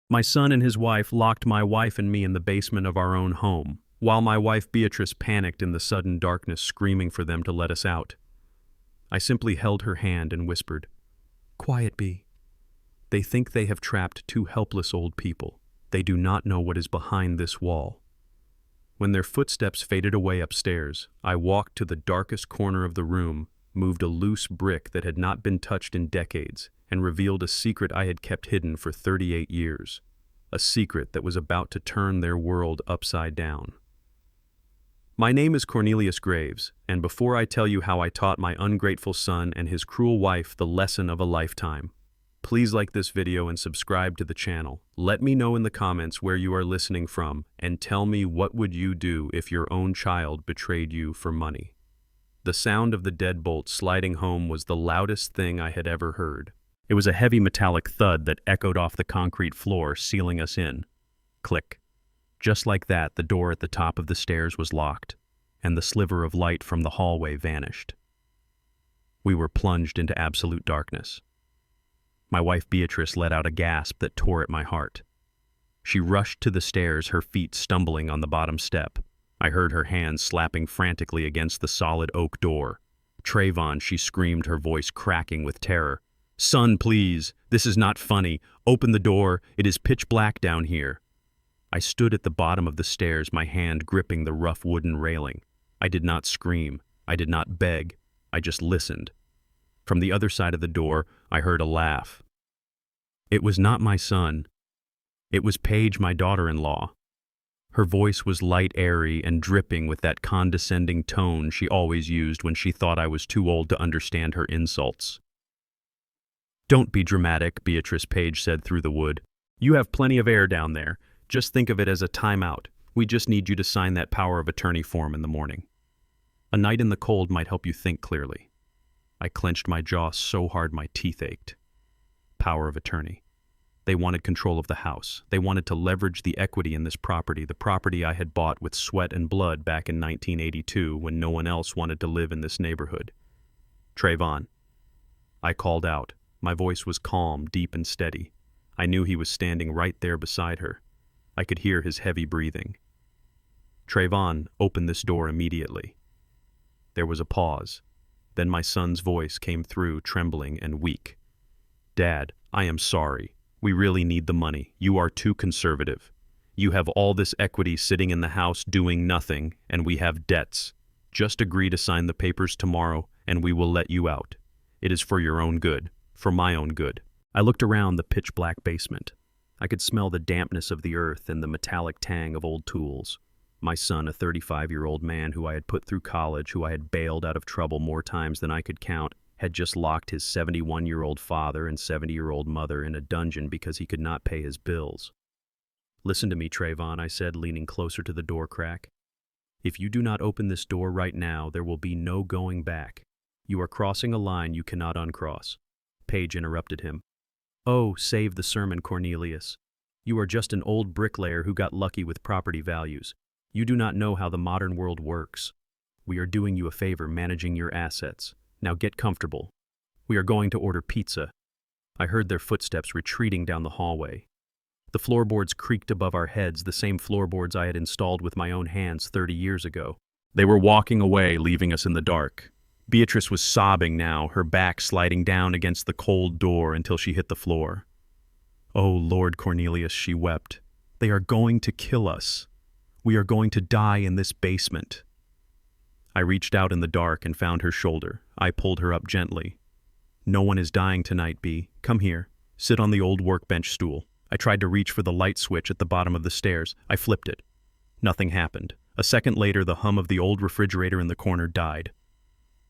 My son and his wife locked my wife and me in the basement of our own home, while my wife Beatrice panicked in the sudden darkness, screaming for them to let us out. I simply held her hand and whispered, "Quiet, Bee. They think they have trapped two helpless old people. They do not know what is behind this wall." When their footsteps faded away upstairs, I walked to the darkest corner of the room, moved a loose brick that had not been touched in decades, and revealed a secret I had kept hidden for 38 years. A secret that was about to turn their world upside down. My name is Cornelius Graves, and before I tell you how I taught my ungrateful son and his cruel wife the lesson of a lifetime, please like this video and subscribe to the channel. Let me know in the comments where you are listening from, and tell me what would you do if your own child betrayed you for money. The sound of the deadbolt sliding home was the loudest thing I had ever heard. It was a heavy metallic thud that echoed off the concrete floor, sealing us in. Click. Just like that, the door at the top of the stairs was locked, and the sliver of light from the hallway vanished. We were plunged into absolute darkness. My wife Beatrice let out a gasp that tore at my heart. She rushed to the stairs, her feet stumbling on the bottom step. I heard her hands slapping frantically against the solid oak door. "Trayvon," she screamed, her voice cracking with terror. "Son, please, this is not funny. Open the door. It is pitch black down here." I stood at the bottom of the stairs, my hand gripping the rough wooden railing. I did not scream. I did not beg. I just listened. From the other side of the door, I heard a laugh. It was not my son. It was Paige, my daughter-in-law. Her voice was light, airy, and dripping with that condescending tone she always used when she thought I was too old to understand her insults. "Don't be dramatic," Beatrice Paige said through the wood. "You have plenty of air down there. Just think of it as a timeout. We just need you to sign that power of attorney form in the morning. A night in the cold might help you think clearly." I clenched my jaw so hard my teeth ached. Power of attorney. They wanted control of the house. They wanted to leverage the equity in this property, the property I had bought with sweat and blood back in 1982 when no one else wanted to live in this neighborhood. "Trayvon." I called out. My voice was calm, deep, and steady. I knew he was standing right there beside her. I could hear his heavy breathing. "Trayvon, open this door immediately." There was a pause. Then my son's voice came through, trembling and weak. "Dad, I am sorry. We really need the money. You are too conservative. You have all this equity sitting in the house doing nothing, and we have debts. Just agree to sign the papers tomorrow, and we will let you out. It is for your own good, for my own good." I looked around the pitch-black basement. I could smell the dampness of the earth and the metallic tang of old tools. My son, a 35-year-old man who I had put through college, who I had bailed out of trouble more times than I could count, had just locked his 71-year-old father and 70-year-old mother in a dungeon because he could not pay his bills. "Listen to me, Trayvon," I said, leaning closer to the door crack. "If you do not open this door right now, there will be no going back. You are crossing a line you cannot uncross." Paige interrupted him. "Oh, save the sermon, Cornelius. You are just an old bricklayer who got lucky with property values. You do not know how the modern world works. We are doing you a favor managing your assets. Now get comfortable. We are going to order pizza." I heard their footsteps retreating down the hallway. The floorboards creaked above our heads, the same floorboards I had installed with my own hands 30 years ago. They were walking away, leaving us in the dark. Beatrice was sobbing now, her back sliding down against the cold door until she hit the floor. "Oh, Lord Cornelius," she wept. "They are going to kill us. We are going to die in this basement." I reached out in the dark and found her shoulder. I pulled her up gently. "No one is dying tonight, Bee. Come here. Sit on the old workbench stool." I tried to reach for the light switch at the bottom of the stairs. I flipped it. Nothing happened. A second later, the hum of the old refrigerator in the corner died.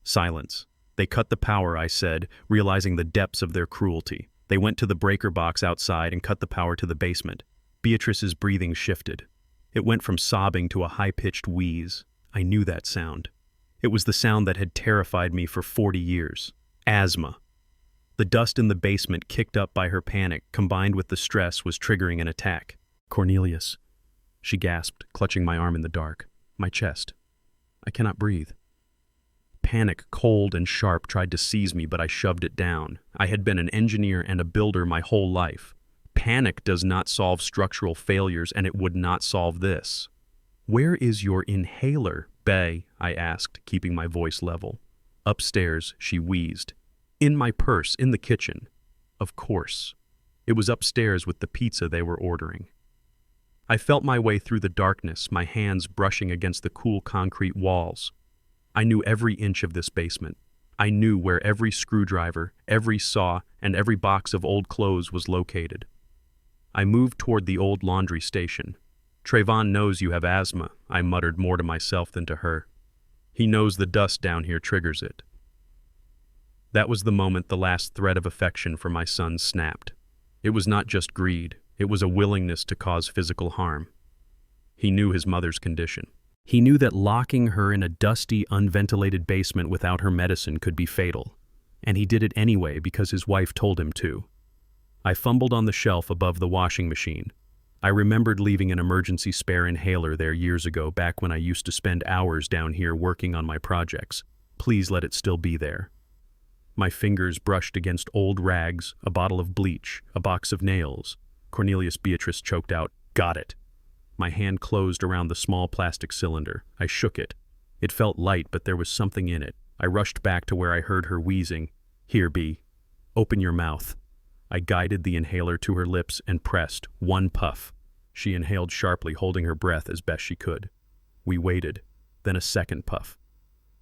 Silence. "They cut the power," I said, realizing the depths of their cruelty. They went to the breaker box outside and cut the power to the basement. Beatrice's breathing shifted. It went from sobbing to a high-pitched wheeze. I knew that sound. It was the sound that had terrified me for 40 years. Asthma. The dust in the basement, kicked up by her panic, combined with the stress, was triggering an attack. "Cornelius," she gasped, clutching my arm in the dark. My chest. I cannot breathe. Panic, cold and sharp, tried to seize me, but I shoved it down. I had been an engineer and a builder my whole life. Panic does not solve structural failures, and it would not solve this. "Where is your inhaler, Bay?" I asked, keeping my voice level. "Upstairs," she wheezed. "In my purse, in the kitchen." Of course. It was upstairs with the pizza they were ordering. I felt my way through the darkness, my hands brushing against the cool concrete walls. I knew every inch of this basement. I knew where every screwdriver, every saw, and every box of old clothes was located. I moved toward the old laundry station. "Trayvon knows you have asthma," I muttered more to myself than to her. "He knows the dust down here triggers it." That was the moment the last thread of affection for my son snapped. It was not just greed, it was a willingness to cause physical harm. He knew his mother's condition. He knew that locking her in a dusty, unventilated basement without her medicine could be fatal, and he did it anyway because his wife told him to. I fumbled on the shelf above the washing machine. I remembered leaving an emergency spare inhaler there years ago, back when I used to spend hours down here working on my projects. Please let it still be there. My fingers brushed against old rags, a bottle of bleach, a box of nails. Beatrice choked out, "Got it." My hand closed around the small plastic cylinder. I shook it. It felt light, but there was something in it. I rushed back to where I heard her wheezing. "Here, B. Open your mouth." I guided the inhaler to her lips and pressed. One puff. She inhaled sharply, holding her breath as best she could. We waited. Then a second puff.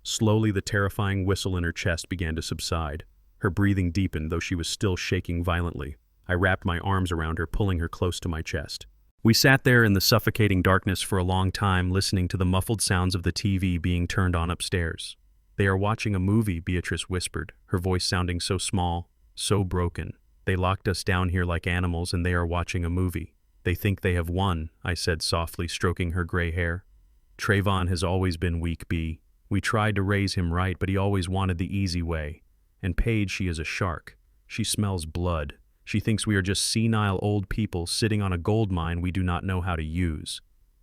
Slowly, the terrifying whistle in her chest began to subside. Her breathing deepened, though she was still shaking violently. I wrapped my arms around her, pulling her close to my chest. We sat there in the suffocating darkness for a long time, listening to the muffled sounds of the TV being turned on upstairs. "They are watching a movie," Beatrice whispered, her voice sounding so small, so broken. "They locked us down here like animals, and they are watching a movie. They think they have won," I said softly, stroking her gray hair. "Trayvon has always been weak, B. We tried to raise him right, but he always wanted the easy way. And Paige, she is a shark. She smells blood. She thinks we are just senile old people sitting on a gold mine we do not know how to use."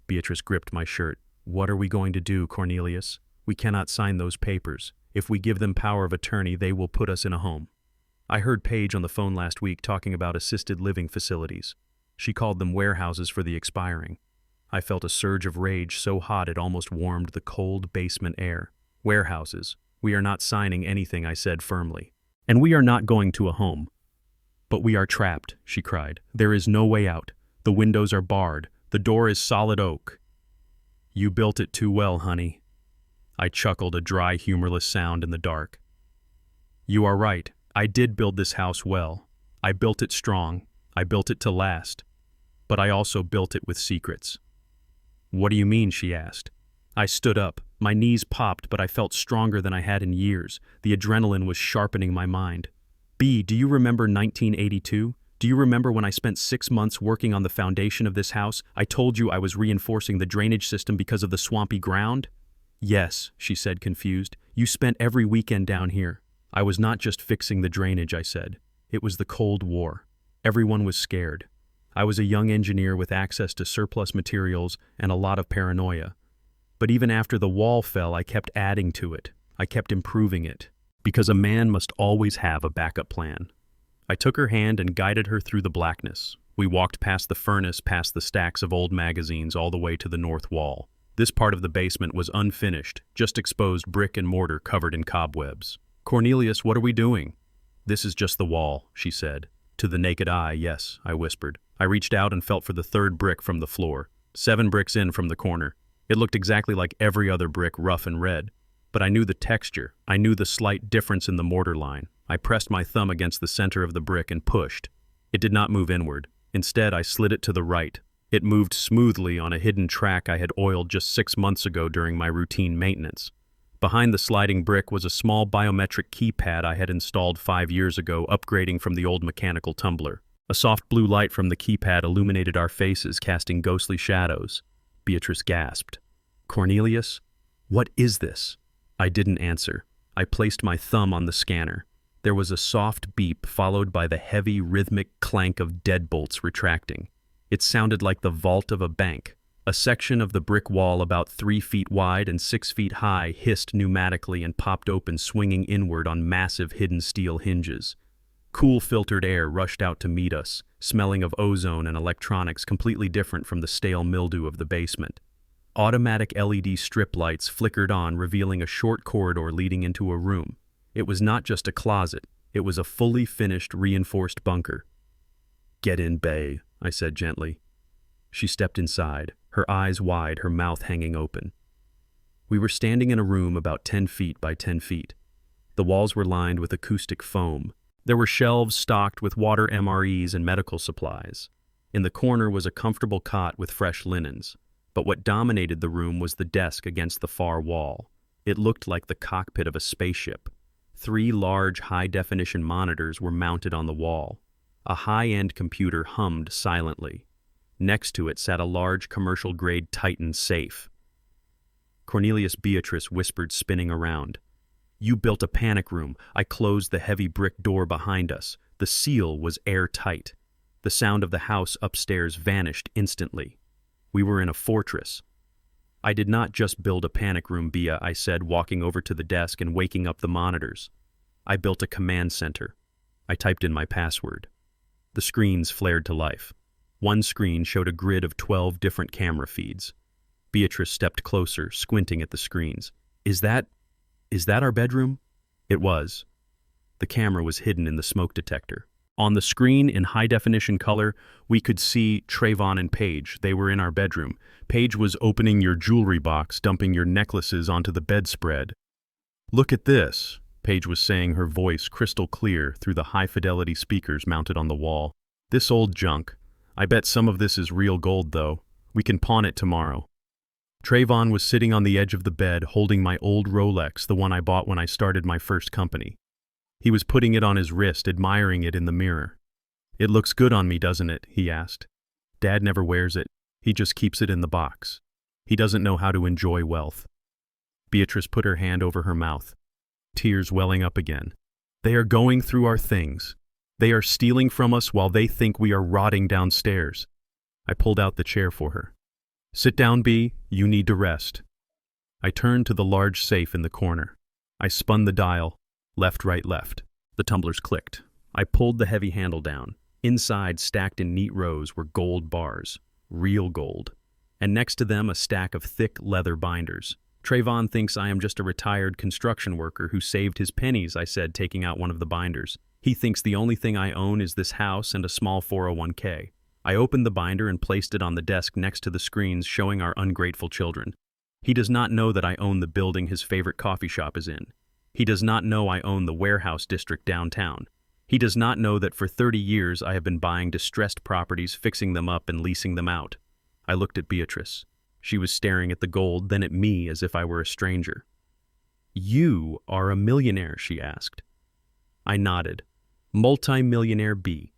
Beatrice gripped my shirt. "What are we going to do, Cornelius? We cannot sign those papers. If we give them power of attorney, they will put us in a home. I heard Paige on the phone last week talking about assisted living facilities. She called them warehouses for the expiring. I felt a surge of rage so hot it almost warmed the cold basement air. "Warehouses. We are not signing anything," I said firmly. "And we are not going to a home." "But we are trapped," she cried. "There is no way out. The windows are barred. The door is solid oak." "You built it too well, honey." I chuckled, a dry, humorless sound in the dark. "You are right. I did build this house well. I built it strong. I built it to last. But I also built it with secrets." "What do you mean?" she asked. I stood up. My knees popped, but I felt stronger than I had in years. The adrenaline was sharpening my mind. "B, do you remember 1982? Do you remember when I spent 6 months working on the foundation of this house? I told you I was reinforcing the drainage system because of the swampy ground?" "Yes," she said, confused. "You spent every weekend down here." "I was not just fixing the drainage," I said. "It was the Cold War. Everyone was scared. I was a young engineer with access to surplus materials and a lot of paranoia. But even after the wall fell, I kept adding to it. I kept improving it. Because a man must always have a backup plan." I took her hand and guided her through the blackness. We walked past the furnace, past the stacks of old magazines, all the way to the north wall. This part of the basement was unfinished, just exposed brick and mortar covered in cobwebs. "Cornelius, what are we doing?" "This is just the wall," she said. "To the naked eye, yes," I whispered. I reached out and felt for the third brick from the floor. 7 bricks in from the corner. It looked exactly like every other brick, rough and red. But I knew the texture. I knew the slight difference in the mortar line. I pressed my thumb against the center of the brick and pushed. It did not move inward. Instead, I slid it to the right. It moved smoothly on a hidden track I had oiled just 6 months ago during my routine maintenance. Behind the sliding brick was a small biometric keypad I had installed 5 years ago, upgrading from the old mechanical tumbler. A soft blue light from the keypad illuminated our faces, casting ghostly shadows. Beatrice gasped. "Cornelius, what is this?" I didn't answer. I placed my thumb on the scanner. There was a soft beep followed by the heavy, rhythmic clank of deadbolts retracting. It sounded like the vault of a bank. A section of the brick wall about 3 feet wide and 6 feet high hissed pneumatically and popped open, swinging inward on massive hidden steel hinges. Cool filtered air rushed out to meet us, smelling of ozone and electronics completely different from the stale mildew of the basement. Automatic LED strip lights flickered on, revealing a short corridor leading into a room. It was not just a closet, it was a fully finished, reinforced bunker. "Get in, bae," I said gently. She stepped inside, her eyes wide, her mouth hanging open. We were standing in a room about 10 feet by 10 feet. The walls were lined with acoustic foam. There were shelves stocked with water MREs and medical supplies. In the corner was a comfortable cot with fresh linens. But what dominated the room was the desk against the far wall. It looked like the cockpit of a spaceship. 3 large high-definition monitors were mounted on the wall. A high-end computer hummed silently. Next to it sat a large commercial-grade Titan safe. Cornelius Beatrice whispered, spinning around. "You built a panic room. I closed the heavy brick door behind us. The seal was airtight. The sound of the house upstairs vanished instantly. We were in a fortress." "I did not just build a panic room, Bea," I said, walking over to the desk and waking up the monitors. "I built a command center." I typed in my password. The screens flared to life. One screen showed a grid of 12 different camera feeds. Beatrice stepped closer, squinting at the screens. Is that our bedroom?" It was. The camera was hidden in the smoke detector. On the screen, in high-definition color, we could see Trayvon and Paige. They were in our bedroom. Paige was opening your jewelry box, dumping your necklaces onto the bedspread. "Look at this," Paige was saying, her voice crystal clear through the high-fidelity speakers mounted on the wall. "This old junk. I bet some of this is real gold, though. We can pawn it tomorrow." Trayvon was sitting on the edge of the bed, holding my old Rolex, the one I bought when I started my first company. He was putting it on his wrist, admiring it in the mirror. "It looks good on me, doesn't it?" he asked. "Dad never wears it. He just keeps it in the box. He doesn't know how to enjoy wealth." Beatrice put her hand over her mouth, tears welling up again. "They are going through our things. They are stealing from us while they think we are rotting downstairs." I pulled out the chair for her. "Sit down, Bea. You need to rest." I turned to the large safe in the corner. I spun the dial. Left, right, left. The tumblers clicked. I pulled the heavy handle down. Inside, stacked in neat rows, were gold bars. Real gold. And next to them, a stack of thick leather binders. "Trayvon thinks I am just a retired construction worker who saved his pennies," I said, taking out one of the binders. "He thinks the only thing I own is this house and a small 401k. I opened the binder and placed it on the desk next to the screens showing our ungrateful children. He does not know that I own the building his favorite coffee shop is in. He does not know I own the warehouse district downtown. He does not know that for 30 years I have been buying distressed properties, fixing them up, and leasing them out." I looked at Beatrice. She was staring at the gold, then at me as if I were a stranger. "You are a millionaire?" she asked. I nodded. "Multi-millionaire B.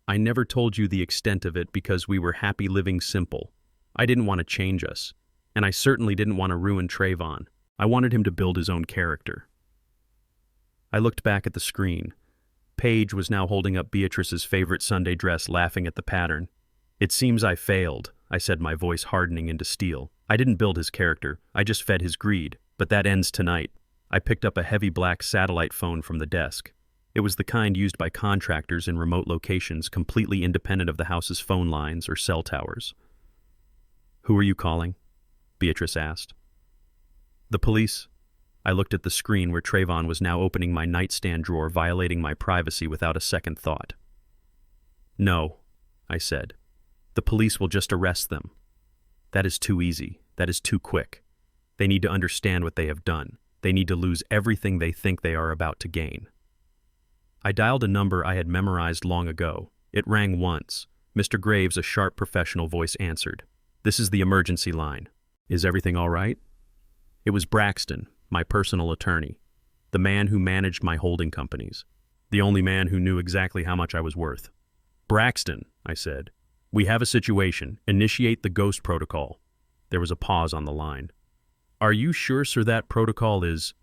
I never told you the extent of it because we were happy living simple. I didn't want to change us, and I certainly didn't want to ruin Trayvon. I wanted him to build his own character." I looked back at the screen. Paige was now holding up Beatrice's favorite Sunday dress, laughing at the pattern. "It seems I failed," I said, my voice hardening into steel. "I didn't build his character. I just fed his greed. But that ends tonight." I picked up a heavy black satellite phone from the desk. It was the kind used by contractors in remote locations, completely independent of the house's phone lines or cell towers. "Who are you calling?" Beatrice asked. "The police." I looked at the screen where Trayvon was now opening my nightstand drawer, violating my privacy without a second thought. "No," I said. "The police will just arrest them. That is too easy. That is too quick. They need to understand what they have done. They need to lose everything they think they are about to gain." I dialed a number I had memorized long ago. It rang once. Mr. Graves, a sharp professional voice, answered. "This is the emergency line. Is everything all right?" It was Braxton, my personal attorney, the man who managed my holding companies, the only man who knew exactly how much I was worth. "Braxton," I said, "we have a situation. Initiate the ghost protocol." There was a pause on the line. "Are you sure, sir, that protocol is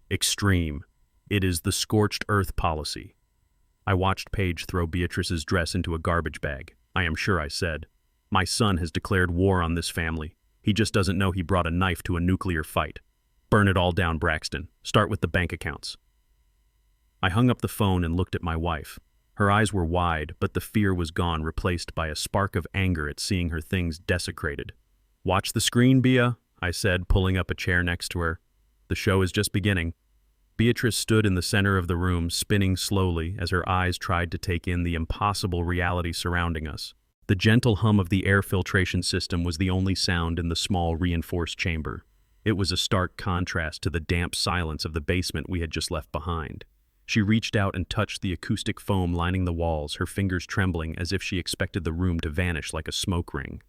extreme? It is the scorched earth policy." I watched Paige throw Beatrice's dress into a garbage bag. "I am sure," I said. "My son has declared war on this family. He just doesn't know he brought a knife to a nuclear fight. Burn it all down, Braxton. Start with the bank accounts." I hung up the phone and looked at my wife. Her eyes were wide, but the fear was gone, replaced by a spark of anger at seeing her things desecrated. "Watch the screen, Bea," I said, pulling up a chair next to her. "The show is just beginning." Beatrice stood in the center of the room, spinning slowly as her eyes tried to take in the impossible reality surrounding us. The gentle hum of the air filtration system was the only sound in the small, reinforced chamber. It was a stark contrast to the damp silence of the basement we had just left behind. She reached out and touched the acoustic foam lining the walls, her fingers trembling as if she expected the room to vanish like a smoke ring.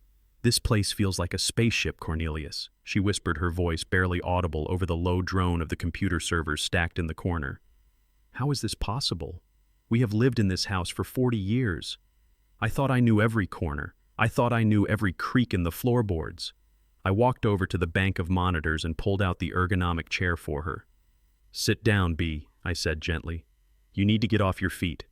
"This place feels like a spaceship, Cornelius," she whispered, her voice barely audible over the low drone of the computer servers stacked in the corner. "How is this possible? We have lived in this house for 40 years. I thought I knew every corner. I thought I knew every creak in the floorboards." I walked over to the bank of monitors and pulled out the ergonomic chair for her. "Sit down, Bea," I said gently. "You need to get off your feet.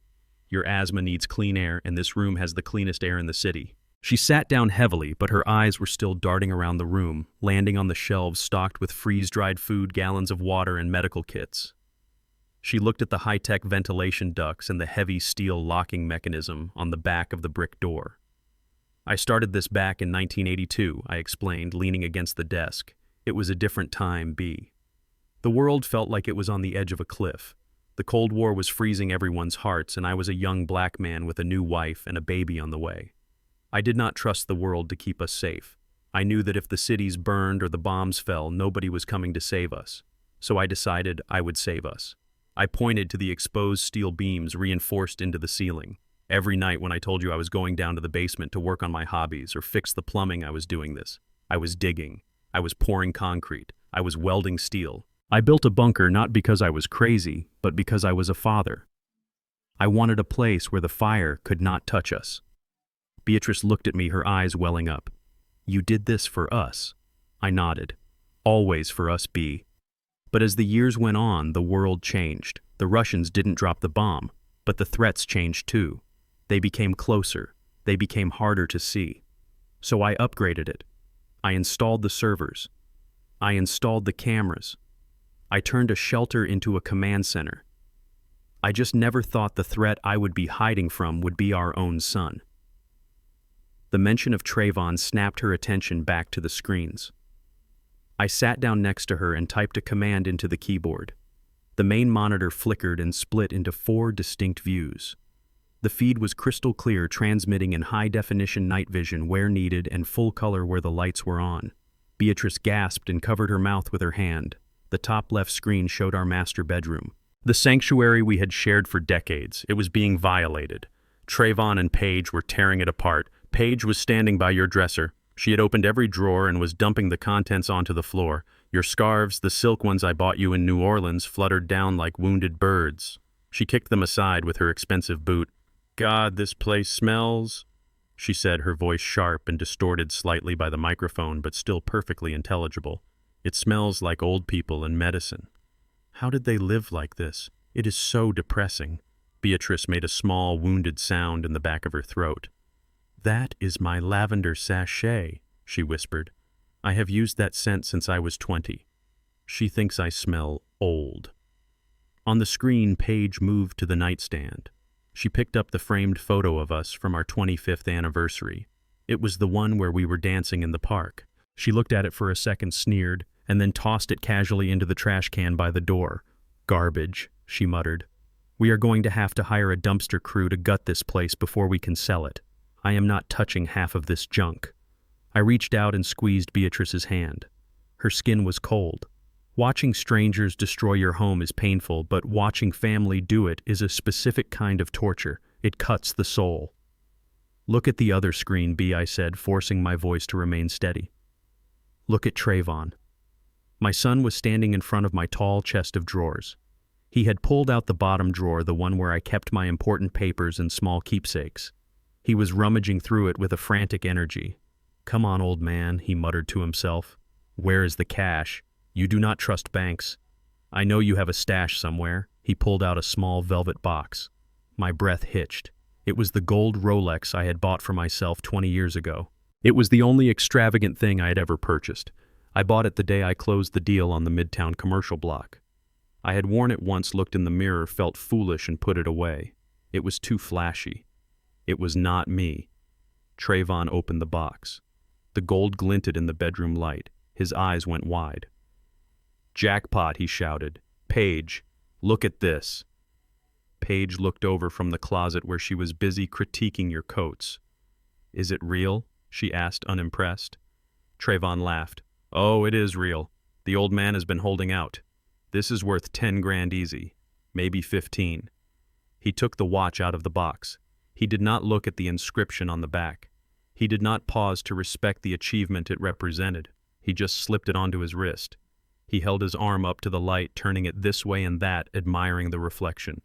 Your asthma needs clean air, and this room has the cleanest air in the city." She sat down heavily, but her eyes were still darting around the room, landing on the shelves stocked with freeze-dried food, gallons of water, and medical kits. She looked at the high-tech ventilation ducts and the heavy steel locking mechanism on the back of the brick door. "I started this back in 1982, I explained, leaning against the desk. "It was a different time, Bea. The world felt like it was on the edge of a cliff. The Cold War was freezing everyone's hearts, and I was a young black man with a new wife and a baby on the way. I did not trust the world to keep us safe. I knew that if the cities burned or the bombs fell, nobody was coming to save us. So I decided I would save us. I pointed to the exposed steel beams reinforced into the ceiling. Every night when I told you I was going down to the basement to work on my hobbies or fix the plumbing, I was doing this. I was digging. I was pouring concrete. I was welding steel. I built a bunker not because I was crazy, but because I was a father. I wanted a place where the fire could not touch us." Beatrice looked at me, her eyes welling up. "You did this for us." I nodded. "Always for us, Bea." But as the years went on, the world changed. The Russians didn't drop the bomb, but the threats changed too. They became closer. They became harder to see. So I upgraded it. I installed the servers. I installed the cameras. I turned a shelter into a command center. I just never thought the threat I would be hiding from would be our own son. The mention of Trayvon snapped her attention back to the screens. I sat down next to her and typed a command into the keyboard. The main monitor flickered and split into 4 distinct views. The feed was crystal clear, transmitting in high-definition night vision where needed and full color where the lights were on. Beatrice gasped and covered her mouth with her hand. The top left screen showed our master bedroom. The sanctuary we had shared for decades. It was being violated. Trayvon and Paige were tearing it apart. Paige was standing by your dresser. She had opened every drawer and was dumping the contents onto the floor. Your scarves, the silk ones I bought you in New Orleans, fluttered down like wounded birds. She kicked them aside with her expensive boot. "God, this place smells," she said, her voice sharp and distorted slightly by the microphone, but still perfectly intelligible. "It smells like old people and medicine. How did they live like this? It is so depressing." Beatrice made a small, wounded sound in the back of her throat. "That is my lavender sachet," she whispered. "I have used that scent since I was 20. She thinks I smell old." On the screen, Paige moved to the nightstand. She picked up the framed photo of us from our 25th anniversary. It was the one where we were dancing in the park. She looked at it for a second, sneered, and then tossed it casually into the trash can by the door. "Garbage," she muttered. "We are going to have to hire a dumpster crew to gut this place before we can sell it. I am not touching half of this junk." I reached out and squeezed Beatrice's hand. Her skin was cold. Watching strangers destroy your home is painful, but watching family do it is a specific kind of torture. It cuts the soul. "Look at the other screen, Bea," I said, forcing my voice to remain steady. "Look at Trayvon." My son was standing in front of my tall chest of drawers. He had pulled out the bottom drawer, the one where I kept my important papers and small keepsakes. He was rummaging through it with a frantic energy. "Come on, old man," he muttered to himself. "Where is the cash? You do not trust banks. I know you have a stash somewhere." He pulled out a small velvet box. My breath hitched. It was the gold Rolex I had bought for myself 20 years ago. It was the only extravagant thing I had ever purchased. I bought it the day I closed the deal on the Midtown commercial block. I had worn it once, looked in the mirror, felt foolish, and put it away. It was too flashy. It was not me. Trayvon opened the box. The gold glinted in the bedroom light. His eyes went wide. "Jackpot," he shouted. "Paige, look at this." Paige looked over from the closet where she was busy critiquing your coats. "Is it real?" she asked, unimpressed. Trayvon laughed. "Oh, it is real. The old man has been holding out. This is worth 10 grand easy, maybe 15. He took the watch out of the box. He did not look at the inscription on the back. He did not pause to respect the achievement it represented. He just slipped it onto his wrist. He held his arm up to the light, turning it this way and that, admiring the reflection.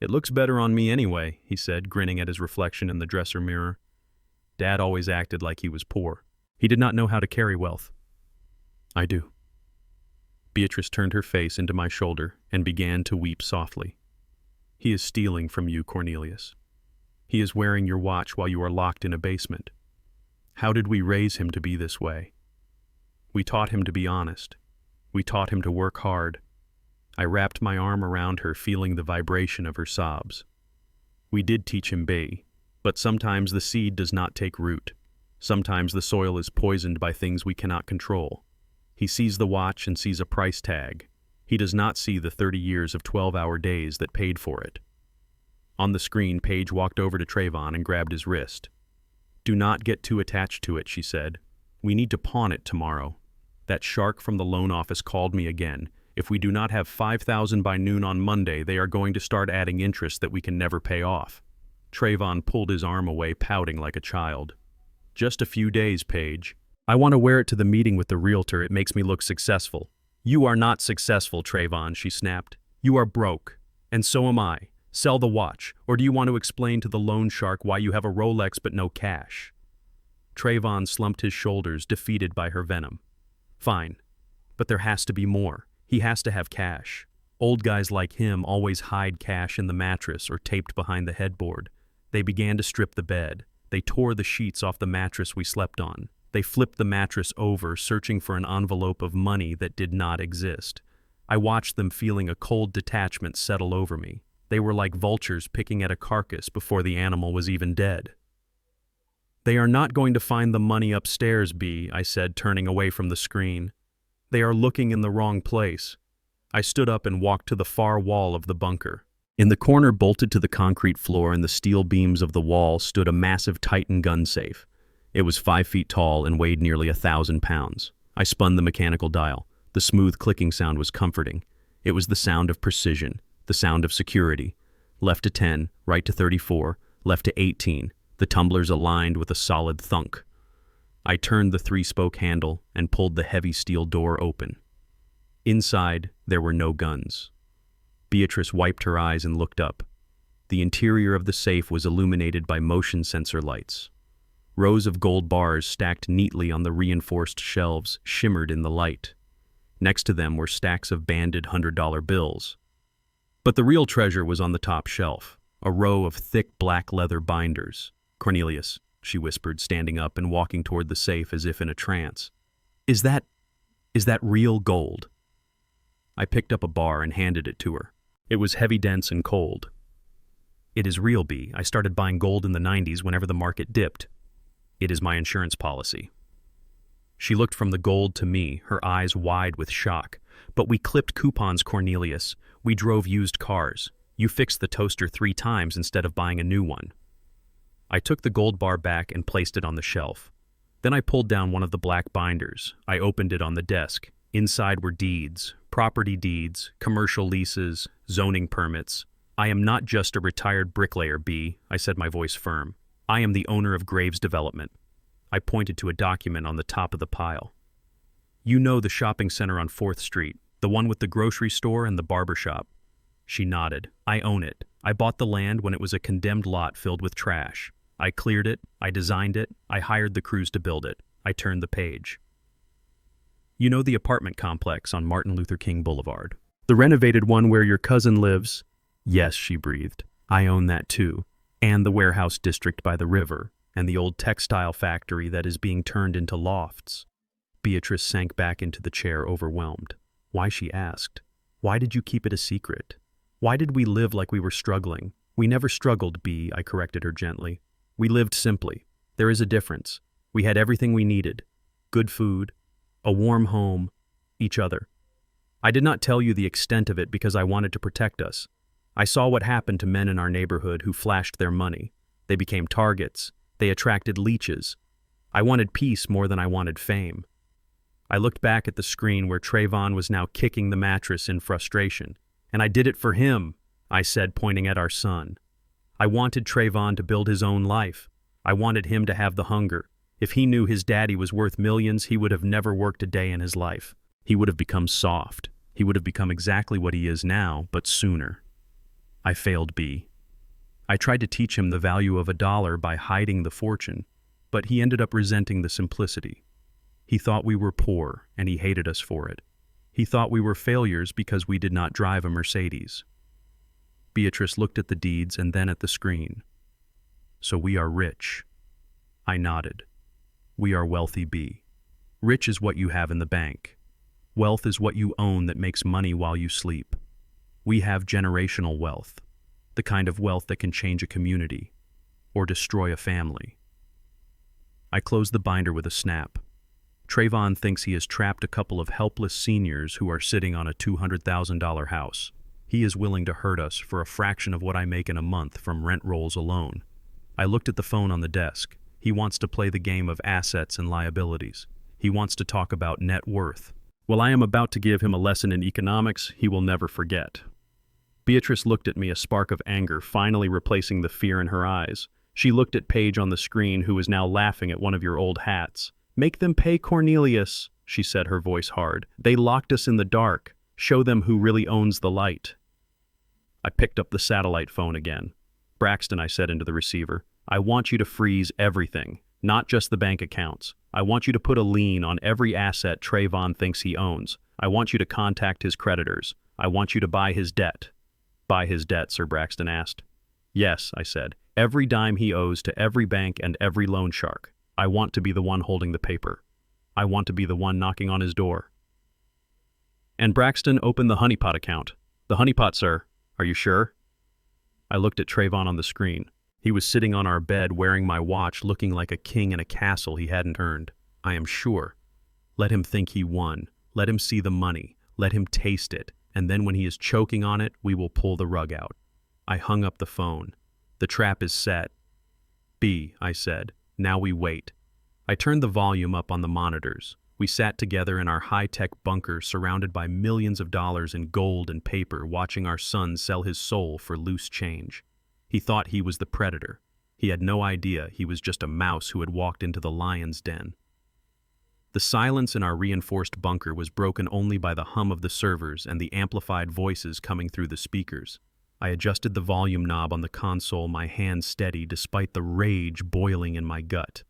"It looks better on me anyway," he said, grinning at his reflection in the dresser mirror. Dad always acted like he was poor. He did not know how to carry wealth. "I do." Beatrice turned her face into my shoulder and began to weep softly. "He is stealing from you, Cornelius. He is wearing your watch while you are locked in a basement. How did we raise him to be this way? We taught him to be honest. We taught him to work hard." I wrapped my arm around her, feeling the vibration of her sobs. "We did teach him but sometimes the seed does not take root. Sometimes the soil is poisoned by things we cannot control. He sees the watch and sees a price tag. He does not see the 30 years of 12-hour days that paid for it." On the screen, Paige walked over to Trayvon and grabbed his wrist. "Do not get too attached to it," she said. "We need to pawn it tomorrow. That shark from the loan office called me again. If we do not have 5,000 by noon on Monday, they are going to start adding interest that we can never pay off." Trayvon pulled his arm away, pouting like a child. "Just a few days, Paige. I want to wear it to the meeting with the realtor. It makes me look successful." "You are not successful, Trayvon," she snapped. "You are broke. And so am I. Sell the watch, or do you want to explain to the loan shark why you have a Rolex but no cash?" Trayvon slumped his shoulders, defeated by her venom. "Fine. But there has to be more. He has to have cash. Old guys like him always hide cash in the mattress or taped behind the headboard. They began to strip the bed. They tore the sheets off the mattress we slept on. They flipped the mattress over, searching for an envelope of money that did not exist. I watched them, feeling a cold detachment settle over me. They were like vultures picking at a carcass before the animal was even dead. "They are not going to find the money upstairs, B," I said, turning away from the screen. "They are looking in the wrong place." I stood up and walked to the far wall of the bunker. In the corner, bolted to the concrete floor and the steel beams of the wall, stood a massive Titan gun safe. It was 5 feet tall and weighed nearly 1,000 pounds. I spun the mechanical dial. The smooth clicking sound was comforting. It was the sound of precision, the sound of security. Left to 10, right to 34, left to 18. The tumblers aligned with a solid thunk. I turned the 3-spoke handle and pulled the heavy steel door open. Inside, there were no guns. Beatrice wiped her eyes and looked up. The interior of the safe was illuminated by motion sensor lights. Rows of gold bars stacked neatly on the reinforced shelves shimmered in the light. Next to them were stacks of banded $100 bills. But the real treasure was on the top shelf, a row of thick black leather binders. "Cornelius," she whispered, standing up and walking toward the safe as if in a trance. Is that real gold?" I picked up a bar and handed it to her. It was heavy, dense, and cold. "It is real, B. I started buying gold in the 90s whenever the market dipped. It is my insurance policy." She looked from the gold to me, her eyes wide with shock. "But we clipped coupons, Cornelius. We drove used cars. You fixed the toaster 3 times instead of buying a new one." I took the gold bar back and placed it on the shelf. Then I pulled down one of the black binders. I opened it on the desk. Inside were deeds, property deeds, commercial leases, zoning permits. "I am not just a retired bricklayer, B," I said, my voice firm. "I am the owner of Graves Development." I pointed to a document on the top of the pile. "You know the shopping center on 4th Street, the one with the grocery store and the barber shop?" She nodded. "I own it. I bought the land when it was a condemned lot filled with trash. I cleared it, I designed it, I hired the crews to build it." I turned the page. "You know the apartment complex on Martin Luther King Boulevard? The renovated one where your cousin lives?" "Yes," she breathed. "I own that too. And the warehouse district by the river, and the old textile factory that is being turned into lofts." Beatrice sank back into the chair, overwhelmed. Why, she asked. Why did you keep it a secret? Why did we live like we were struggling? We never struggled, B, I corrected her gently. We lived simply. There is a difference. We had everything we needed. Good food, a warm home, each other. I did not tell you the extent of it because I wanted to protect us. I saw what happened to men in our neighborhood who flashed their money. They became targets. They attracted leeches. I wanted peace more than I wanted fame. I looked back at the screen where Trayvon was now kicking the mattress in frustration. And I did it for him, I said, pointing at our son. I wanted Trayvon to build his own life. I wanted him to have the hunger. If he knew his daddy was worth millions, he would have never worked a day in his life. He would have become soft. He would have become exactly what he is now, but sooner. I failed, B. I tried to teach him the value of $1 by hiding the fortune, but he ended up resenting the simplicity. He thought we were poor, and he hated us for it. He thought we were failures because we did not drive a Mercedes. Beatrice looked at the deeds and then at the screen. So we are rich. I nodded. We are wealthy, B. Rich is what you have in the bank. Wealth is what you own that makes money while you sleep. We have generational wealth, the kind of wealth that can change a community or destroy a family. I closed the binder with a snap. Trayvon thinks he has trapped a couple of helpless seniors who are sitting on a $200,000 house. He is willing to hurt us for a fraction of what I make in a month from rent rolls alone. I looked at the phone on the desk. He wants to play the game of assets and liabilities. He wants to talk about net worth. While I am about to give him a lesson in economics, he will never forget. Beatrice looked at me, a spark of anger finally replacing the fear in her eyes. She looked at Paige on the screen, who was now laughing at one of your old hats. "Make them pay Cornelius," she said, her voice hard. "They locked us in the dark. Show them who really owns the light." I picked up the satellite phone again. "Braxton," I said into the receiver, "I want you to freeze everything, not just the bank accounts. I want you to put a lien on every asset Trayvon thinks he owns. I want you to contact his creditors. I want you to buy his debt." "Buy his debt?" Sir Braxton asked. "Yes," I said. "Every dime he owes to every bank and every loan shark. I want to be the one holding the paper. I want to be the one knocking on his door." "And Braxton, open the honeypot account." "The honeypot, sir. Are you sure?" I looked at Trayvon on the screen. He was sitting on our bed wearing my watch, looking like a king in a castle he hadn't earned. "I am sure." "Let him think he won. Let him see the money. Let him taste it. And then when he is choking on it, we will pull the rug out." I hung up the phone. "The trap is set." "B," I said. "Now we wait." I turned the volume up on the monitors. We sat together in our high-tech bunker surrounded by millions of dollars in gold and paper, watching our son sell his soul for loose change. He thought he was the predator. He had no idea he was just a mouse who had walked into the lion's den. The silence in our reinforced bunker was broken only by the hum of the servers and the amplified voices coming through the speakers. I adjusted the volume knob on the console, my hand steady despite the rage boiling in my gut.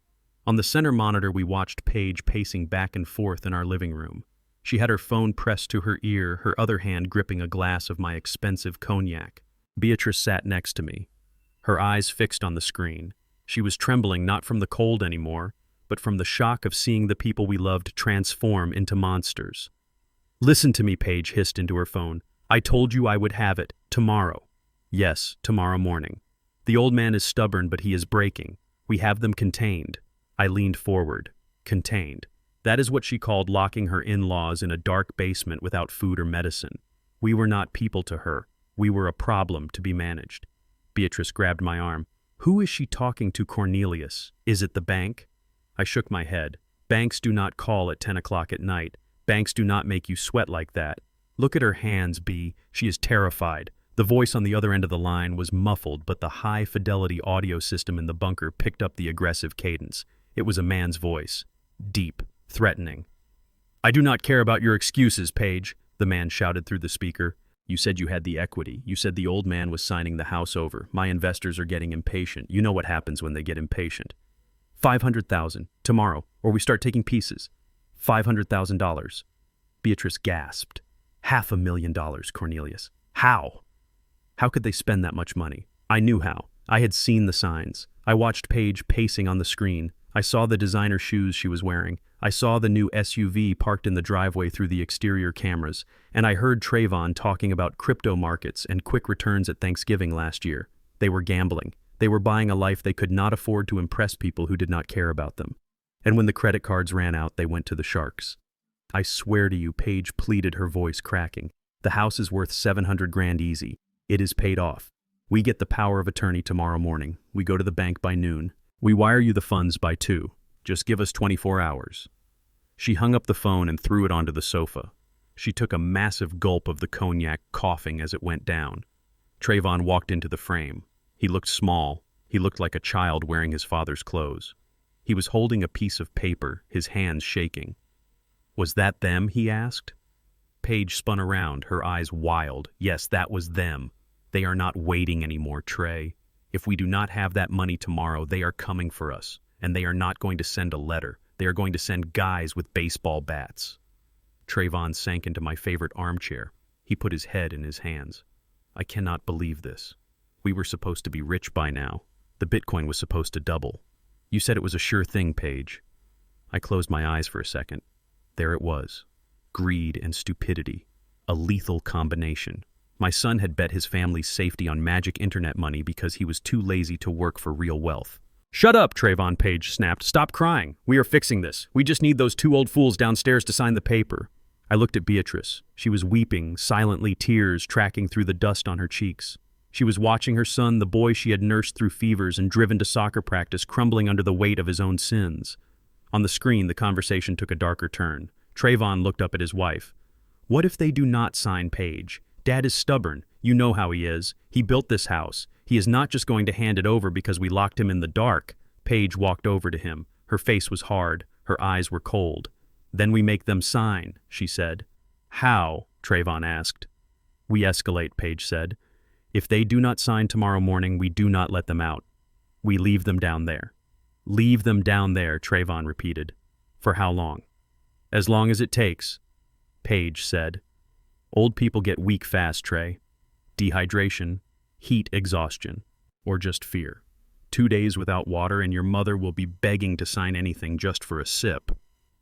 On the center monitor, we watched Paige pacing back and forth in our living room. She had her phone pressed to her ear, her other hand gripping a glass of my expensive cognac. Beatrice sat next to me, her eyes fixed on the screen. She was trembling not from the cold anymore, but from the shock of seeing the people we loved transform into monsters. "Listen to me," Paige hissed into her phone. "I told you I would have it. Tomorrow." "Yes, tomorrow morning. The old man is stubborn, but he is breaking. We have them contained." I leaned forward. Contained. That is what she called locking her in-laws in a dark basement without food or medicine. We were not people to her. We were a problem to be managed. Beatrice grabbed my arm. "Who is she talking to, Cornelius? Is it the bank?" I shook my head. "Banks do not call at 10 o'clock at night. Banks do not make you sweat like that. Look at her hands, B. She is terrified." The voice on the other end of the line was muffled, but the high-fidelity audio system in the bunker picked up the aggressive cadence. It was a man's voice. Deep, threatening. "I do not care about your excuses, Paige," the man shouted through the speaker. "You said you had the equity. You said the old man was signing the house over. My investors are getting impatient. You know what happens when they get impatient. 500,000, tomorrow, or we start taking pieces. $500,000. Beatrice gasped. $500,000, Cornelius. How? How could they spend that much money? I knew how. I had seen the signs. I watched Paige pacing on the screen. I saw the designer shoes she was wearing. I saw the new SUV parked in the driveway through the exterior cameras, and I heard Trayvon talking about crypto markets and quick returns at Thanksgiving last year. They were gambling. They were buying a life they could not afford to impress people who did not care about them. And when the credit cards ran out, they went to the sharks. I swear to you, Paige pleaded, her voice cracking. The house is worth 700 grand easy. It is paid off. We get the power of attorney tomorrow morning. We go to the bank by noon. We wire you the funds by 2. Just give us 24 hours. She hung up the phone and threw it onto the sofa. She took a massive gulp of the cognac, coughing as it went down. Trayvon walked into the frame. He looked small. He looked like a child wearing his father's clothes. He was holding a piece of paper, his hands shaking. Was that them? He asked. Paige spun around, her eyes wild. Yes, that was them. They are not waiting anymore, Trey. If we do not have that money tomorrow, they are coming for us. And they are not going to send a letter. They are going to send guys with baseball bats. Trayvon sank into my favorite armchair. He put his head in his hands. I cannot believe this. We were supposed to be rich by now. The Bitcoin was supposed to double. You said it was a sure thing, Paige. I closed my eyes for a second. There it was. Greed and stupidity. A lethal combination. My son had bet his family's safety on magic internet money because he was too lazy to work for real wealth. Shut up, Trayvon, Paige snapped. Stop crying. We are fixing this. We just need those 2 old fools downstairs to sign the paper. I looked at Beatrice. She was weeping, silently, tears tracking through the dust on her cheeks. She was watching her son, the boy she had nursed through fevers and driven to soccer practice, crumbling under the weight of his own sins. On the screen, the conversation took a darker turn. Trayvon looked up at his wife. What if they do not sign Paige? Dad is stubborn. You know how he is. He built this house. He is not just going to hand it over because we locked him in the dark. Paige walked over to him. Her face was hard. Her eyes were cold. Then we make them sign, she said. How? Trayvon asked. We escalate, Paige said. If they do not sign tomorrow morning, we do not let them out. We leave them down there. Leave them down there, Trayvon repeated. For how long? As long as it takes, Paige said. Old people get weak fast, Trey. Dehydration, heat exhaustion, or just fear. 2 days without water and your mother will be begging to sign anything just for a sip.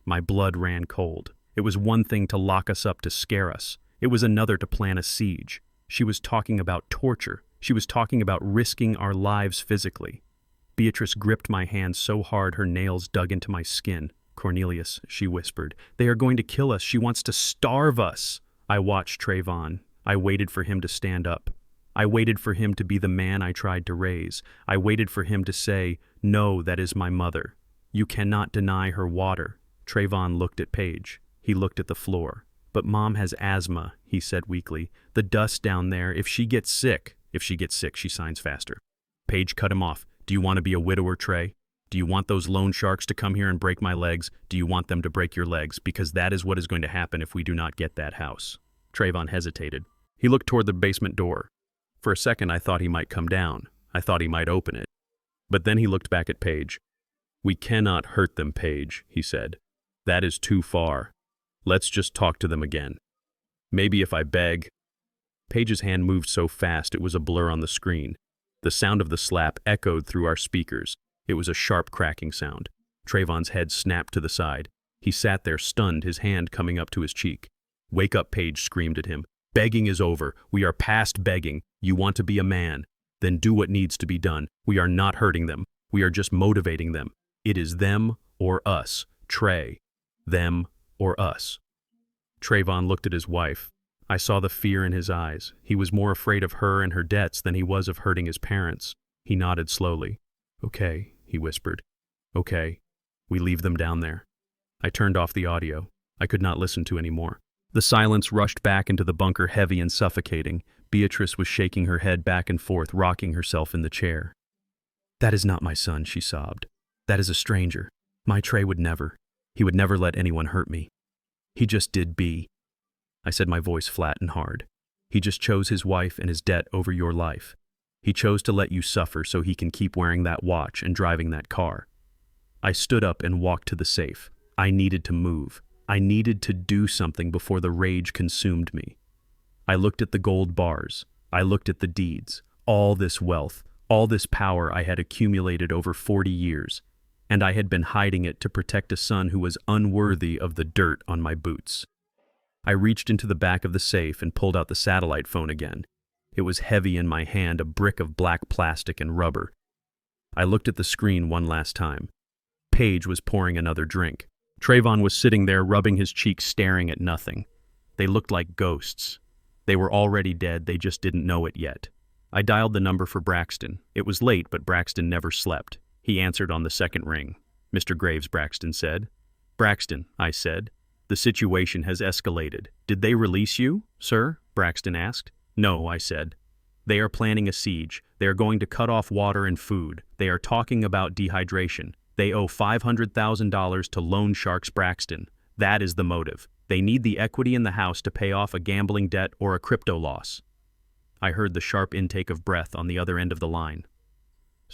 My blood ran cold. It was one thing to lock us up to scare us. It was another to plan a siege. She was talking about torture. She was talking about risking our lives physically. Beatrice gripped my hand so hard her nails dug into my skin. Cornelius, she whispered, they are going to kill us. She wants to starve us. I watched Trayvon. I waited for him to stand up. I waited for him to be the man I tried to raise. I waited for him to say, no, that is my mother. You cannot deny her water. Trayvon looked at Paige. He looked at the floor. But Mom has asthma, he said weakly. The dust down there, if she gets sick, she signs faster. Paige cut him off. Do you want to be a widower, Trey? Do you want those loan sharks to come here and break my legs? Do you want them to break your legs? Because that is what is going to happen if we do not get that house. Trayvon hesitated. He looked toward the basement door. For a second, I thought he might come down. I thought he might open it. But then he looked back at Paige. We cannot hurt them, Paige, he said. That is too far. Let's just talk to them again. Maybe if I beg. Paige's hand moved so fast it was a blur on the screen. The sound of the slap echoed through our speakers. It was a sharp cracking sound. Trayvon's head snapped to the side. He sat there stunned, his hand coming up to his cheek. Wake up, Paige screamed at him. Begging is over. We are past begging. You want to be a man. Then do what needs to be done. We are not hurting them. We are just motivating them. It is them or us. Trey. Them or us. Trayvon looked at his wife. I saw the fear in his eyes. He was more afraid of her and her debts than he was of hurting his parents. He nodded slowly. Okay, he whispered. Okay, we leave them down there. I turned off the audio. I could not listen to any more. The silence rushed back into the bunker, heavy and suffocating. Beatrice was shaking her head back and forth, rocking herself in the chair. That is not my son, she sobbed. That is a stranger. My Trey would never. He would never let anyone hurt me. He just did B. I said, my voice flat and hard. He just chose his wife and his debt over your life. He chose to let you suffer so he can keep wearing that watch and driving that car. I stood up and walked to the safe. I needed to move. I needed to do something before the rage consumed me. I looked at the gold bars. I looked at the deeds. All this wealth, all this power I had accumulated over 40 years. and I had been hiding it to protect a son who was unworthy of the dirt on my boots. I reached into the back of the safe and pulled out the satellite phone again. It was heavy in my hand, a brick of black plastic and rubber. I looked at the screen one last time. Paige was pouring another drink. Trayvon was sitting there, rubbing his cheeks, staring at nothing. They looked like ghosts. They were already dead, they just didn't know it yet. I dialed the number for Braxton. It was late, but Braxton never slept. He answered on the second ring. "Mr. Graves," Braxton said. "Braxton," I said. "The situation has escalated. Did they release you, sir?" Braxton asked. "No," I said. "They are planning a siege. They are going to cut off water and food. They are talking about dehydration. They owe $500,000 to loan sharks Braxton. That is the motive. They need the equity in the house to pay off a gambling debt or a crypto loss." I heard the sharp intake of breath on the other end of the line.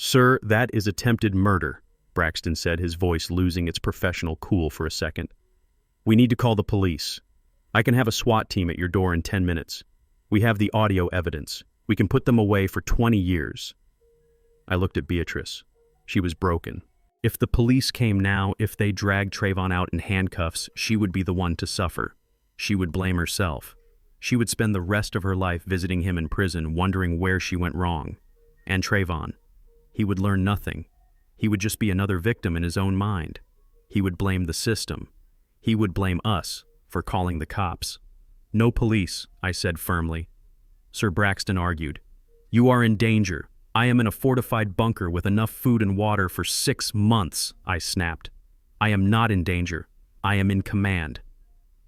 "Sir, that is attempted murder," Braxton said, his voice losing its professional cool for a second. "We need to call the police. I can have a SWAT team at your door in 10 minutes. We have the audio evidence. We can put them away for 20 years. I looked at Beatrice. She was broken. If the police came now, if they dragged Trayvon out in handcuffs, she would be the one to suffer. She would blame herself. She would spend the rest of her life visiting him in prison, wondering where she went wrong. And Trayvon. He would learn nothing. He would just be another victim in his own mind. He would blame the system. He would blame us for calling the cops. "No police," I said firmly. Sir Braxton argued. "You are in danger. I am in a fortified bunker with enough food and water for 6 months," I snapped. "I am not in danger. I am in command.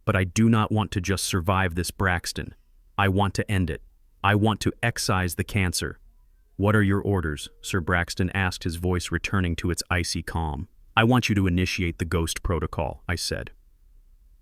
But I do not want to just survive this, Braxton. I want to end it. I want to excise the cancer." "What are your orders?" Sir Braxton asked, his voice returning to its icy calm. "I want you to initiate the Ghost Protocol," I said.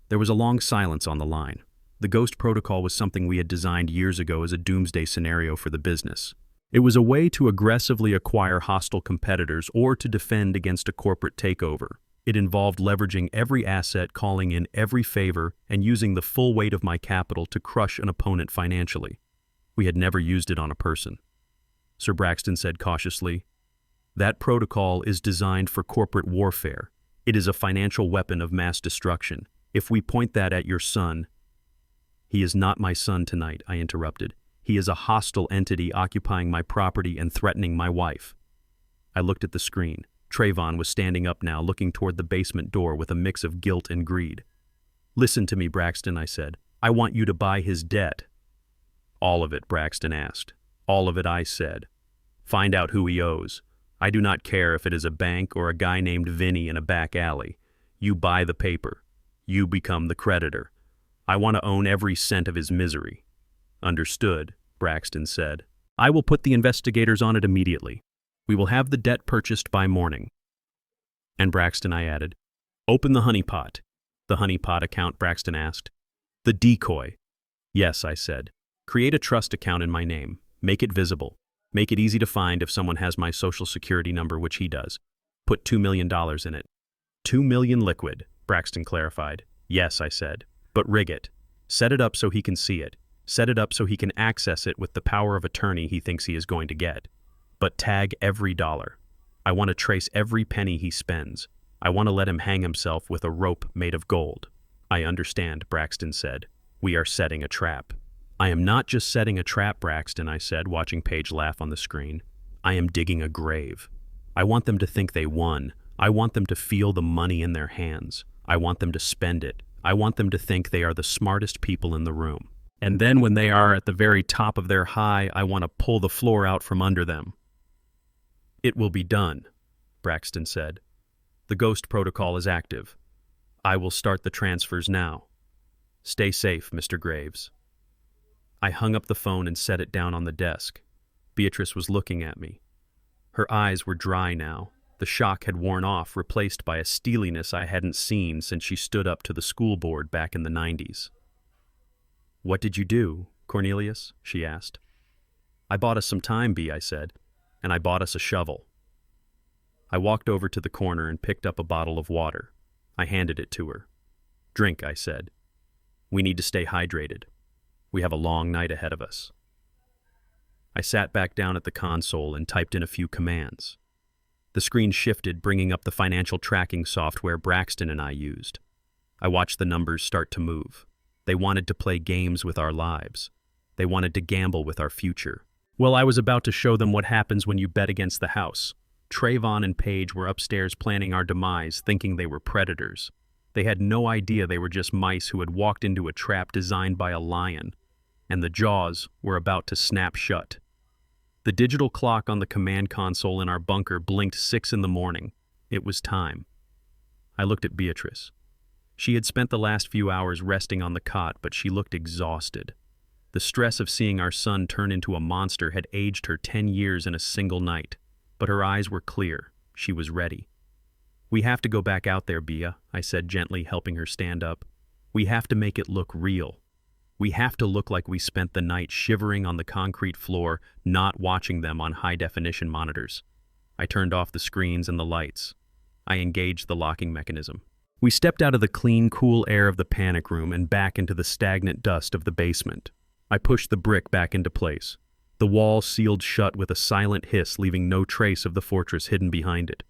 There was a long silence on the line. The Ghost Protocol was something we had designed years ago as a doomsday scenario for the business. It was a way to aggressively acquire hostile competitors or to defend against a corporate takeover. It involved leveraging every asset, calling in every favor, and using the full weight of my capital to crush an opponent financially. We had never used it on a person. Sir Braxton said cautiously, "That protocol is designed for corporate warfare. It is a financial weapon of mass destruction. If we point that at your son—" "He is not my son tonight," I interrupted. "He is a hostile entity occupying my property and threatening my wife." I looked at the screen. Trayvon was standing up now, looking toward the basement door with a mix of guilt and greed. "Listen to me, Braxton," I said. "I want you to buy his debt." "All of it?" Braxton asked. "All of it," I said. "Find out who he owes. I do not care if it is a bank or a guy named Vinny in a back alley. You buy the paper. You become the creditor. I want to own every cent of his misery." "Understood," Braxton said. "I will put the investigators on it immediately. We will have the debt purchased by morning." "And Braxton," I added, "open the honeypot." "The honeypot account?" Braxton asked. "The decoy." "Yes," I said. "Create a trust account in my name. Make it visible. Make it easy to find if someone has my social security number, which he does. Put $2 million in it." $2 million liquid," Braxton clarified. "Yes," I said. "But rig it. Set it up so he can see it. Set it up so he can access it with the power of attorney he thinks he is going to get. But tag every dollar. I want to trace every penny he spends. I want to let him hang himself with a rope made of gold." "I understand," Braxton said. "We are setting a trap." "I am not just setting a trap, Braxton," I said, watching Paige laugh on the screen. "I am digging a grave. I want them to think they won. I want them to feel the money in their hands. I want them to spend it. I want them to think they are the smartest people in the room. And then when they are at the very top of their high, I want to pull the floor out from under them." "It will be done," Braxton said. "The Ghost Protocol is active. I will start the transfers now. Stay safe, Mr. Graves." I hung up the phone and set it down on the desk. Beatrice was looking at me. Her eyes were dry now. The shock had worn off, replaced by a steeliness I hadn't seen since she stood up to the school board back in the 90s. "What did you do, Cornelius?" she asked. "I bought us some time, Bea," I said, "and I bought us a shovel." I walked over to the corner and picked up a bottle of water. I handed it to her. "Drink," I said. "We need to stay hydrated. We have a long night ahead of us." I sat back down at the console and typed in a few commands. The screen shifted, bringing up the financial tracking software Braxton and I used. I watched the numbers start to move. They wanted to play games with our lives. They wanted to gamble with our future. Well, I was about to show them what happens when you bet against the house. Trayvon and Paige were upstairs planning our demise, thinking they were predators. They had no idea they were just mice who had walked into a trap designed by a lion, and the jaws were about to snap shut. The digital clock on the command console in our bunker blinked 6 in the morning. It was time. I looked at Beatrice. She had spent the last few hours resting on the cot, but she looked exhausted. The stress of seeing our son turn into a monster had aged her 10 years in a single night, but her eyes were clear. She was ready. "We have to go back out there, Bea," I said, gently helping her stand up. "We have to make it look real. We have to look like we spent the night shivering on the concrete floor, not watching them on high-definition monitors." I turned off the screens and the lights. I engaged the locking mechanism. We stepped out of the clean, cool air of the panic room and back into the stagnant dust of the basement. I pushed the brick back into place. The wall sealed shut with a silent hiss, leaving no trace of the fortress hidden behind it.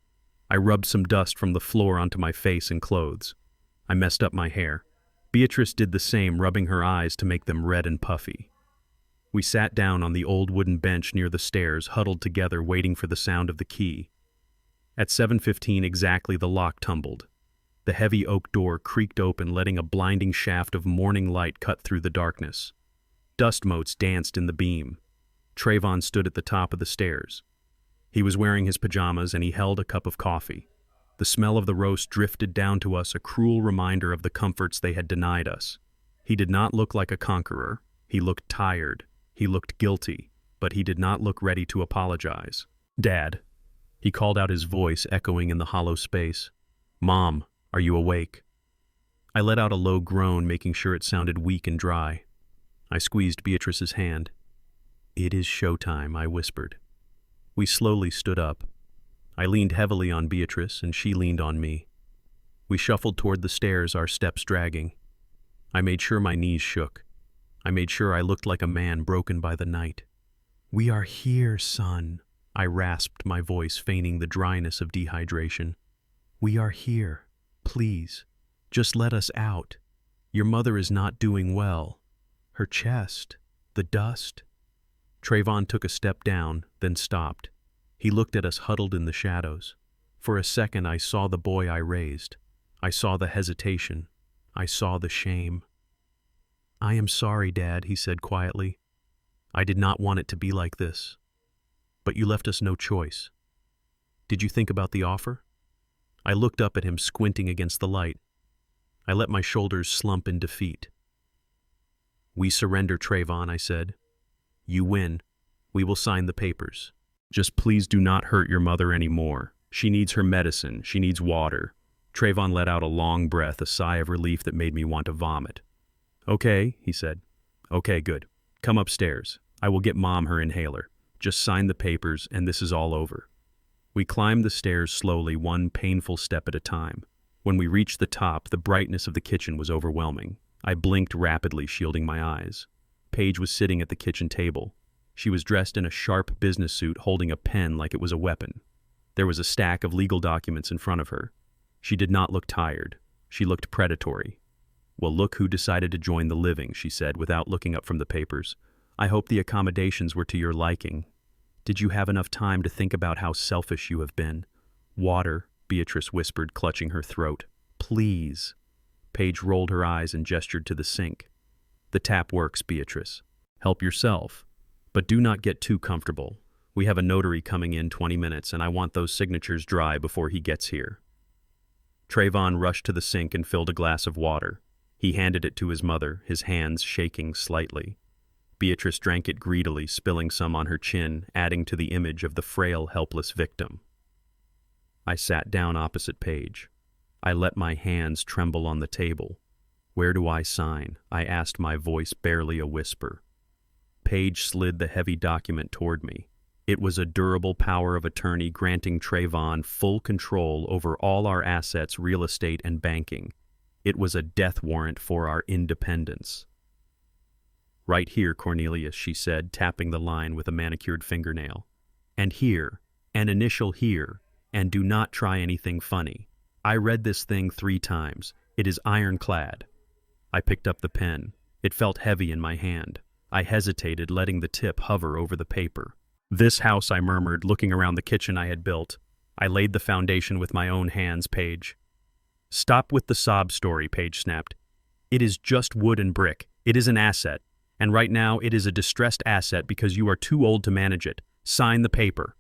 I rubbed some dust from the floor onto my face and clothes. I messed up my hair. Beatrice did the same, rubbing her eyes to make them red and puffy. We sat down on the old wooden bench near the stairs, huddled together, waiting for the sound of the key. At 7:15 exactly, the lock tumbled. The heavy oak door creaked open, letting a blinding shaft of morning light cut through the darkness. Dust motes danced in the beam. Trayvon stood at the top of the stairs. He was wearing his pajamas and he held a cup of coffee. The smell of the roast drifted down to us, a cruel reminder of the comforts they had denied us. He did not look like a conqueror. He looked tired. He looked guilty, but he did not look ready to apologize. "Dad," he called out, his voice echoing in the hollow space. "Mom, are you awake?" I let out a low groan, making sure it sounded weak and dry. I squeezed Beatrice's hand. "It is showtime," I whispered. We slowly stood up. I leaned heavily on Beatrice, and she leaned on me. We shuffled toward the stairs, our steps dragging. I made sure my knees shook. I made sure I looked like a man broken by the night. "We are here, son," I rasped, my voice feigning the dryness of dehydration. "We are here. Please, just let us out. Your mother is not doing well. Her chest, the dust." Trayvon took a step down, then stopped. He looked at us huddled in the shadows. For a second I saw the boy I raised. I saw the hesitation. I saw the shame. "I am sorry, Dad," he said quietly. "I did not want it to be like this. But you left us no choice. Did you think about the offer?" I looked up at him, squinting against the light. I let my shoulders slump in defeat. "We surrender, Trayvon," I said. "You win. We will sign the papers. Just please do not hurt your mother anymore. She needs her medicine. She needs water." Trayvon let out a long breath, a sigh of relief that made me want to vomit. "Okay," he said. "Okay, good. Come upstairs. I will get Mom her inhaler. Just sign the papers, and this is all over." We climbed the stairs slowly, one painful step at a time. When we reached the top, the brightness of the kitchen was overwhelming. I blinked rapidly, shielding my eyes. Paige was sitting at the kitchen table. She was dressed in a sharp business suit, holding a pen like it was a weapon. There was a stack of legal documents in front of her. She did not look tired. She looked predatory. "Well, look who decided to join the living," she said, without looking up from the papers. "I hope the accommodations were to your liking. Did you have enough time to think about how selfish you have been?" "Water," Beatrice whispered, clutching her throat. "Please." Paige rolled her eyes and gestured to the sink. "The tap works, Beatrice. Help yourself. But do not get too comfortable. We have a notary coming in 20 minutes, and I want those signatures dry before he gets here." Trayvon rushed to the sink and filled a glass of water. He handed it to his mother, his hands shaking slightly. Beatrice drank it greedily, spilling some on her chin, adding to the image of the frail, helpless victim. I sat down opposite Paige. I let my hands tremble on the table. "Where do I sign?" I asked, my voice barely a whisper. Paige slid the heavy document toward me. It was a durable power of attorney granting Trayvon full control over all our assets, real estate, and banking. It was a death warrant for our independence. "Right here, Cornelius," she said, tapping the line with a manicured fingernail. "And here, an initial here. And do not try anything funny. I read this thing 3 times. It is ironclad. I picked up the pen. It felt heavy in my hand. I hesitated, letting the tip hover over the paper. This house, I murmured, looking around the kitchen I had built. I laid the foundation with my own hands, Paige. Stop with the sob story, Paige snapped. It is just wood and brick. It is an asset. And right now, it is a distressed asset because you are too old to manage it. Sign the paper.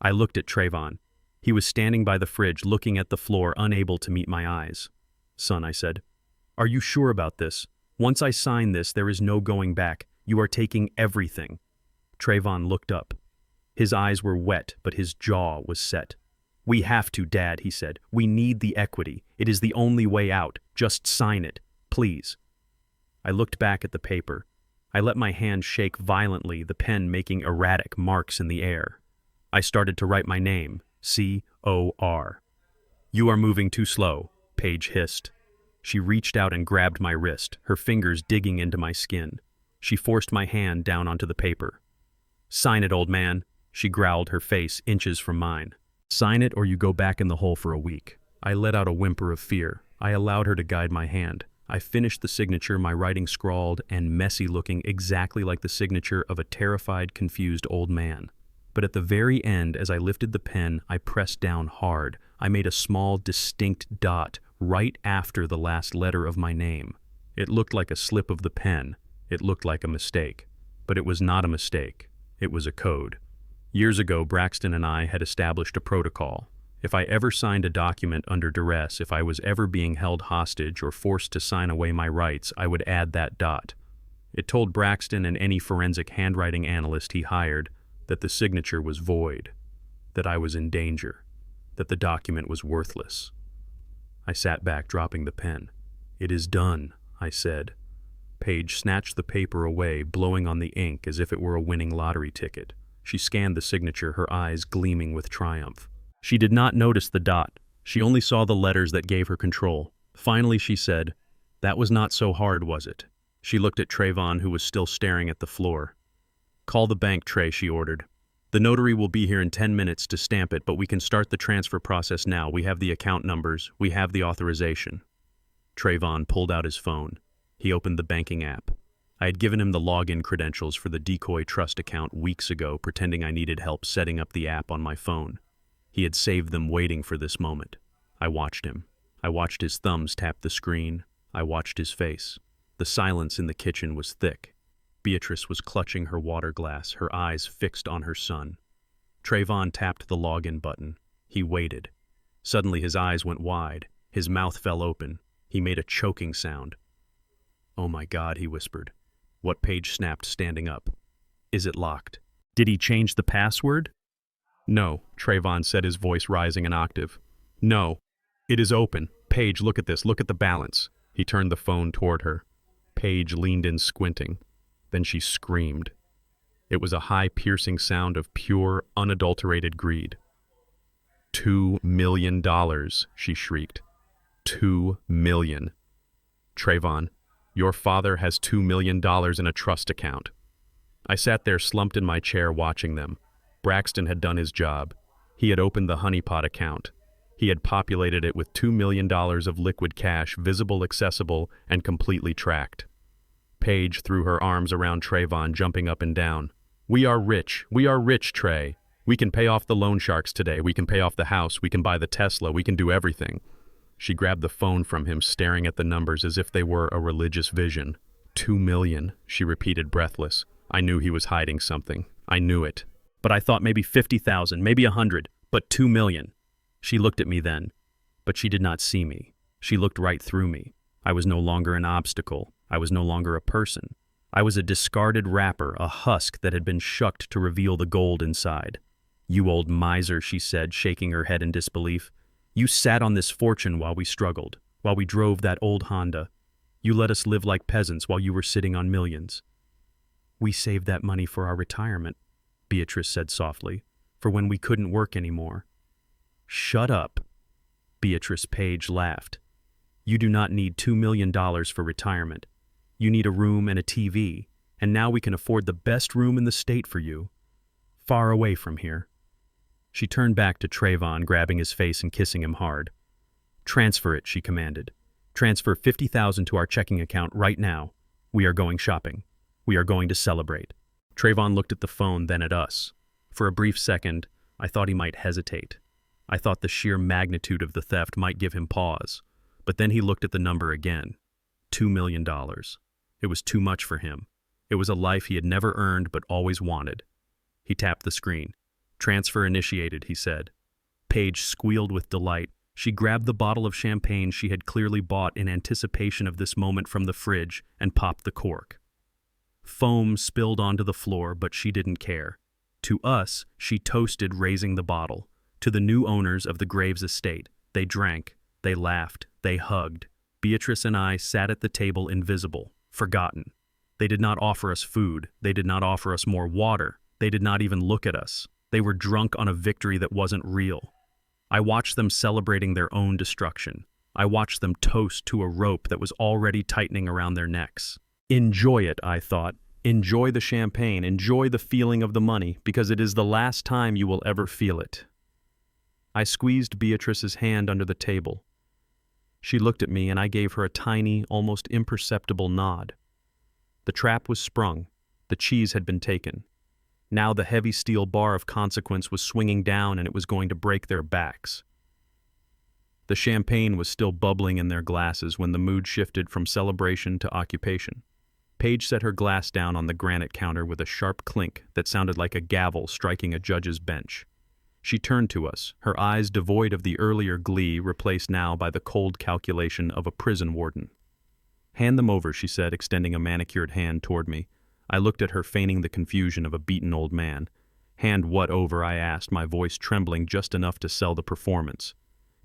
I looked at Trayvon. He was standing by the fridge, looking at the floor, unable to meet my eyes. Son, I said, are you sure about this? Once I sign this, there is no going back. You are taking everything. Trayvon looked up. His eyes were wet, but his jaw was set. We have to, Dad, he said. We need the equity. It is the only way out. Just sign it, please. I looked back at the paper. I let my hand shake violently, the pen making erratic marks in the air. I started to write my name, C-O-R. You are moving too slow, Paige hissed. She reached out and grabbed my wrist, her fingers digging into my skin. She forced my hand down onto the paper. Sign it, old man, she growled, her face inches from mine. Sign it or you go back in the hole for a week. I let out a whimper of fear. I allowed her to guide my hand. I finished the signature, my writing scrawled and messy, looking exactly like the signature of a terrified, confused old man. But at the very end, as I lifted the pen, I pressed down hard. I made a small, distinct dot right after the last letter of my name. It looked like a slip of the pen. It looked like a mistake. But it was not a mistake. It was a code. Years ago, Braxton and I had established a protocol. If I ever signed a document under duress, if I was ever being held hostage or forced to sign away my rights, I would add that dot. It told Braxton and any forensic handwriting analyst he hired that the signature was void, that I was in danger, that the document was worthless. I sat back, dropping the pen. It is done, I said. Paige snatched the paper away, blowing on the ink as if it were a winning lottery ticket. She scanned the signature, her eyes gleaming with triumph. She did not notice the dot. She only saw the letters that gave her control. Finally, she said, "That was not so hard, was it?" She looked at Trayvon, who was still staring at the floor. "Call the bank, Trey," she ordered. "The notary will be here in 10 minutes to stamp it, but we can start the transfer process now. We have the account numbers. We have the authorization." Trayvon pulled out his phone. He opened the banking app. I had given him the login credentials for the Decoy Trust account weeks ago, pretending I needed help setting up the app on my phone. He had saved them, waiting for this moment. I watched him. I watched his thumbs tap the screen. I watched his face. The silence in the kitchen was thick. Beatrice was clutching her water glass, her eyes fixed on her son. Trayvon tapped the login button. He waited. Suddenly his eyes went wide. His mouth fell open. He made a choking sound. "Oh my God," he whispered. What? Paige snapped, standing up. "Is it locked?" "Did he change the password?" "No," Trayvon said, his voice rising an octave. "No. It is open. Paige, look at this. Look at the balance." He turned the phone toward her. Paige leaned in, squinting. Then she screamed. It was a high, piercing sound of pure, unadulterated greed. $2 million, she shrieked. $2 million. "Trayvon, your father has $2 million in a trust account." I sat there slumped in my chair watching them. Braxton had done his job. He had opened the honeypot account. He had populated it with $2 million of liquid cash, visible, accessible, and completely tracked. Paige threw her arms around Trayvon, jumping up and down. We are rich, Trey. We can pay off the loan sharks today. We can pay off the house. We can buy the Tesla. We can do everything." She grabbed the phone from him, staring at the numbers as if they were a religious vision. $2 million, she repeated, breathless. I knew he was hiding something. I knew it. But I thought maybe 50,000, maybe 100, but 2 million. She looked at me then, but she did not see me. She looked right through me. I was no longer an obstacle. I was no longer a person. I was a discarded wrapper, a husk that had been shucked to reveal the gold inside. "You old miser," she said, shaking her head in disbelief. "You sat on this fortune while we struggled, while we drove that old Honda. You let us live like peasants while you were sitting on millions." "We saved that money for our retirement," Beatrice said softly, "for when we couldn't work anymore." "Shut up," Beatrice. Paige laughed. "You do not need $2 million for retirement. You need a room and a TV, and now we can afford the best room in the state for you, far away from here." She turned back to Trayvon, grabbing his face and kissing him hard. "Transfer it," she commanded. "Transfer 50,000 to our checking account right now. We are going shopping. We are going to celebrate." Trayvon looked at the phone, then at us. For a brief second, I thought he might hesitate. I thought the sheer magnitude of the theft might give him pause. But then he looked at the number again. $2 million. It was too much for him. It was a life he had never earned but always wanted. He tapped the screen. "Transfer initiated," he said. Paige squealed with delight. She grabbed the bottle of champagne she had clearly bought in anticipation of this moment from the fridge and popped the cork. Foam spilled onto the floor, but she didn't care. To us, she toasted, raising the bottle. To the new owners of the Graves estate, they drank, they laughed, they hugged. Beatrice and I sat at the table invisible, forgotten. They did not offer us food. They did not offer us more water. They did not even look at us. They were drunk on a victory that wasn't real. I watched them celebrating their own destruction. I watched them toast to a rope that was already tightening around their necks. Enjoy it, I thought. Enjoy the champagne. Enjoy the feeling of the money, because it is the last time you will ever feel it. I squeezed Beatrice's hand under the table. She looked at me, and I gave her a tiny, almost imperceptible nod. The trap was sprung. The cheese had been taken. Now the heavy steel bar of consequence was swinging down, and it was going to break their backs. The champagne was still bubbling in their glasses when the mood shifted from celebration to occupation. Paige set her glass down on the granite counter with a sharp clink that sounded like a gavel striking a judge's bench. She turned to us, her eyes devoid of the earlier glee replaced now by the cold calculation of a prison warden. "Hand them over," she said, extending a manicured hand toward me. I looked at her, feigning the confusion of a beaten old man. "Hand what over?" I asked, my voice trembling just enough to sell the performance.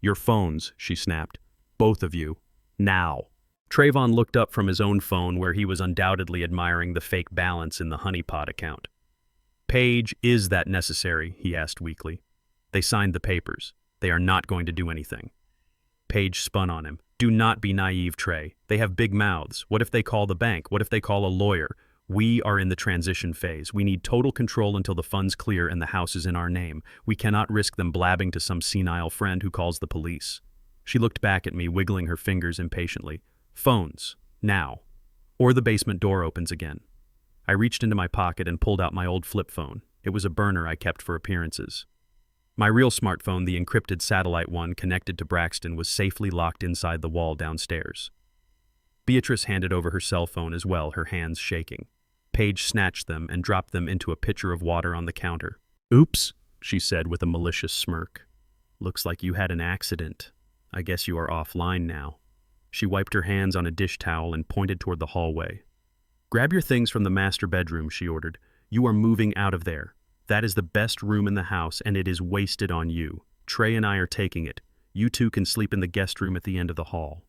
"Your phones," she snapped. "Both of you. Now." Trayvon looked up from his own phone, where he was undoubtedly admiring the fake balance in the honeypot account. "Paige, is that necessary?" he asked weakly. "They signed the papers. They are not going to do anything." Paige spun on him. "Do not be naive, Trey. They have big mouths. What if they call the bank? What if they call a lawyer? We are in the transition phase. We need total control until the funds clear and the house is in our name. We cannot risk them blabbing to some senile friend who calls the police." She looked back at me, wiggling her fingers impatiently. "Phones. Now. Or the basement door opens again." I reached into my pocket and pulled out my old flip phone. It was a burner I kept for appearances. My real smartphone, the encrypted satellite one connected to Braxton, was safely locked inside the wall downstairs. Beatrice handed over her cell phone as well, her hands shaking. Paige snatched them and dropped them into a pitcher of water on the counter. "Oops," she said with a malicious smirk. "Looks like you had an accident. I guess you are offline now." She wiped her hands on a dish towel and pointed toward the hallway. "Grab your things from the master bedroom," she ordered. "You are moving out of there. That is the best room in the house, and it is wasted on you. Trey and I are taking it. You two can sleep in the guest room at the end of the hall."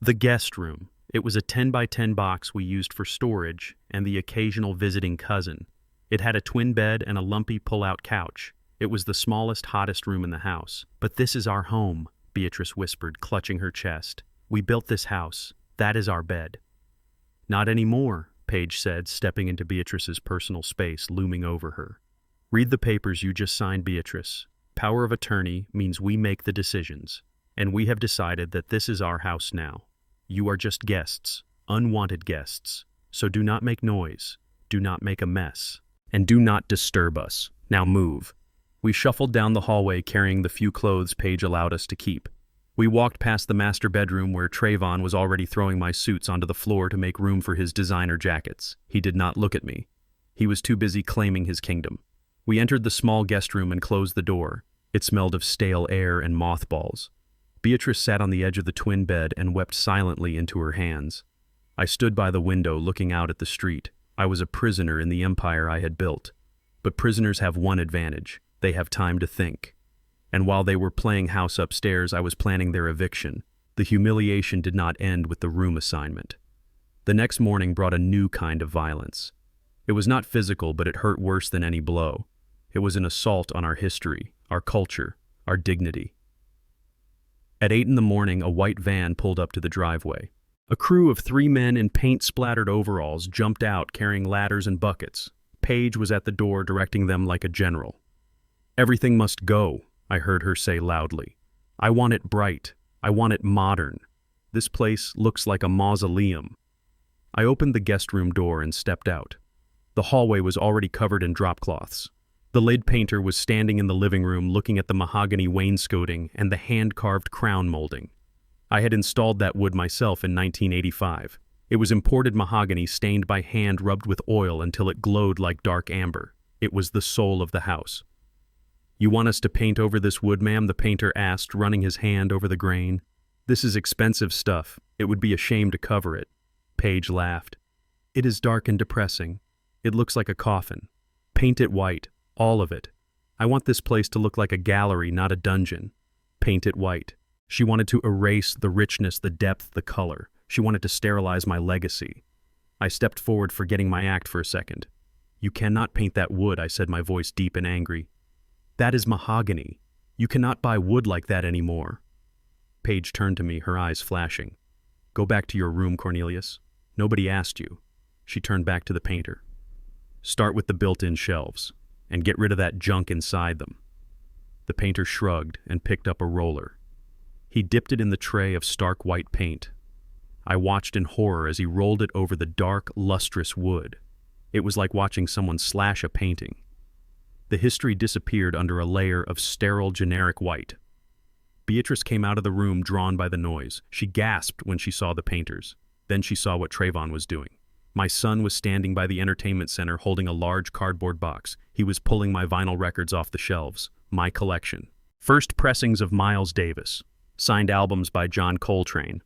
The guest room. It was a 10 by 10 box we used for storage and the occasional visiting cousin. It had a twin bed and a lumpy pull-out couch. It was the smallest, hottest room in the house. "But this is our home," Beatrice whispered, clutching her chest. "We built this house. That is our bed." "Not anymore," Paige said, stepping into Beatrice's personal space, looming over her. "Read the papers you just signed, Beatrice. Power of attorney means we make the decisions. And we have decided that this is our house now. You are just guests, unwanted guests. So do not make noise, do not make a mess, and do not disturb us. Now move." We shuffled down the hallway, carrying the few clothes Paige allowed us to keep. We walked past the master bedroom, where Trayvon was already throwing my suits onto the floor to make room for his designer jackets. He did not look at me. He was too busy claiming his kingdom. We entered the small guest room and closed the door. It smelled of stale air and mothballs. Beatrice sat on the edge of the twin bed and wept silently into her hands. I stood by the window looking out at the street. I was a prisoner in the empire I had built. But prisoners have one advantage. They have time to think. And while they were playing house upstairs, I was planning their eviction. The humiliation did not end with the room assignment. The next morning brought a new kind of violence. It was not physical, but it hurt worse than any blow. It was an assault on our history, our culture, our dignity. At 8 in the morning, a white van pulled up to the driveway. A crew of 3 men in paint-splattered overalls jumped out carrying ladders and buckets. Paige was at the door directing them like a general. "Everything must go," I heard her say loudly. "I want it bright. I want it modern. This place looks like a mausoleum." I opened the guest room door and stepped out. The hallway was already covered in drop cloths. The lid painter was standing in the living room looking at the mahogany wainscoting and the hand-carved crown molding. I had installed that wood myself in 1985. It was imported mahogany stained by hand rubbed with oil until it glowed like dark amber. It was the soul of the house. "You want us to paint over this wood, ma'am?" the painter asked, running his hand over the grain. "This is expensive stuff. It would be a shame to cover it." Paige laughed. "It is dark and depressing. It looks like a coffin. Paint it white, all of it. I want this place to look like a gallery, not a dungeon. Paint it white." She wanted to erase the richness, the depth, the color. She wanted to sterilize my legacy. I stepped forward, forgetting my act for a second. "You cannot paint that wood," I said, my voice deep and angry. "That is mahogany. You cannot buy wood like that anymore." Paige turned to me, her eyes flashing. "Go back to your room, Cornelius. Nobody asked you." She turned back to the painter. "Start with the built-in shelves, and get rid of that junk inside them." The painter shrugged and picked up a roller. He dipped it in the tray of stark white paint. I watched in horror as he rolled it over the dark, lustrous wood. It was like watching someone slash a painting. The history disappeared under a layer of sterile, generic white. Beatrice came out of the room, drawn by the noise. She gasped when she saw the painters. Then she saw what Trayvon was doing. My son was standing by the entertainment center holding a large cardboard box. He was pulling my vinyl records off the shelves. My collection. First pressings of Miles Davis. Signed albums by John Coltrane.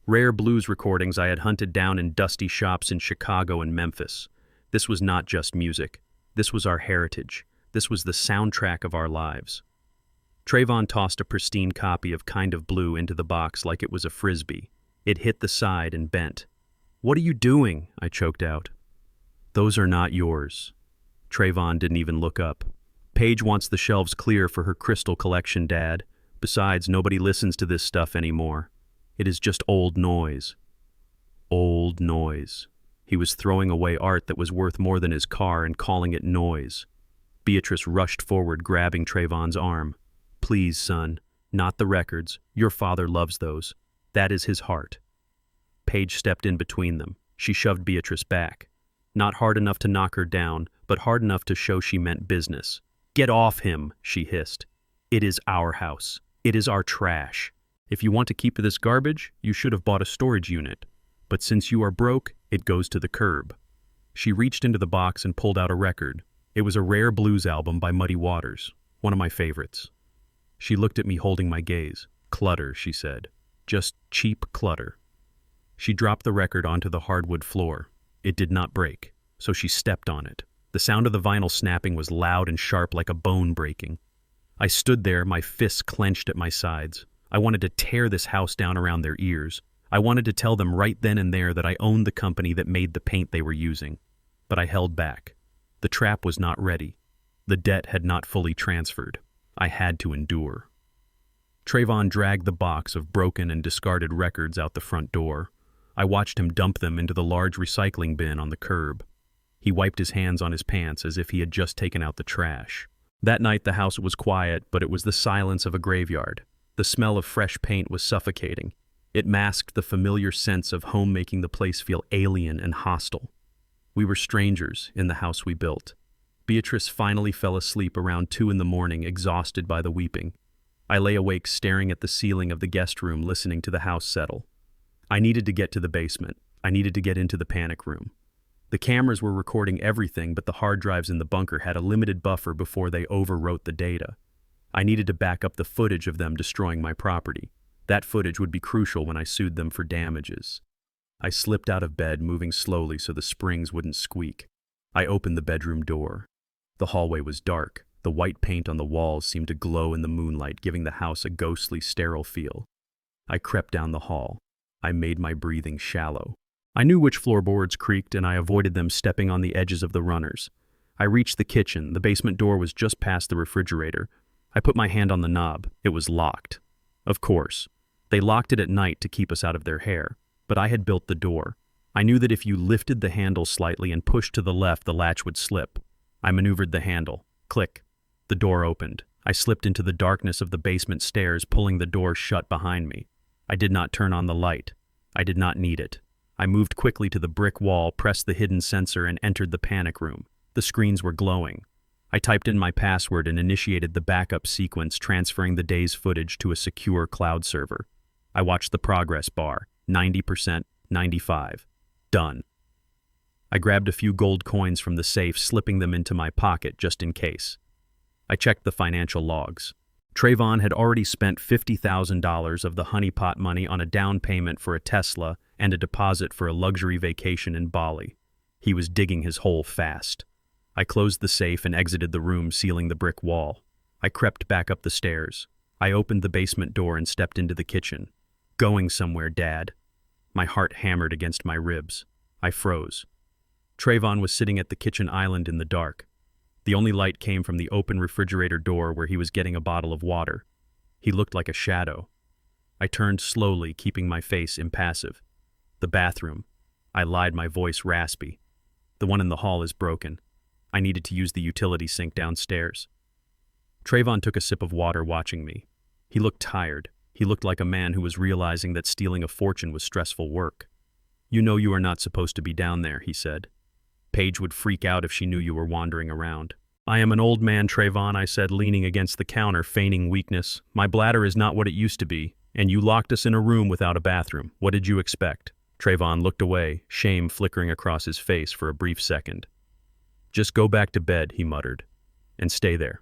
Rare blues recordings I had hunted down in dusty shops in Chicago and Memphis. This was not just music. This was our heritage. This was the soundtrack of our lives. Trayvon tossed a pristine copy of Kind of Blue into the box like it was a frisbee. It hit the side and bent. "What are you doing?" I choked out. "Those are not yours." Trayvon didn't even look up. "Paige wants the shelves clear for her crystal collection, Dad. Besides, nobody listens to this stuff anymore. It is just old noise." Old noise. He was throwing away art that was worth more than his car and calling it noise. Beatrice rushed forward, grabbing Trayvon's arm. "Please, son, not the records. Your father loves those. That is his heart." Paige stepped in between them. She shoved Beatrice back. Not hard enough to knock her down, but hard enough to show she meant business. "Get off him," she hissed. "It is our house. It is our trash. If you want to keep this garbage, you should have bought a storage unit. But since you are broke, it goes to the curb." She reached into the box and pulled out a record. It was a rare blues album by Muddy Waters, one of my favorites. She looked at me, holding my gaze. "Clutter," she said. "Just cheap clutter." She dropped the record onto the hardwood floor. It did not break, so she stepped on it. The sound of the vinyl snapping was loud and sharp, like a bone breaking. I stood there, my fists clenched at my sides. I wanted to tear this house down around their ears. I wanted to tell them right then and there that I owned the company that made the paint they were using. But I held back. The trap was not ready. The debt had not fully transferred. I had to endure. Trayvon dragged the box of broken and discarded records out the front door. I watched him dump them into the large recycling bin on the curb. He wiped his hands on his pants as if he had just taken out the trash. That night the house was quiet, but it was the silence of a graveyard. The smell of fresh paint was suffocating. It masked the familiar sense of home, making the place feel alien and hostile. We were strangers in the house we built. Beatrice finally fell asleep around 2 a.m, exhausted by the weeping. I lay awake staring at the ceiling of the guest room, listening to the house settle. I needed to get to the basement. I needed to get into the panic room. The cameras were recording everything, but the hard drives in the bunker had a limited buffer before they overwrote the data. I needed to back up the footage of them destroying my property. That footage would be crucial when I sued them for damages. I slipped out of bed, moving slowly so the springs wouldn't squeak. I opened the bedroom door. The hallway was dark. The white paint on the walls seemed to glow in the moonlight, giving the house a ghostly, sterile feel. I crept down the hall. I made my breathing shallow. I knew which floorboards creaked, and I avoided them, stepping on the edges of the runners. I reached the kitchen. The basement door was just past the refrigerator. I put my hand on the knob. It was locked. Of course. They locked it at night to keep us out of their hair. But I had built the door. I knew that if you lifted the handle slightly and pushed to the left, the latch would slip. I maneuvered the handle. Click. The door opened. I slipped into the darkness of the basement stairs, pulling the door shut behind me. I did not turn on the light. I did not need it. I moved quickly to the brick wall, pressed the hidden sensor, and entered the panic room. The screens were glowing. I typed in my password and initiated the backup sequence, transferring the day's footage to a secure cloud server. I watched the progress bar. 90%, 95. Done. I grabbed a few gold coins from the safe, slipping them into my pocket just in case. I checked the financial logs. Trayvon had already spent $50,000 of the honeypot money on a down payment for a Tesla and a deposit for a luxury vacation in Bali. He was digging his hole fast. I closed the safe and exited the room, sealing the brick wall. I crept back up the stairs. I opened the basement door and stepped into the kitchen. Going somewhere, Dad. My heart hammered against my ribs. I froze. Trayvon was sitting at the kitchen island in the dark. The only light came from the open refrigerator door where he was getting a bottle of water. He looked like a shadow. I turned slowly, keeping my face impassive. The bathroom. I lied, my voice raspy. The one in the hall is broken. I needed to use the utility sink downstairs. Trayvon took a sip of water, watching me. He looked tired. He looked like a man who was realizing that stealing a fortune was stressful work. "You know you are not supposed to be down there," he said. "Paige would freak out if she knew you were wandering around." "I am an old man, Trayvon," I said, leaning against the counter, feigning weakness. "My bladder is not what it used to be, and you locked us in a room without a bathroom. What did you expect?" Trayvon looked away, shame flickering across his face for a brief second. "Just go back to bed," he muttered, "and stay there.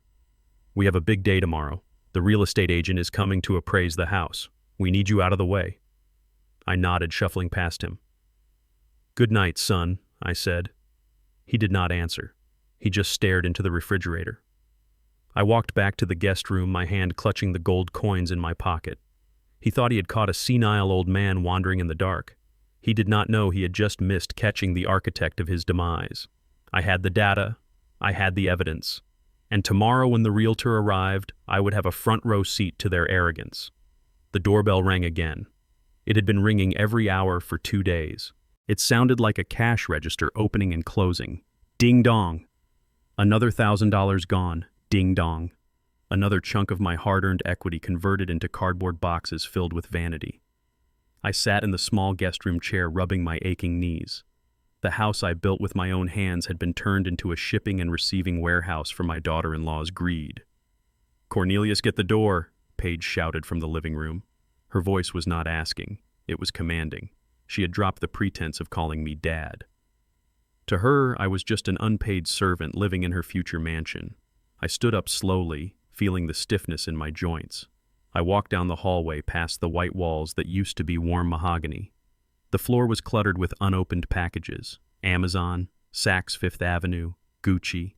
We have a big day tomorrow. The real estate agent is coming to appraise the house. We need you out of the way." I nodded, shuffling past him. "Good night, son," I said. He did not answer. He just stared into the refrigerator. I walked back to the guest room, my hand clutching the gold coins in my pocket. He thought he had caught a senile old man wandering in the dark. He did not know he had just missed catching the architect of his demise. I had the data. I had the evidence. And tomorrow, when the realtor arrived, I would have a front row seat to their arrogance. The doorbell rang again. It had been ringing every hour for 2 days. It sounded like a cash register opening and closing. Ding dong. Another $1,000 gone. Ding dong. Another chunk of my hard-earned equity converted into cardboard boxes filled with vanity. I sat in the small guest room chair, rubbing my aching knees. The house I built with my own hands had been turned into a shipping and receiving warehouse for my daughter-in-law's greed. "Cornelius, get the door," Paige shouted from the living room. Her voice was not asking. It was commanding. She had dropped the pretense of calling me Dad. To her, I was just an unpaid servant living in her future mansion. I stood up slowly, feeling the stiffness in my joints. I walked down the hallway past the white walls that used to be warm mahogany. The floor was cluttered with unopened packages. Amazon, Saks Fifth Avenue, Gucci.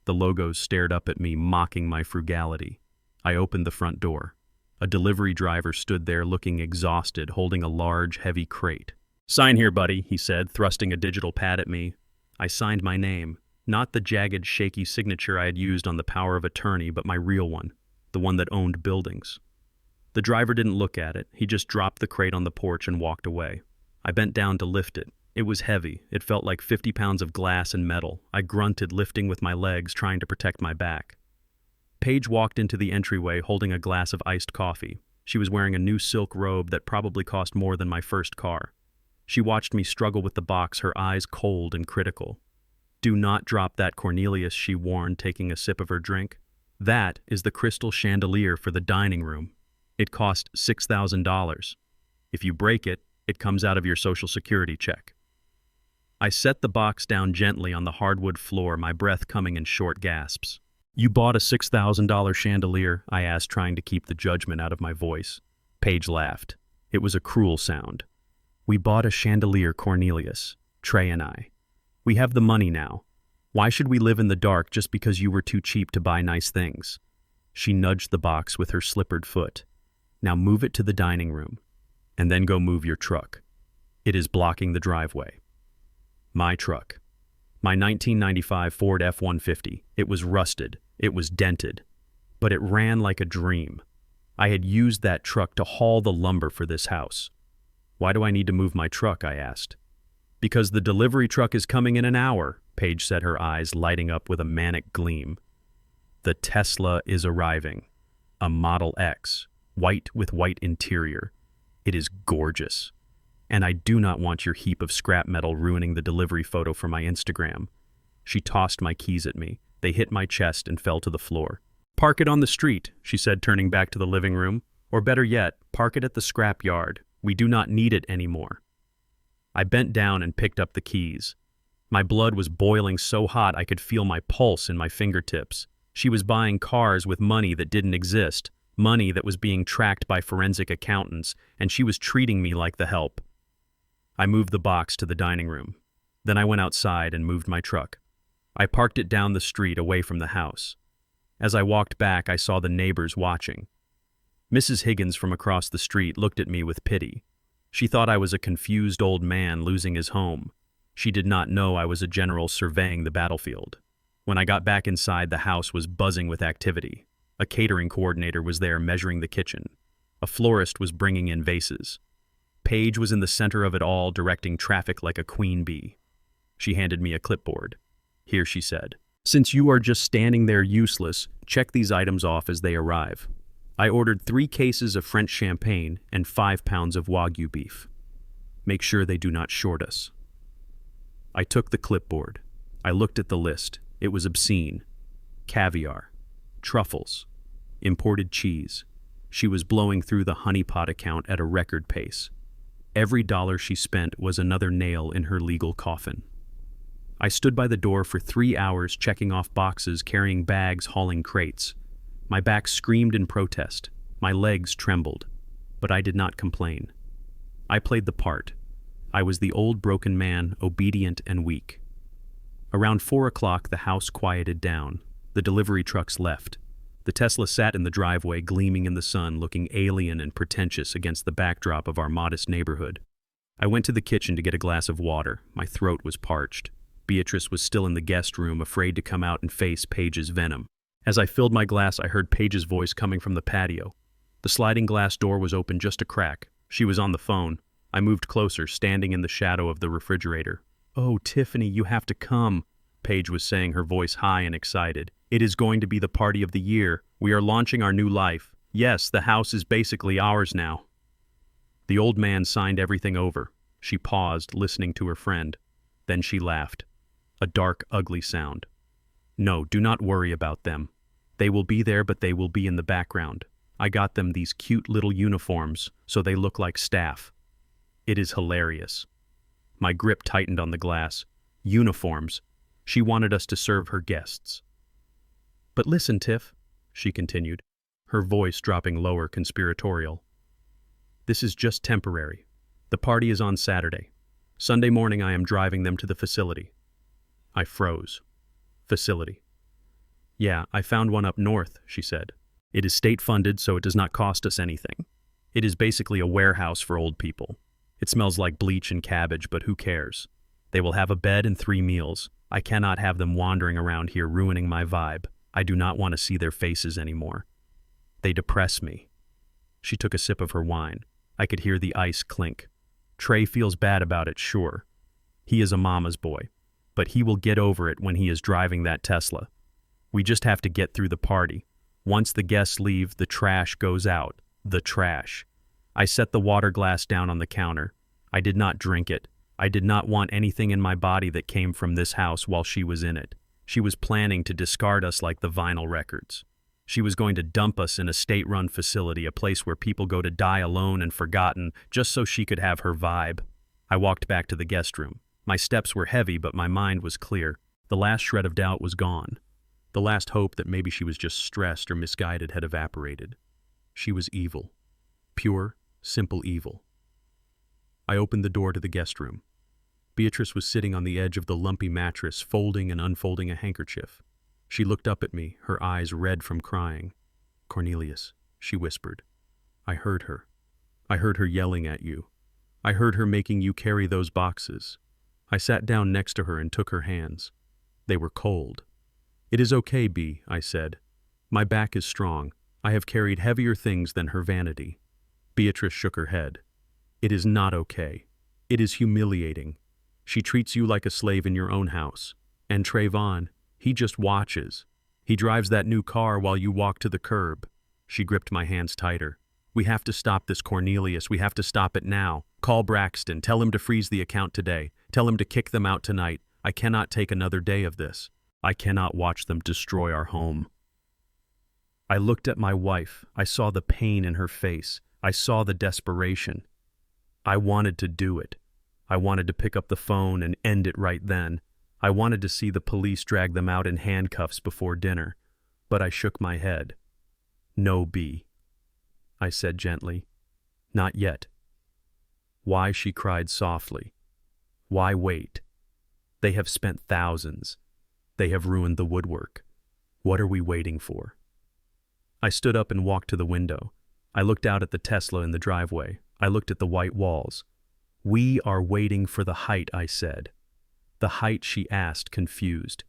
The logos stared up at me, mocking my frugality. I opened the front door. A delivery driver stood there looking exhausted, holding a large, heavy crate. "Sign here, buddy," he said, thrusting a digital pad at me. I signed my name, not the jagged, shaky signature I had used on the power of attorney, but my real one, the one that owned buildings. The driver didn't look at it. He just dropped the crate on the porch and walked away. I bent down to lift it. It was heavy. It felt like 50 pounds of glass and metal. I grunted, lifting with my legs, trying to protect my back. Paige walked into the entryway holding a glass of iced coffee. She was wearing a new silk robe that probably cost more than my first car. She watched me struggle with the box, her eyes cold and critical. "Do not drop that, Cornelius," she warned, taking a sip of her drink. "That is the crystal chandelier for the dining room. It cost $6,000. If you break it, it comes out of your Social Security check." I set the box down gently on the hardwood floor, my breath coming in short gasps. "You bought a $6,000 chandelier?" I asked, trying to keep the judgment out of my voice. Paige laughed. It was a cruel sound. "We bought a chandelier, Cornelius, Trey and I. We have the money now. Why should we live in the dark just because you were too cheap to buy nice things?" She nudged the box with her slippered foot. "Now move it to the dining room, and then go move your truck. It is blocking the driveway." My truck. My 1995 Ford F-150. It was rusted. It was dented. But it ran like a dream. I had used that truck to haul the lumber for this house. "Why do I need to move my truck?" I asked. "Because the delivery truck is coming in an hour," Paige said, her eyes lighting up with a manic gleam. The Tesla is arriving. A Model X, white with white interior. It is gorgeous. And I do not want your heap of scrap metal ruining the delivery photo for my Instagram. She tossed my keys at me. They hit my chest and fell to the floor. Park it on the street, she said, turning back to the living room. Or better yet, park it at the scrap yard. We do not need it anymore. I bent down and picked up the keys. My blood was boiling so hot I could feel my pulse in my fingertips. She was buying cars with money that didn't exist, money that was being tracked by forensic accountants, and she was treating me like the help. I moved the box to the dining room. Then I went outside and moved my truck. I parked it down the street away from the house. As I walked back, I saw the neighbors watching. Mrs. Higgins from across the street looked at me with pity. She thought I was a confused old man losing his home. She did not know I was a general surveying the battlefield. When I got back inside, the house was buzzing with activity. A catering coordinator was there measuring the kitchen. A florist was bringing in vases. Paige was in the center of it all, directing traffic like a queen bee. She handed me a clipboard. Here, she said, since you are just standing there useless, check these items off as they arrive. I ordered 3 cases of French champagne and 5 pounds of Wagyu beef. Make sure they do not short us. I took the clipboard. I looked at the list. It was obscene. Caviar, truffles, imported cheese. She was blowing through the honeypot account at a record pace. Every dollar she spent was another nail in her legal coffin. I stood by the door for 3 hours checking off boxes, carrying bags, hauling crates. My back screamed in protest. My legs trembled. But I did not complain. I played the part. I was the old broken man, obedient and weak. Around 4 o'clock, the house quieted down. The delivery trucks left. The Tesla sat in the driveway, gleaming in the sun, looking alien and pretentious against the backdrop of our modest neighborhood. I went to the kitchen to get a glass of water. My throat was parched. Beatrice was still in the guest room, afraid to come out and face Paige's venom. As I filled my glass, I heard Paige's voice coming from the patio. The sliding glass door was open just a crack. She was on the phone. I moved closer, standing in the shadow of the refrigerator. "Oh, Tiffany, you have to come," Paige was saying, her voice high and excited. "It is going to be the party of the year. We are launching our new life. Yes, the house is basically ours now." The old man signed everything over. She paused, listening to her friend. Then she laughed. A dark, ugly sound. "No, do not worry about them. They will be there, but they will be in the background. I got them these cute little uniforms, so they look like staff. It is hilarious." My grip tightened on the glass. Uniforms. She wanted us to serve her guests. "But listen, Tiff," she continued, her voice dropping lower, conspiratorial. "This is just temporary. The party is on Saturday. Sunday morning I am driving them to the facility." I froze. Facility. "Yeah, I found one up north," she said. "It is state-funded, so it does not cost us anything. It is basically a warehouse for old people. It smells like bleach and cabbage, but who cares? They will have a bed and 3 meals. I cannot have them wandering around here ruining my vibe. I do not want to see their faces anymore. They depress me." She took a sip of her wine. I could hear the ice clink. "Trey feels bad about it, sure. He is a mama's boy. But he will get over it when he is driving that Tesla. We just have to get through the party. Once the guests leave, the trash goes out. The trash." I set the water glass down on the counter. I did not drink it. I did not want anything in my body that came from this house while she was in it. She was planning to discard us like the vinyl records. She was going to dump us in a state-run facility, a place where people go to die alone and forgotten, just so she could have her vibe. I walked back to the guest room. My steps were heavy, but my mind was clear. The last shred of doubt was gone. The last hope that maybe she was just stressed or misguided had evaporated. She was evil. Pure, simple evil. I opened the door to the guest room. Beatrice was sitting on the edge of the lumpy mattress, folding and unfolding a handkerchief. She looked up at me, her eyes red from crying. "Cornelius," she whispered. "I heard her. I heard her yelling at you. I heard her making you carry those boxes." I sat down next to her and took her hands. They were cold. "It is okay, Bea," I said. "My back is strong. I have carried heavier things than her vanity." Beatrice shook her head. "It is not okay. It is humiliating. She treats you like a slave in your own house. And Trayvon, he just watches. He drives that new car while you walk to the curb. She gripped my hands tighter. We have to stop this, Cornelius. We have to stop it now. Call Braxton. Tell him to freeze the account today. Tell him to kick them out tonight. I cannot take another day of this. I cannot watch them destroy our home. I looked at my wife. I saw the pain in her face. I saw the desperation. I wanted to do it. I wanted to pick up the phone and end it right then. I wanted to see the police drag them out in handcuffs before dinner. But I shook my head. No, B, I said gently. Not yet. Why? She cried softly. Why wait? They have spent thousands. They have ruined the woodwork. What are we waiting for? I stood up and walked to the window. I looked out at the Tesla in the driveway. I looked at the white walls. We are waiting for the height, I said. The height, she asked, confused.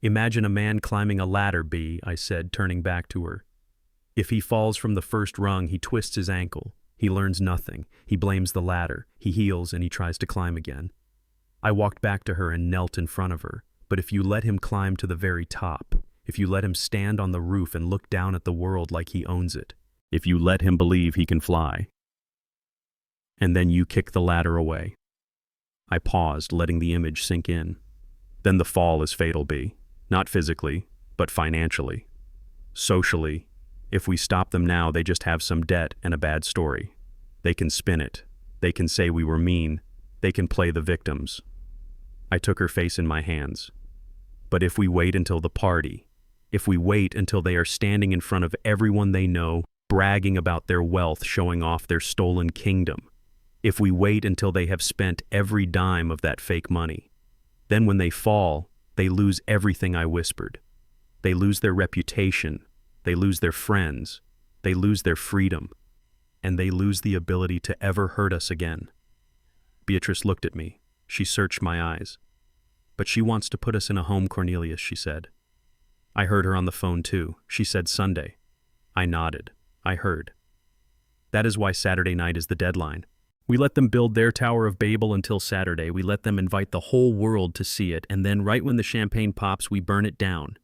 Imagine a man climbing a ladder, B, I said, turning back to her. If he falls from the first rung, he twists his ankle. He learns nothing. He blames the ladder. He heals and he tries to climb again. I walked back to her and knelt in front of her. But if you let him climb to the very top, if you let him stand on the roof and look down at the world like he owns it, if you let him believe he can fly, and then you kick the ladder away. I paused, letting the image sink in. Then the fall is fatal, B. Not physically, but financially. Socially, if we stop them now, they just have some debt and a bad story. They can spin it. They can say we were mean. They can play the victims. I took her face in my hands. But if we wait until the party, if we wait until they are standing in front of everyone they know, bragging about their wealth, showing off their stolen kingdom, if we wait until they have spent every dime of that fake money, then when they fall, they lose everything I whispered. They lose their reputation, they lose their friends, they lose their freedom, and they lose the ability to ever hurt us again. Beatrice looked at me. She searched my eyes. But she wants to put us in a home, Cornelius, she said. I heard her on the phone too. She said Sunday. I nodded. I heard. That is why Saturday night is the deadline. We let them build their Tower of Babel until Saturday. We let them invite the whole world to see it, and then right when the champagne pops, we burn it down.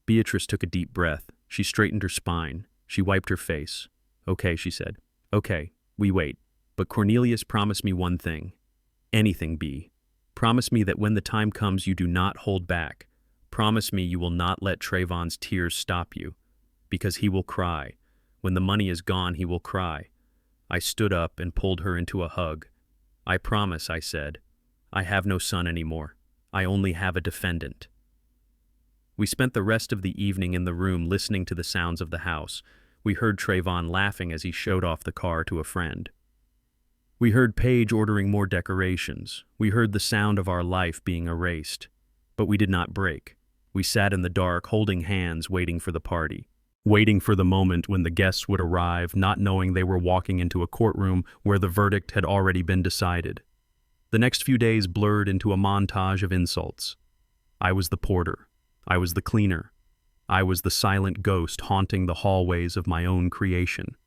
Beatrice took a deep breath. She straightened her spine. She wiped her face. Okay, she said. Okay, we wait. But Cornelius, promise me one thing. Anything, B. Promise me that when the time comes, you do not hold back. Promise me you will not let Trayvon's tears stop you. Because he will cry. When the money is gone, he will cry. I stood up and pulled her into a hug. I promise, I said. I have no son anymore. I only have a defendant. We spent the rest of the evening in the room listening to the sounds of the house. We heard Trayvon laughing as he showed off the car to a friend. We heard Paige ordering more decorations. We heard the sound of our life being erased. But we did not break. We sat in the dark, holding hands, waiting for the party. Waiting for the moment when the guests would arrive, not knowing they were walking into a courtroom where the verdict had already been decided. The next few days blurred into a montage of insults. I was the porter. I was the cleaner. I was the silent ghost haunting the hallways of my own creation.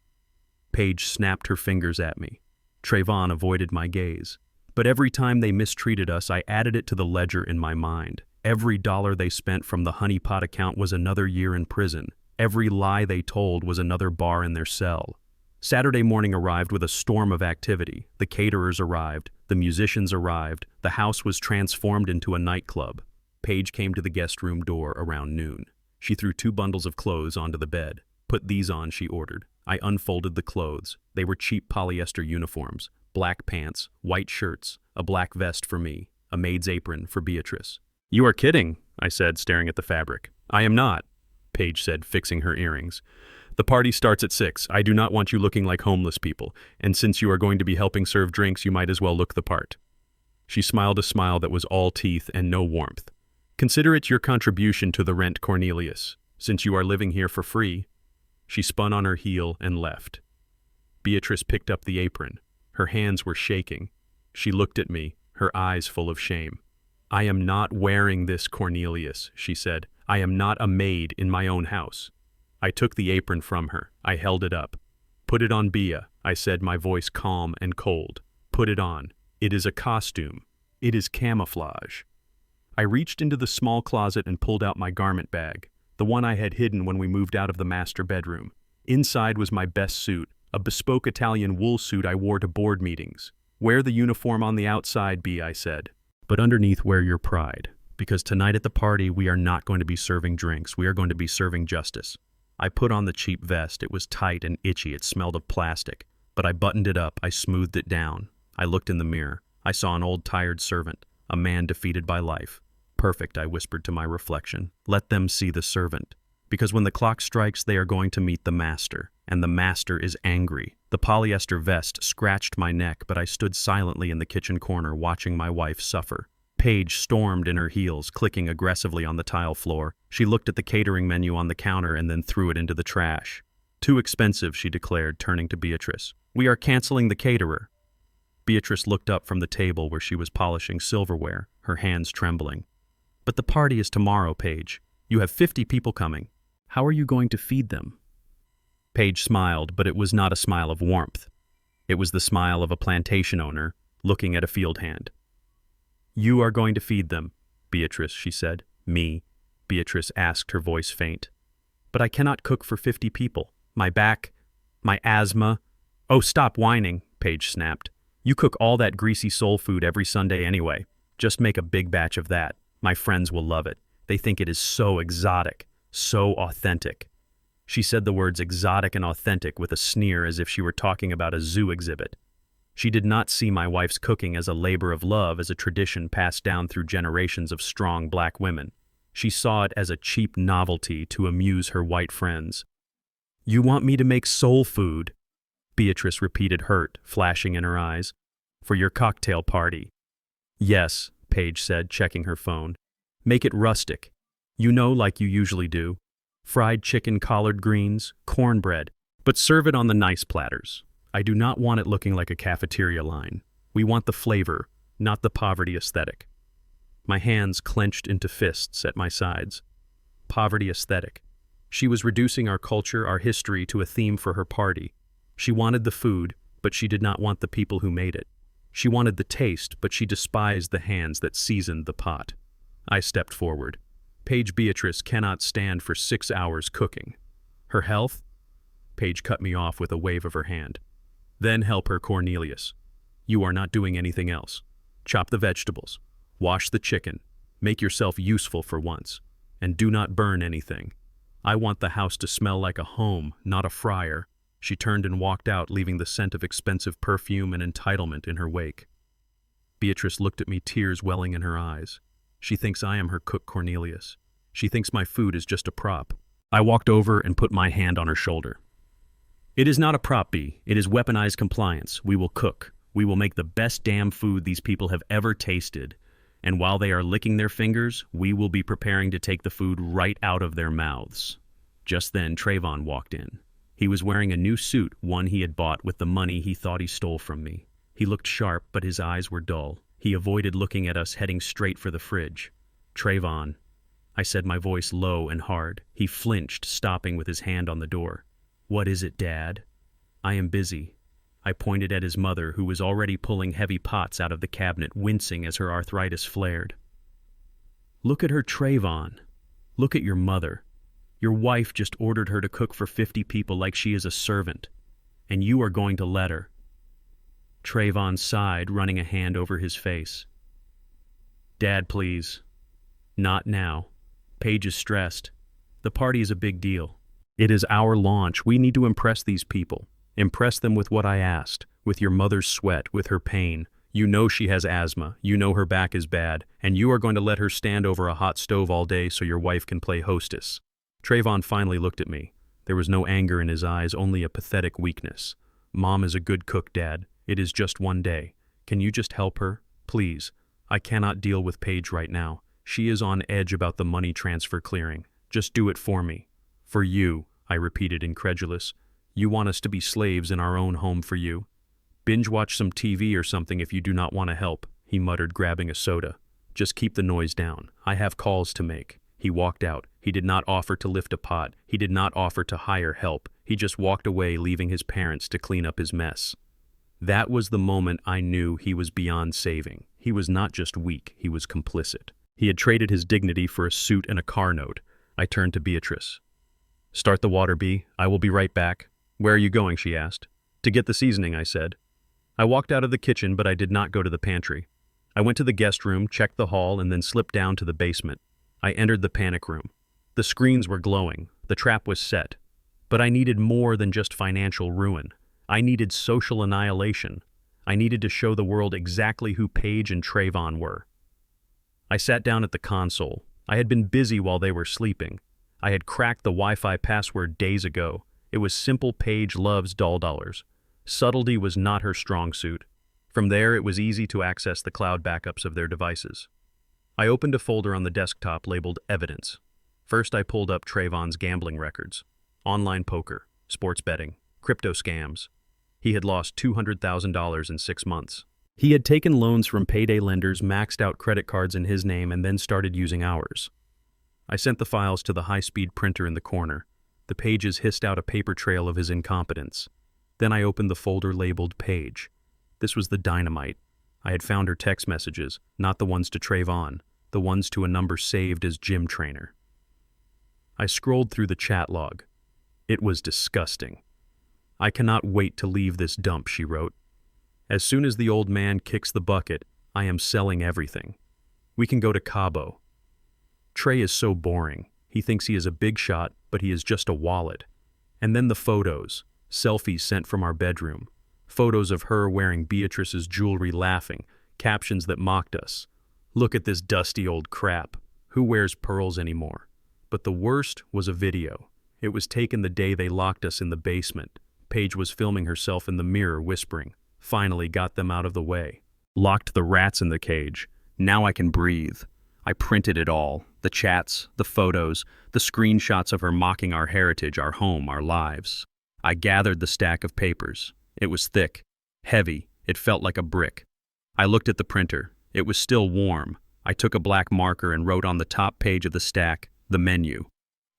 Paige snapped her fingers at me. Trayvon avoided my gaze. But every time they mistreated us, I added it to the ledger in my mind. Every dollar they spent from the honeypot account was another year in prison. Every lie they told was another bar in their cell. Saturday morning arrived with a storm of activity. The caterers arrived, the musicians arrived, the house was transformed into a nightclub. Paige came to the guest room door around noon. She threw 2 bundles of clothes onto the bed. Put these on, she ordered. I unfolded the clothes. They were cheap polyester uniforms, black pants, white shirts, a black vest for me, a maid's apron for Beatrice. You are kidding, I said, staring at the fabric. I am not, Paige said, fixing her earrings. The party starts at 6. I do not want you looking like homeless people, and since you are going to be helping serve drinks, you might as well look the part. She smiled a smile that was all teeth and no warmth. Consider it your contribution to the rent, Cornelius, since you are living here for free. She spun on her heel and left. Beatrice picked up the apron. Her hands were shaking. She looked at me, her eyes full of shame. I am not wearing this, Cornelius, she said. I am not a maid in my own house. I took the apron from her. I held it up. Put it on, Bea, I said, my voice calm and cold. Put it on. It is a costume. It is camouflage. I reached into the small closet and pulled out my garment bag. The the one I had hidden when we moved out of the master bedroom. Inside was my best suit, a bespoke Italian wool suit I wore to board meetings. "Wear the uniform on the outside, B," I said. "But underneath, wear your pride. Because tonight at the party, we are not going to be serving drinks. We are going to be serving justice." I put on the cheap vest. It was tight and itchy. It smelled of plastic. But I buttoned it up. I smoothed it down. I looked in the mirror. I saw an old tired servant, a man defeated by life. "Perfect," I whispered to my reflection. "Let them see the servant. Because when the clock strikes, they are going to meet the master. And the master is angry." The polyester vest scratched my neck, but I stood silently in the kitchen corner watching my wife suffer. Paige stormed in her heels, clicking aggressively on the tile floor. She looked at the catering menu on the counter and then threw it into the trash. "Too expensive," she declared, turning to Beatrice. "We are canceling the caterer." Beatrice looked up from the table where she was polishing silverware, her hands trembling. "But the party is tomorrow, Paige. You have 50 people coming. How are you going to feed them?" Paige smiled, but it was not a smile of warmth. It was the smile of a plantation owner looking at a field hand. "You are going to feed them, Beatrice," she said. "Me?" Beatrice asked, her voice faint. "But I cannot cook for 50 people. My back, my asthma—" "Oh, stop whining," Paige snapped. "You cook all that greasy soul food every Sunday anyway. Just make a big batch of that. My friends will love it. They think it is so exotic, so authentic." She said the words exotic and authentic with a sneer, as if she were talking about a zoo exhibit. She did not see my wife's cooking as a labor of love, as a tradition passed down through generations of strong black women. She saw it as a cheap novelty to amuse her white friends. "You want me to make soul food?" Beatrice repeated, hurt, flashing in her eyes. "For your cocktail party?" "Yes," Paige said, checking her phone. "Make it rustic. You know, like you usually do. Fried chicken, collard greens, cornbread. But serve it on the nice platters. I do not want it looking like a cafeteria line. We want the flavor, not the poverty aesthetic." My hands clenched into fists at my sides. Poverty aesthetic. She was reducing our culture, our history, to a theme for her party. She wanted the food, but she did not want the people who made it. She wanted the taste, but she despised the hands that seasoned the pot. I stepped forward. "Paige, Beatrice cannot stand for 6 hours cooking. Her health?" Paige cut me off with a wave of her hand. "Then help her, Cornelius. You are not doing anything else. Chop the vegetables. Wash the chicken. Make yourself useful for once. And do not burn anything. I want the house to smell like a home, not a fryer." She turned and walked out, leaving the scent of expensive perfume and entitlement in her wake. Beatrice looked at me, tears welling in her eyes. She thinks I am her cook, Cornelius. She thinks my food is just a prop. I walked over and put my hand on her shoulder. "It is not a prop, B. It is weaponized compliance. We will cook. We will make the best damn food these people have ever tasted. And while they are licking their fingers, we will be preparing to take the food right out of their mouths." Just then, Trayvon walked in. He was wearing a new suit, one he had bought with the money he thought he stole from me. He looked sharp, but his eyes were dull. He avoided looking at us, heading straight for the fridge. "Trayvon," I said, my voice low and hard. He flinched, stopping with his hand on the door. "What is it, Dad?" "I am busy." I pointed at his mother, who was already pulling heavy pots out of the cabinet, wincing as her arthritis flared. "Look at her, Trayvon. Look at your mother. Your wife just ordered her to cook for 50 people like she is a servant. And you are going to let her." Trayvon sighed, running a hand over his face. "Dad, please. Not now. Paige is stressed. The party is a big deal. It is our launch. We need to impress these people. Impress them with what I asked, with your mother's sweat, with her pain. You know she has asthma. You know her back is bad. And you are going to let her stand over a hot stove all day so your wife can play hostess." Trayvon finally looked at me. There was no anger in his eyes, only a pathetic weakness. "Mom is a good cook, Dad. It is just one day. Can you just help her? Please. I cannot deal with Paige right now. She is on edge about the money transfer clearing. Just do it for me." "For you," I repeated, incredulous. "You want us to be slaves in our own home for you? Binge watch some TV or something if you do not want to help," he muttered, grabbing a soda. "Just keep the noise down. I have calls to make." He walked out. He did not offer to lift a pot. He did not offer to hire help. He just walked away, leaving his parents to clean up his mess. That was the moment I knew he was beyond saving. He was not just weak, he was complicit. He had traded his dignity for a suit and a car note. I turned to Beatrice. "Start the water, Bee. I will be right back." "Where are you going?" she asked. "To get the seasoning," I said. I walked out of the kitchen, but I did not go to the pantry. I went to the guest room, checked the hall, and then slipped down to the basement. I entered the panic room. The screens were glowing. The trap was set. But I needed more than just financial ruin. I needed social annihilation. I needed to show the world exactly who Paige and Trayvon were. I sat down at the console. I had been busy while they were sleeping. I had cracked the Wi-Fi password days ago. It was simple: Paige loves dollars. Subtlety was not her strong suit. From there, it was easy to access the cloud backups of their devices. I opened a folder on the desktop labeled Evidence. First, I pulled up Trayvon's gambling records. Online poker, sports betting, crypto scams. He had lost $200,000 in 6 months. He had taken loans from payday lenders, maxed out credit cards in his name, and then started using ours. I sent the files to the high-speed printer in the corner. The pages hissed out a paper trail of his incompetence. Then I opened the folder labeled Paige. This was the dynamite. I had found her text messages, not the ones to Trayvon, the ones to a number saved as gym trainer. I scrolled through the chat log. It was disgusting. "I cannot wait to leave this dump," she wrote. "As soon as the old man kicks the bucket, I am selling everything. We can go to Cabo. Trey is so boring. He thinks he is a big shot, but he is just a wallet." And then the photos, selfies sent from our bedroom. Photos of her wearing Beatrice's jewelry, laughing, captions that mocked us. "Look at this dusty old crap. Who wears pearls anymore?" But the worst was a video. It was taken the day they locked us in the basement. Paige was filming herself in the mirror, whispering, "Finally got them out of the way. Locked the rats in the cage. Now I can breathe." I printed it all. The chats, the photos, the screenshots of her mocking our heritage, our home, our lives. I gathered the stack of papers. It was thick, heavy. It felt like a brick. I looked at the printer. It was still warm. I took a black marker and wrote on the top page of the stack, the menu.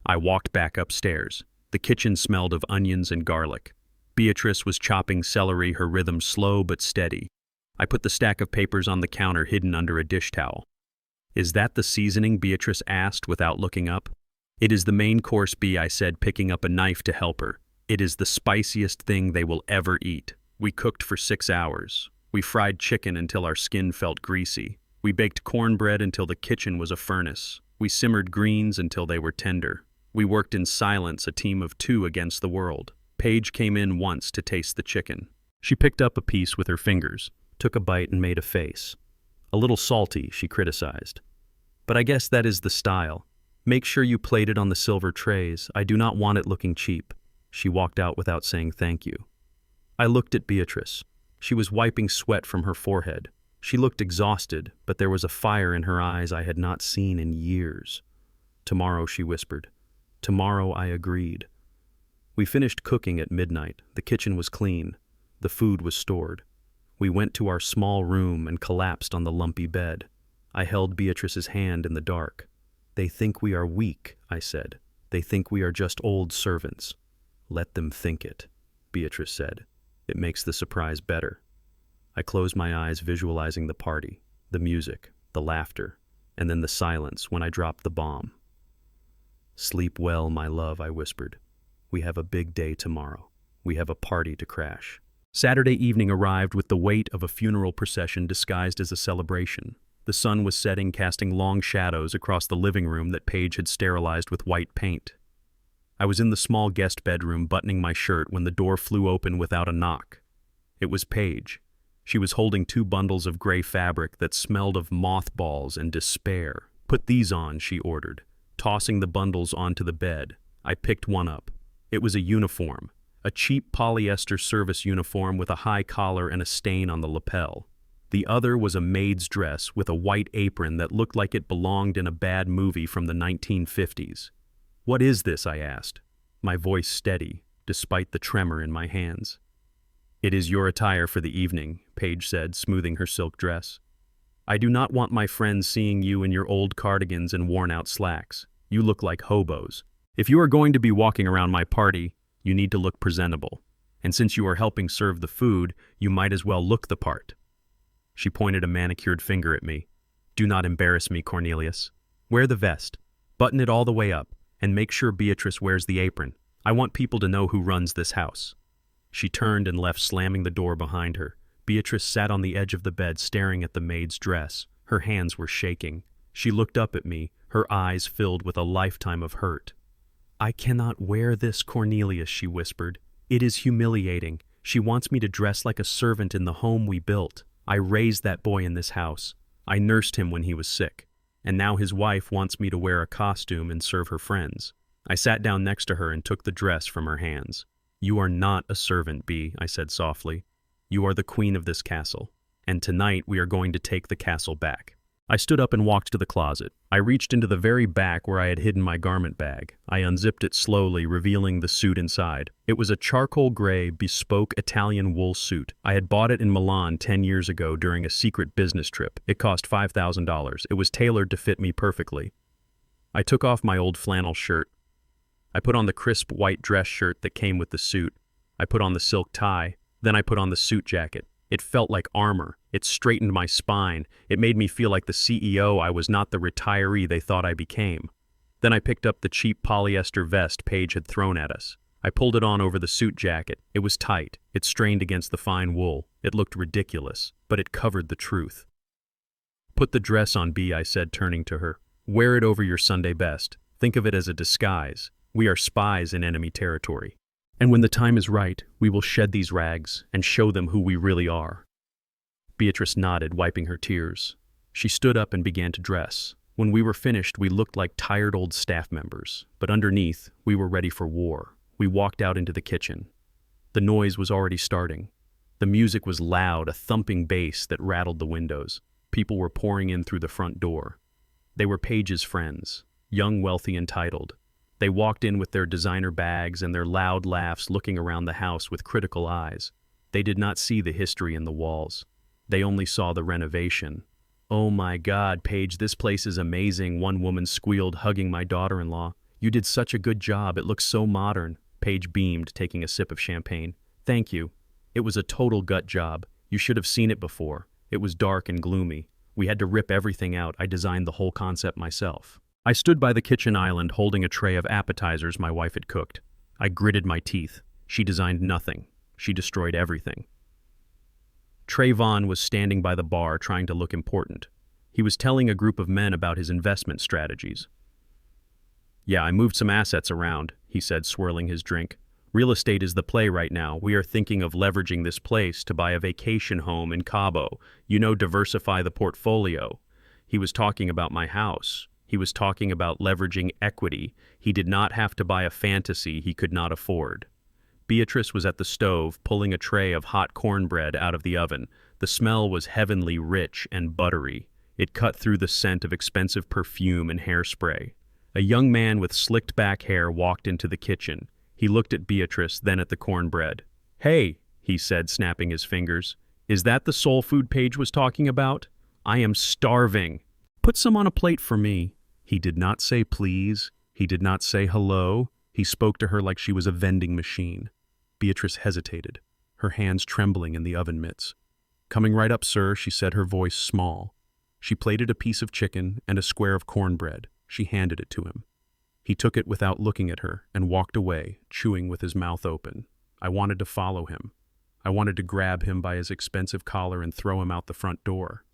I walked back upstairs. The kitchen smelled of onions and garlic. Beatrice was chopping celery, her rhythm slow but steady. I put the stack of papers on the counter, hidden under a dish towel. "Is that the seasoning?" Beatrice asked without looking up. "It is the main course, B," I said, picking up a knife to help her. "It is the spiciest thing they will ever eat." We cooked for 6 hours. We fried chicken until our skin felt greasy. We baked cornbread until the kitchen was a furnace. We simmered greens until they were tender. We worked in silence, a team of 2 against the world. Paige came in once to taste the chicken. She picked up a piece with her fingers, took a bite and made a face. "A little salty," she criticized. "But I guess that is the style. Make sure you plate it on the silver trays. I do not want it looking cheap." She walked out without saying thank you. I looked at Beatrice. She was wiping sweat from her forehead. She looked exhausted, but there was a fire in her eyes I had not seen in years. "Tomorrow," she whispered. "Tomorrow," I agreed. We finished cooking at midnight. The kitchen was clean. The food was stored. We went to our small room and collapsed on the lumpy bed. I held Beatrice's hand in the dark. "They think we are weak," I said. "They think we are just old servants." "Let them think it," Beatrice said. "It makes the surprise better." I closed my eyes, visualizing the party, the music, the laughter, and then the silence when I dropped the bomb. "Sleep well, my love," I whispered. "We have a big day tomorrow. We have a party to crash." Saturday evening arrived with the weight of a funeral procession disguised as a celebration. The sun was setting, casting long shadows across the living room that Paige had sterilized with white paint. I was in the small guest bedroom buttoning my shirt when the door flew open without a knock. It was Paige. She was holding 2 bundles of gray fabric that smelled of mothballs and despair. "Put these on," she ordered, tossing the bundles onto the bed. I picked one up. It was a uniform. A cheap polyester service uniform with a high collar and a stain on the lapel. The other was a maid's dress with a white apron that looked like it belonged in a bad movie from the 1950s. "What is this?" I asked, my voice steady, despite the tremor in my hands. "It is your attire for the evening," Paige said, smoothing her silk dress. "I do not want my friends seeing you in your old cardigans and worn-out slacks. You look like hobos. If you are going to be walking around my party, you need to look presentable. And since you are helping serve the food, you might as well look the part." She pointed a manicured finger at me. "Do not embarrass me, Cornelius. Wear the vest. Button it all the way up. And make sure Beatrice wears the apron. I want people to know who runs this house." She turned and left, slamming the door behind her. Beatrice sat on the edge of the bed staring at the maid's dress. Her hands were shaking. She looked up at me, her eyes filled with a lifetime of hurt. "I cannot wear this, Cornelius," she whispered. "It is humiliating. She wants me to dress like a servant in the home we built. I raised that boy in this house. I nursed him when he was sick. And now his wife wants me to wear a costume and serve her friends." I sat down next to her and took the dress from her hands. "You are not a servant, Bea," I said softly. "You are the queen of this castle. And tonight we are going to take the castle back." I stood up and walked to the closet. I reached into the very back where I had hidden my garment bag. I unzipped it slowly, revealing the suit inside. It was a charcoal gray, bespoke Italian wool suit. I had bought it in Milan 10 years ago during a secret business trip. It cost $5,000. It was tailored to fit me perfectly. I took off my old flannel shirt. I put on the crisp white dress shirt that came with the suit. I put on the silk tie. Then I put on the suit jacket. It felt like armor. It straightened my spine. It made me feel like the CEO. I was not the retiree they thought I became. Then I picked up the cheap polyester vest Paige had thrown at us. I pulled it on over the suit jacket. It was tight. It strained against the fine wool. It looked ridiculous, but it covered the truth. "Put the dress on, Bea," I said, turning to her. "Wear it over your Sunday best. Think of it as a disguise. We are spies in enemy territory. And when the time is right, we will shed these rags and show them who we really are." Beatrice nodded, wiping her tears. She stood up and began to dress. When we were finished, we looked like tired old staff members, but underneath, we were ready for war. We walked out into the kitchen. The noise was already starting. The music was loud, a thumping bass that rattled the windows. People were pouring in through the front door. They were Paige's friends, young, wealthy, entitled. They walked in with their designer bags and their loud laughs, looking around the house with critical eyes. They did not see the history in the walls. They only saw the renovation. "Oh my God, Paige, this place is amazing," one woman squealed, hugging my daughter-in-law. "You did such a good job. It looks so modern." Paige beamed, taking a sip of champagne. "Thank you. It was a total gut job. You should have seen it before. It was dark and gloomy. We had to rip everything out. I designed the whole concept myself." I stood by the kitchen island holding a tray of appetizers my wife had cooked. I gritted my teeth. She designed nothing. She destroyed everything. Trayvon was standing by the bar trying to look important. He was telling a group of men about his investment strategies. "Yeah, I moved some assets around," he said, swirling his drink. "Real estate is the play right now. We are thinking of leveraging this place to buy a vacation home in Cabo. Diversify the portfolio." He was talking about my house. He was talking about leveraging equity. He did not have to buy a fantasy he could not afford. Beatrice was at the stove, pulling a tray of hot cornbread out of the oven. The smell was heavenly rich and buttery. It cut through the scent of expensive perfume and hairspray. A young man with slicked back hair walked into the kitchen. He looked at Beatrice, then at the cornbread. "Hey," he said, snapping his fingers. "Is that the soul food Paige was talking about? I am starving. Put some on a plate for me." He did not say please. He did not say hello. He spoke to her like she was a vending machine. Beatrice hesitated, her hands trembling in the oven mitts. "Coming right up, sir," she said, her voice small. She plated a piece of chicken and a square of cornbread. She handed it to him. He took it without looking at her and walked away, chewing with his mouth open. I wanted to follow him. I wanted to grab him by his expensive collar and throw him out the front door.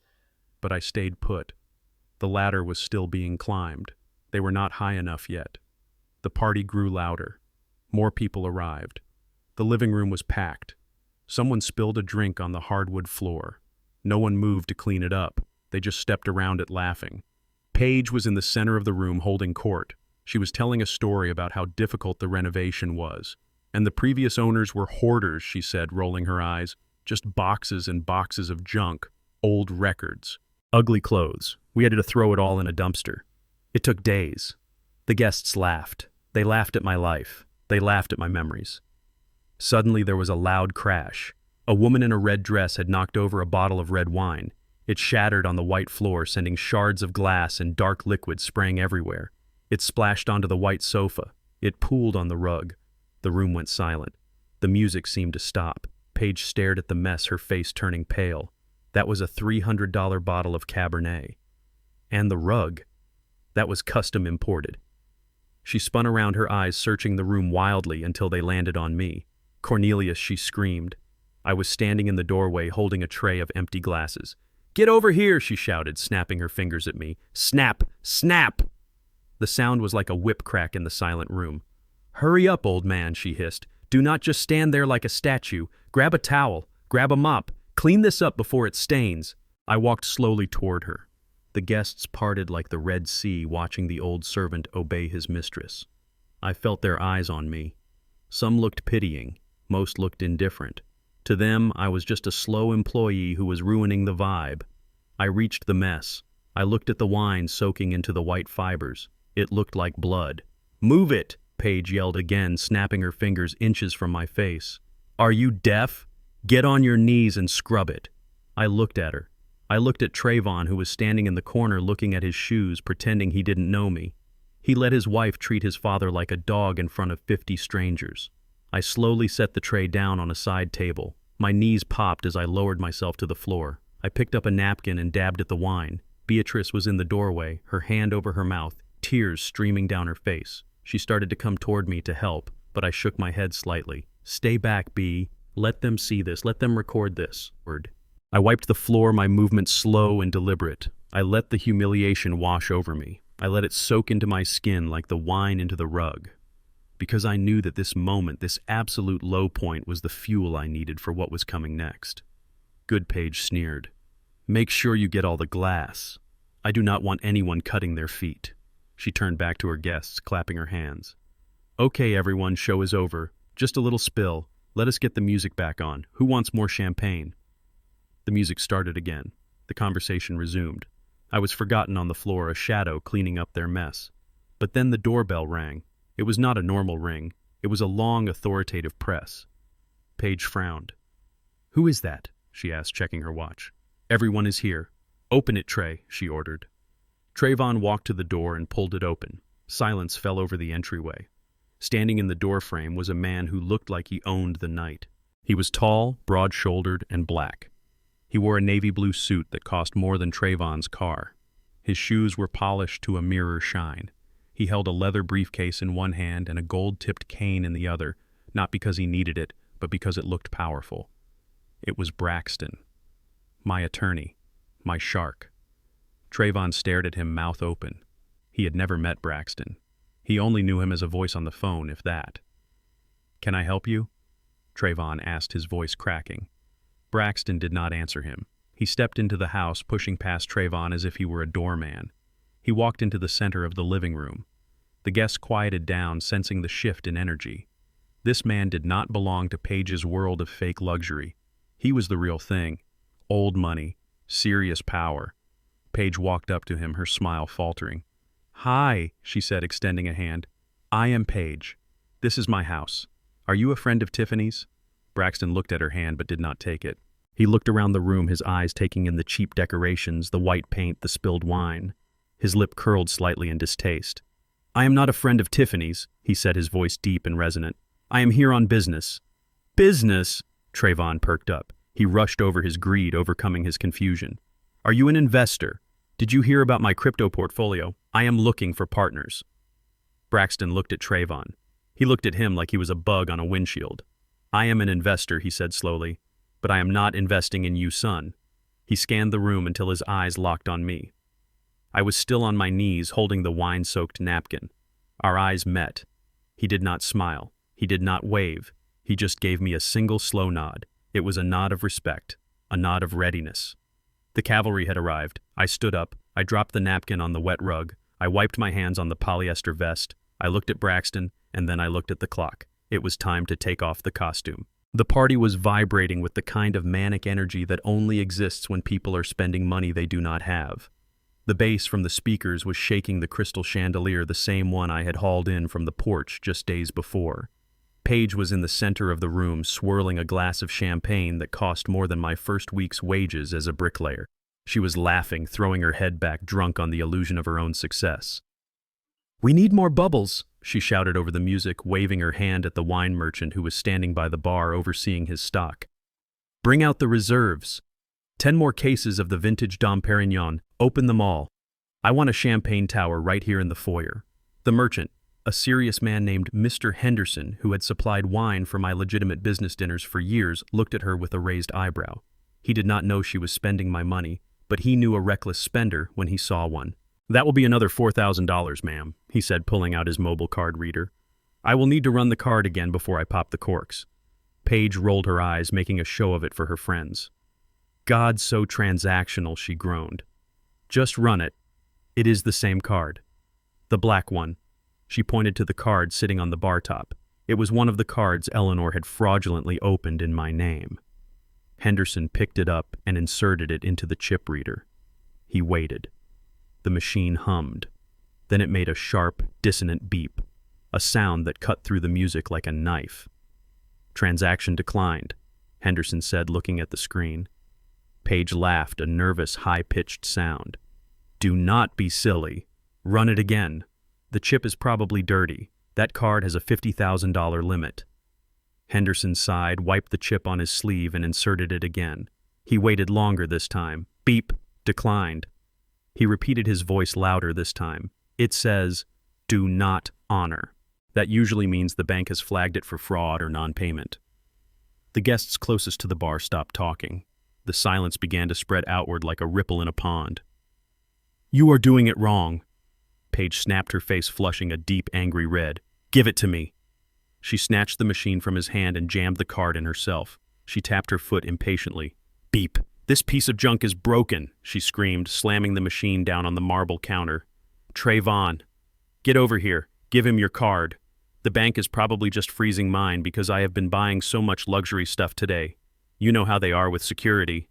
But I stayed put. The ladder was still being climbed. They were not high enough yet. The party grew louder. More people arrived. The living room was packed. Someone spilled a drink on the hardwood floor. No one moved to clean it up. They just stepped around it laughing. Paige was in the center of the room holding court. She was telling a story about how difficult the renovation was. "And the previous owners were hoarders," she said, rolling her eyes. "Just boxes and boxes of junk, old records, ugly clothes. We had to throw it all in a dumpster. It took days." The guests laughed. They laughed at my life. They laughed at my memories. Suddenly there was a loud crash. A woman in a red dress had knocked over a bottle of red wine. It shattered on the white floor, sending shards of glass and dark liquid spraying everywhere. It splashed onto the white sofa. It pooled on the rug. The room went silent. The music seemed to stop. Paige stared at the mess, her face turning pale. That was a $300 bottle of Cabernet. And the rug. That was custom imported. She spun around, her eyes searching the room wildly until they landed on me. Cornelius, she screamed. I was standing in the doorway holding a tray of empty glasses. Get over here, she shouted, snapping her fingers at me. Snap! Snap! The sound was like a whip crack in the silent room. Hurry up, old man, she hissed. Do not just stand there like a statue. Grab a towel. Grab a mop. Clean this up before it stains. I walked slowly toward her. The guests parted like the Red Sea, watching the old servant obey his mistress. I felt their eyes on me. Some looked pitying. Most looked indifferent. To them, I was just a slow employee who was ruining the vibe. I reached the mess. I looked at the wine soaking into the white fibers. It looked like blood. Move it! Paige yelled again, snapping her fingers inches from my face. Are you deaf? Get on your knees and scrub it. I looked at her. I looked at Trayvon, who was standing in the corner looking at his shoes, pretending he didn't know me. He let his wife treat his father like a dog in front of 50 strangers. I slowly set the tray down on a side table. My knees popped as I lowered myself to the floor. I picked up a napkin and dabbed at the wine. Beatrice was in the doorway, her hand over her mouth, tears streaming down her face. She started to come toward me to help, but I shook my head slightly. Stay back, Bea. Let them see this. Let them record this. I wiped the floor, my movements slow and deliberate. I let the humiliation wash over me. I let it soak into my skin like the wine into the rug. Because I knew that this moment, this absolute low point, was the fuel I needed for what was coming next. Good, Paige sneered. Make sure you get all the glass. I do not want anyone cutting their feet. She turned back to her guests, clapping her hands. Okay, everyone, show is over. Just a little spill. Let us get the music back on. Who wants more champagne? The music started again. The conversation resumed. I was forgotten on the floor, a shadow cleaning up their mess. But then the doorbell rang. It was not a normal ring. It was a long, authoritative press. Paige frowned. Who is that? She asked, checking her watch. Everyone is here. Open it, Trey, she ordered. Trayvon walked to the door and pulled it open. Silence fell over the entryway. Standing in the doorframe was a man who looked like he owned the night. He was tall, broad-shouldered, and black. He wore a navy blue suit that cost more than Trayvon's car. His shoes were polished to a mirror shine. He held a leather briefcase in one hand and a gold-tipped cane in the other, not because he needed it, but because it looked powerful. It was Braxton. My attorney. My shark. Trayvon stared at him, mouth open. He had never met Braxton. He only knew him as a voice on the phone, if that. Can I help you? Trayvon asked, his voice cracking. Braxton did not answer him. He stepped into the house, pushing past Trayvon as if he were a doorman. He walked into the center of the living room. The guests quieted down, sensing the shift in energy. This man did not belong to Paige's world of fake luxury. He was the real thing. Old money. Serious power. Paige walked up to him, her smile faltering. Hi, she said, extending a hand. I am Paige. This is my house. Are you a friend of Tiffany's? Braxton looked at her hand but did not take it. He looked around the room, his eyes taking in the cheap decorations, the white paint, the spilled wine. His lip curled slightly in distaste. I am not a friend of Tiffany's, he said, his voice deep and resonant. I am here on business. Business? Trayvon perked up. He rushed over his greed, overcoming his confusion. Are you an investor? Did you hear about my crypto portfolio? I am looking for partners. Braxton looked at Trayvon. He looked at him like he was a bug on a windshield. I am an investor, he said slowly, but I am not investing in you, son. He scanned the room until his eyes locked on me. I was still on my knees, holding the wine-soaked napkin. Our eyes met. He did not smile. He did not wave. He just gave me a single slow nod. It was a nod of respect, a nod of readiness. The cavalry had arrived. I stood up. I dropped the napkin on the wet rug. I wiped my hands on the polyester vest. I looked at Braxton, and then I looked at the clock. It was time to take off the costume. The party was vibrating with the kind of manic energy that only exists when people are spending money they do not have. The bass from the speakers was shaking the crystal chandelier, the same one I had hauled in from the porch just days before. Paige was in the center of the room, swirling a glass of champagne that cost more than my first week's wages as a bricklayer. She was laughing, throwing her head back, drunk on the illusion of her own success. We need more bubbles, she shouted over the music, waving her hand at the wine merchant who was standing by the bar overseeing his stock. Bring out the reserves. 10 more cases of the vintage Dom Perignon. Open them all. I want a champagne tower right here in the foyer. The merchant, A serious man named Mr. Henderson, who had supplied wine for my legitimate business dinners for years, looked at her with a raised eyebrow. He did not know she was spending my money, but he knew a reckless spender when he saw one. "That will be another $4,000, ma'am," he said, pulling out his mobile card reader. "I will need to run the card again before I pop the corks." Paige rolled her eyes, making a show of it for her friends. "God, so transactional," she groaned. "Just run it. It is the same card. The black one." She pointed to the card sitting on the bar top. It was one of the cards Eleanor had fraudulently opened in my name. Henderson picked it up and inserted it into the chip reader. He waited. The machine hummed. Then it made a sharp, dissonant beep, a sound that cut through the music like a knife. "Transaction declined," Henderson said, looking at the screen. Paige laughed, a nervous, high-pitched sound. "Do not be silly. Run it again. The chip is probably dirty. That card has a $50,000 limit." Henderson sighed, wiped the chip on his sleeve, and inserted it again. He waited longer this time. Beep. Declined. He repeated his voice louder this time. "It says, 'Do not honor.' That usually means the bank has flagged it for fraud or non-payment." The guests closest to the bar stopped talking. The silence began to spread outward like a ripple in a pond. "You are doing it wrong." Paige snapped, her face flushing a deep, angry red. "Give it to me." She snatched the machine from his hand and jammed the card in herself. She tapped her foot impatiently. "Beep. This piece of junk is broken," she screamed, slamming the machine down on the marble counter. "Trayvon, get over here. Give him your card. The bank is probably just freezing mine because I have been buying so much luxury stuff today. You know how they are with security."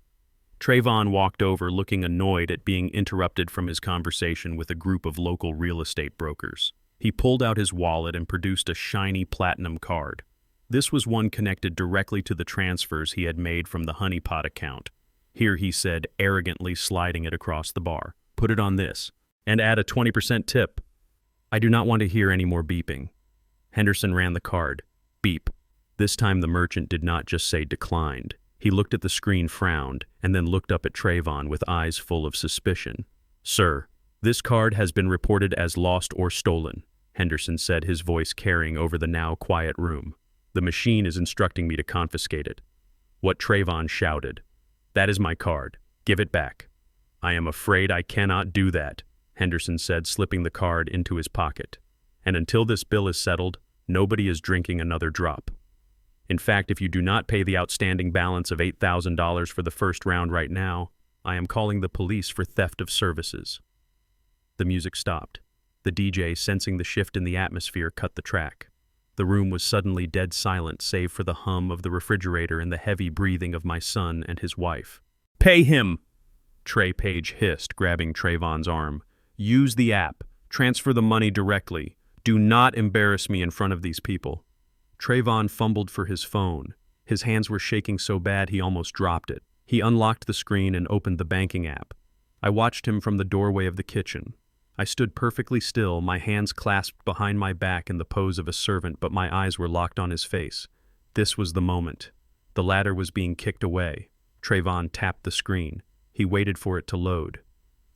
Trayvon walked over, looking annoyed at being interrupted from his conversation with a group of local real estate brokers. He pulled out his wallet and produced a shiny platinum card. This was one connected directly to the transfers he had made from the honeypot account. "Here," he said, arrogantly sliding it across the bar. "Put it on this, and add a 20% tip." "I do not want to hear any more beeping." Henderson ran the card. Beep. This time the merchant did not just say declined. He looked at the screen, frowned, and then looked up at Trayvon with eyes full of suspicion. "Sir, this card has been reported as lost or stolen," Henderson said, his voice carrying over the now quiet room. "The machine is instructing me to confiscate it." What Trayvon shouted. "That is my card. Give it back." "I am afraid I cannot do that," Henderson said, slipping the card into his pocket. "And until this bill is settled, nobody is drinking another drop. In fact, if you do not pay the outstanding balance of $8,000 for the first round right now, I am calling the police for theft of services." The music stopped. The DJ, sensing the shift in the atmosphere, cut the track. The room was suddenly dead silent, save for the hum of the refrigerator and the heavy breathing of my son and his wife. "Pay him!" Paige hissed, grabbing Trayvon's arm. "Use the app. Transfer the money directly. Do not embarrass me in front of these people." Trayvon fumbled for his phone. His hands were shaking so bad he almost dropped it. He unlocked the screen and opened the banking app. I watched him from the doorway of the kitchen. I stood perfectly still, my hands clasped behind my back in the pose of a servant, but my eyes were locked on his face. This was the moment. The ladder was being kicked away. Trayvon tapped the screen. He waited for it to load.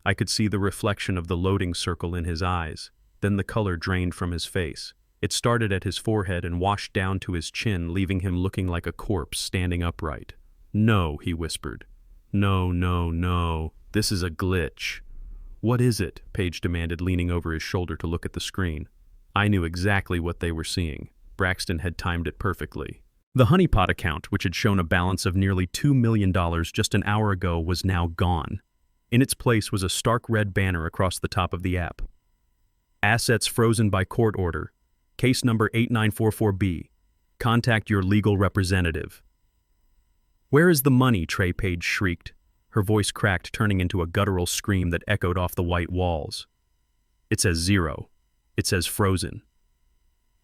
I could see the reflection of the loading circle in his eyes. Then the color drained from his face. It started at his forehead and washed down to his chin, leaving him looking like a corpse standing upright. "No," he whispered. "No, no, no. This is a glitch." "What is it?" Paige demanded, leaning over his shoulder to look at the screen. I knew exactly what they were seeing. Braxton had timed it perfectly. The honeypot account, which had shown a balance of nearly $2 million just an hour ago, was now gone. In its place was a stark red banner across the top of the app. "Assets frozen by court order. Case number 8944B. Contact your legal representative." "Where is the money?" Paige shrieked. Her voice cracked, turning into a guttural scream that echoed off the white walls. "It says zero. It says frozen.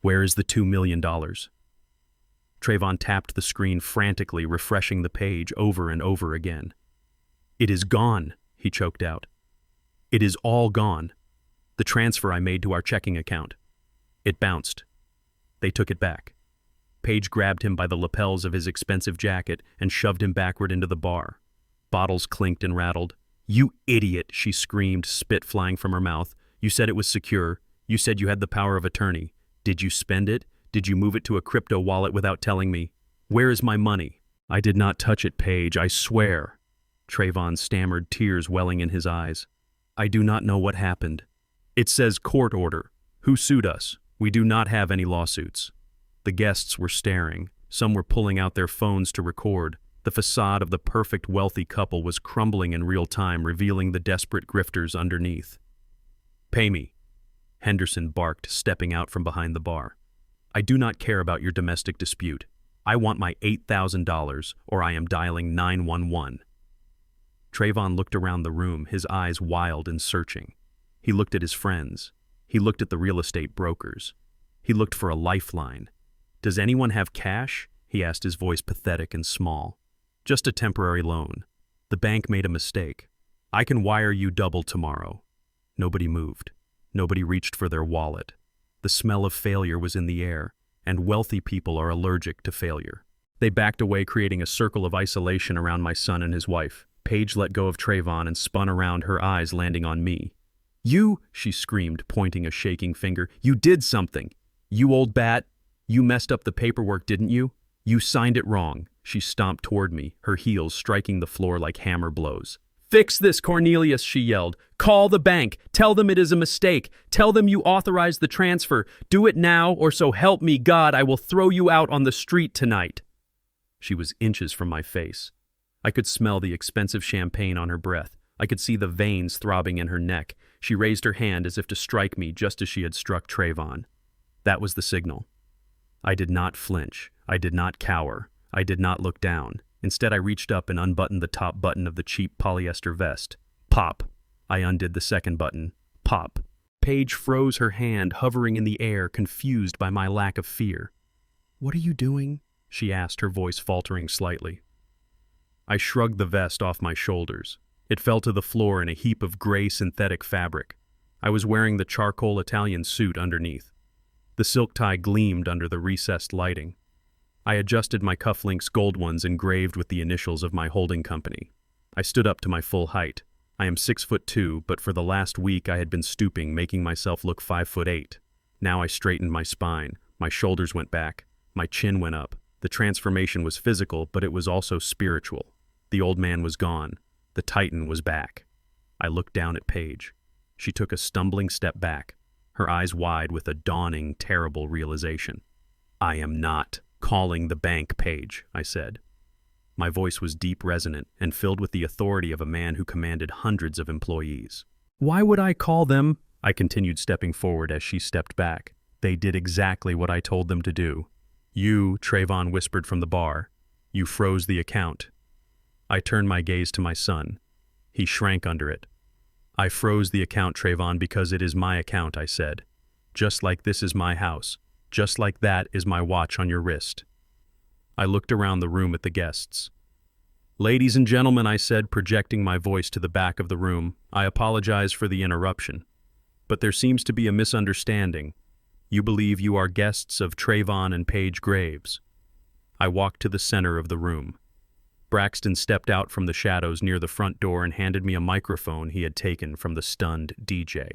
Where is the $2 million? Trayvon tapped the screen frantically, refreshing the page over and over again. "It is gone," he choked out. "It is all gone. The transfer I made to our checking account. It bounced. They took it back." Paige grabbed him by the lapels of his expensive jacket and shoved him backward into the bar. Bottles clinked and rattled. "You idiot," she screamed, spit flying from her mouth. "You said it was secure. You said you had the power of attorney. Did you spend it? Did you move it to a crypto wallet without telling me? Where is my money? I did not touch it, Paige, I swear. Trayvon stammered, tears welling in his eyes. I do not know what happened. It says court order. Who sued us? We do not have any lawsuits. The guests were staring. Some were pulling out their phones to record. The facade of the perfect wealthy couple was crumbling in real time, revealing the desperate grifters underneath. Pay me, Henderson barked, stepping out from behind the bar. I do not care about your domestic dispute. I want my $8,000 or I am dialing 911. Trayvon looked around the room, his eyes wild and searching. He looked at his friends. He looked at the real estate brokers. He looked for a lifeline. Does anyone have cash? He asked, his voice pathetic and small. Just a temporary loan. The bank made a mistake. I can wire you double tomorrow. Nobody moved. Nobody reached for their wallet. The smell of failure was in the air, and wealthy people are allergic to failure. They backed away, creating a circle of isolation around my son and his wife. Paige let go of Trayvon and spun around, her eyes landing on me. You, she screamed, pointing a shaking finger, you did something. You old bat. You messed up the paperwork, didn't you? You signed it wrong. She stomped toward me, her heels striking the floor like hammer blows. Fix this, Cornelius, she yelled. Call the bank. Tell them it is a mistake. Tell them you authorized the transfer. Do it now, or so help me God, I will throw you out on the street tonight. She was inches from my face. I could smell the expensive champagne on her breath. I could see the veins throbbing in her neck. She raised her hand as if to strike me, just as she had struck Trayvon. That was the signal. I did not flinch. I did not cower. I did not look down. Instead, I reached up and unbuttoned the top button of the cheap polyester vest. Pop. I undid the second button. Pop. Paige froze her hand, hovering in the air, confused by my lack of fear. What are you doing? She asked, her voice faltering slightly. I shrugged the vest off my shoulders. It fell to the floor in a heap of gray synthetic fabric. I was wearing the charcoal Italian suit underneath. The silk tie gleamed under the recessed lighting. I adjusted my cufflinks, gold ones engraved with the initials of my holding company. I stood up to my full height. I am 6'2", but for the last week I had been stooping, making myself look 5'8". Now I straightened my spine. My shoulders went back. My chin went up. The transformation was physical, but it was also spiritual. The old man was gone. The Titan was back. I looked down at Paige. She took a stumbling step back, her eyes wide with a dawning, terrible realization. I am not calling the bank, Paige, I said. My voice was deep, resonant, and filled with the authority of a man who commanded hundreds of employees. Why would I call them? I continued, stepping forward as she stepped back. They did exactly what I told them to do. You, Trayvon whispered from the bar. You froze the account. I turned my gaze to my son. He shrank under it. I froze the account, Trayvon, because it is my account, I said. Just like this is my house. Just like that is my watch on your wrist. I looked around the room at the guests. Ladies and gentlemen, I said, projecting my voice to the back of the room, I apologize for the interruption. But there seems to be a misunderstanding. You believe you are guests of Trayvon and Paige Graves. I walked to the center of the room. Braxton stepped out from the shadows near the front door and handed me a microphone he had taken from the stunned DJ.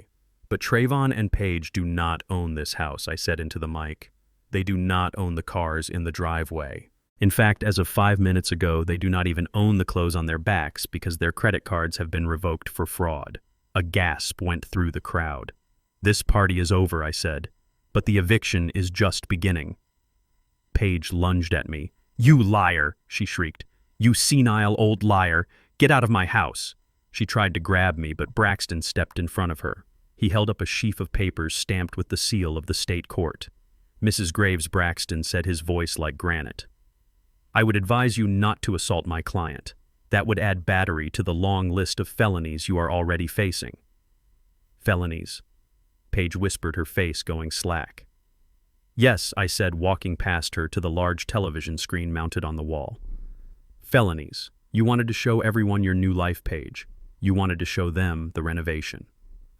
But Trayvon and Paige do not own this house, I said into the mic. They do not own the cars in the driveway. In fact, as of 5 minutes ago, they do not even own the clothes on their backs because their credit cards have been revoked for fraud. A gasp went through the crowd. This party is over, I said, but the eviction is just beginning. Paige lunged at me. You liar, she shrieked. You senile old liar. Get out of my house. She tried to grab me, but Braxton stepped in front of her. He held up a sheaf of papers stamped with the seal of the state court. Mrs. Graves, Braxton said, his voice like granite. I would advise you not to assault my client. That would add battery to the long list of felonies you are already facing. Felonies. Paige whispered, her face going slack. Yes, I said, walking past her to the large television screen mounted on the wall. Felonies. You wanted to show everyone your new life, Paige. You wanted to show them the renovation.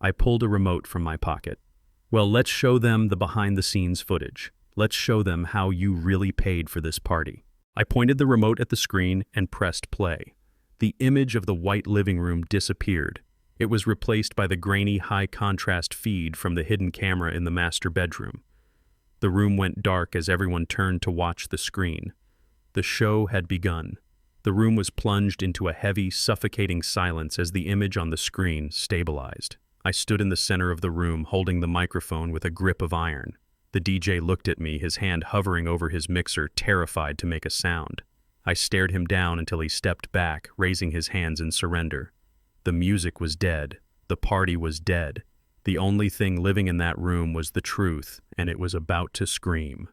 I pulled a remote from my pocket. Well, let's show them the behind-the-scenes footage. Let's show them how you really paid for this party. I pointed the remote at the screen and pressed play. The image of the white living room disappeared. It was replaced by the grainy, high-contrast feed from the hidden camera in the master bedroom. The room went dark as everyone turned to watch the screen. The show had begun. The room was plunged into a heavy, suffocating silence as the image on the screen stabilized. I stood in the center of the room, holding the microphone with a grip of iron. The DJ looked at me, his hand hovering over his mixer, terrified to make a sound. I stared him down until he stepped back, raising his hands in surrender. The music was dead. The party was dead. The only thing living in that room was the truth, and it was about to scream.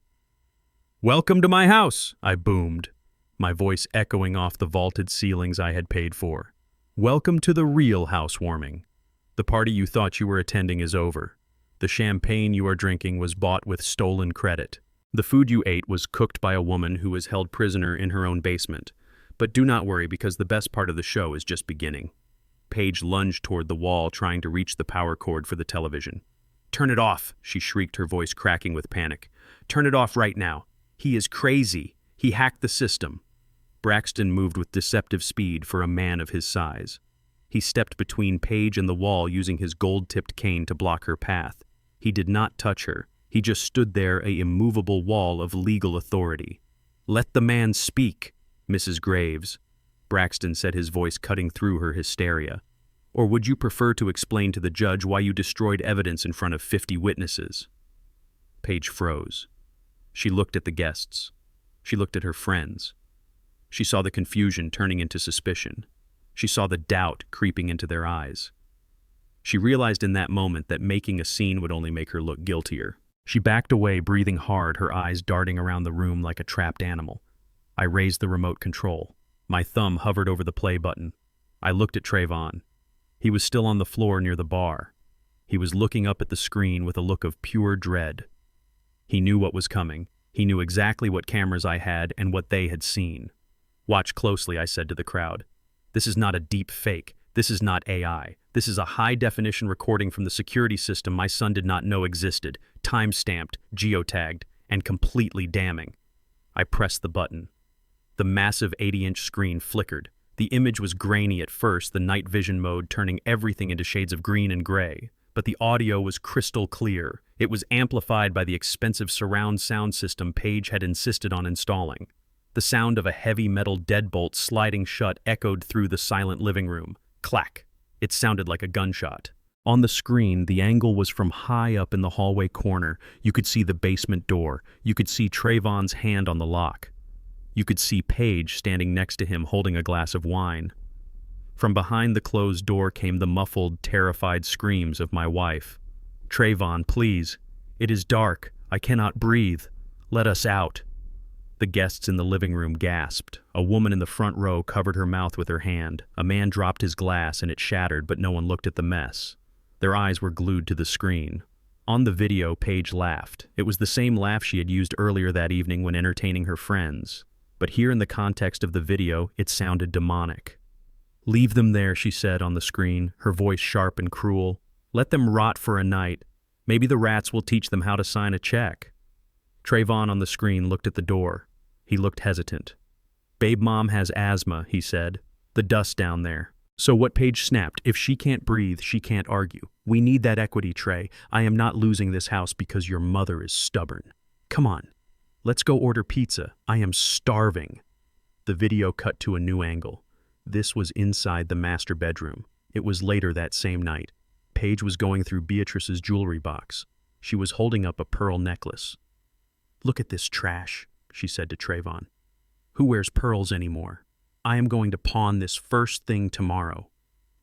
"Welcome to my house," I boomed, my voice echoing off the vaulted ceilings I had paid for. "Welcome to the real housewarming. The party you thought you were attending is over. The champagne you are drinking was bought with stolen credit. The food you ate was cooked by a woman who was held prisoner in her own basement. But do not worry, because the best part of the show is just beginning." Paige lunged toward the wall, trying to reach the power cord for the television. "Turn it off," she shrieked, her voice cracking with panic. "Turn it off right now. He is crazy. He hacked the system." Braxton moved with deceptive speed for a man of his size. He stepped between Paige and the wall, using his gold-tipped cane to block her path. He did not touch her. He just stood there, an immovable wall of legal authority. "Let the man speak, Mrs. Graves," Braxton said, his voice cutting through her hysteria. "Or would you prefer to explain to the judge why you destroyed evidence in front of 50 witnesses?" Paige froze. She looked at the guests. She looked at her friends. She saw the confusion turning into suspicion. She saw the doubt creeping into their eyes. She realized in that moment that making a scene would only make her look guiltier. She backed away, breathing hard, her eyes darting around the room like a trapped animal. I raised the remote control. My thumb hovered over the play button. I looked at Trayvon. He was still on the floor near the bar. He was looking up at the screen with a look of pure dread. He knew what was coming. He knew exactly what cameras I had and what they had seen. "Watch closely," I said to the crowd. "This is not a deep fake. This is not AI. This is a high-definition recording from the security system my son did not know existed, time-stamped, geotagged, and completely damning." I pressed the button. The massive 80-inch screen flickered. The image was grainy at first, the night vision mode turning everything into shades of green and gray. But the audio was crystal clear. It was amplified by the expensive surround sound system Paige had insisted on installing. The sound of a heavy metal deadbolt sliding shut echoed through the silent living room. Clack! It sounded like a gunshot. On the screen, the angle was from high up in the hallway corner. You could see the basement door. You could see Trayvon's hand on the lock. You could see Paige standing next to him holding a glass of wine. From behind the closed door came the muffled, terrified screams of my wife. "Trayvon, please. It is dark. I cannot breathe. Let us out." The guests in the living room gasped. A woman in the front row covered her mouth with her hand. A man dropped his glass and it shattered, but no one looked at the mess. Their eyes were glued to the screen. On the video, Paige laughed. It was the same laugh she had used earlier that evening when entertaining her friends. But here in the context of the video, it sounded demonic. "Leave them there," she said on the screen, her voice sharp and cruel. "Let them rot for a night. Maybe the rats will teach them how to sign a check." Trayvon on the screen looked at the door. He looked hesitant. "Babe mom has asthma," he said. "The dust down there." So what Paige snapped, "If she can't breathe, she can't argue. We need that equity, Trey. I am not losing this house because your mother is stubborn. Come on. Let's go order pizza. I am starving." The video cut to a new angle. This was inside the master bedroom. It was later that same night. Paige was going through Beatrice's jewelry box. She was holding up a pearl necklace. "Look at this trash," she said to Trayvon. "Who wears pearls anymore? I am going to pawn this first thing tomorrow."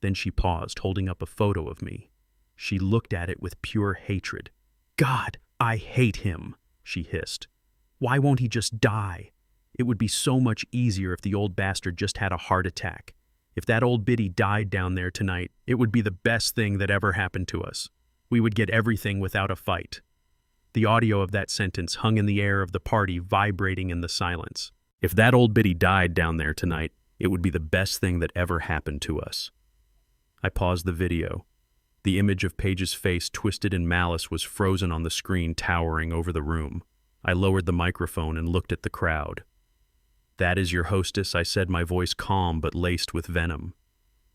Then she paused, holding up a photo of me. She looked at it with pure hatred. "God, I hate him," she hissed. "Why won't he just die? It would be so much easier if the old bastard just had a heart attack. If that old biddy died down there tonight, it would be the best thing that ever happened to us. We would get everything without a fight." The audio of that sentence hung in the air of the party, vibrating in the silence. If that old biddy died down there tonight, it would be the best thing that ever happened to us. I paused the video. The image of Paige's face, twisted in malice, was frozen on the screen, towering over the room. I lowered the microphone and looked at the crowd. "That is your hostess," I said, my voice calm but laced with venom.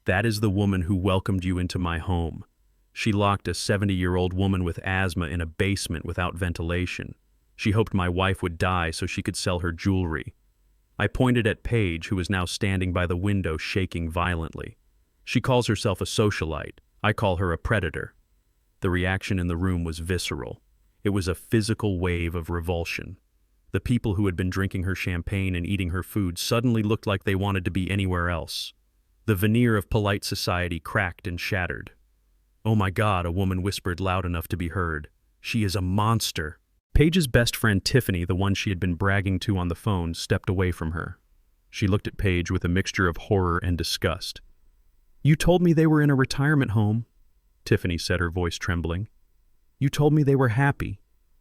That is the woman who welcomed you into my home. She locked a 70-year-old woman with asthma in a basement without ventilation. She hoped my wife would die so she could sell her jewelry. I pointed at Paige, who was now standing by the window shaking violently. She calls herself a socialite. I call her a predator. The reaction in the room was visceral. It was a physical wave of revulsion. The people who had been drinking her champagne and eating her food suddenly looked like they wanted to be anywhere else. The veneer of polite society cracked and shattered. "Oh my God," a woman whispered loud enough to be heard. "She is a monster." Paige's best friend Tiffany, the one she had been bragging to on the phone, stepped away from her. She looked at Paige with a mixture of horror and disgust. "You told me they were in a retirement home," Tiffany said, her voice trembling. "You told me they were happy.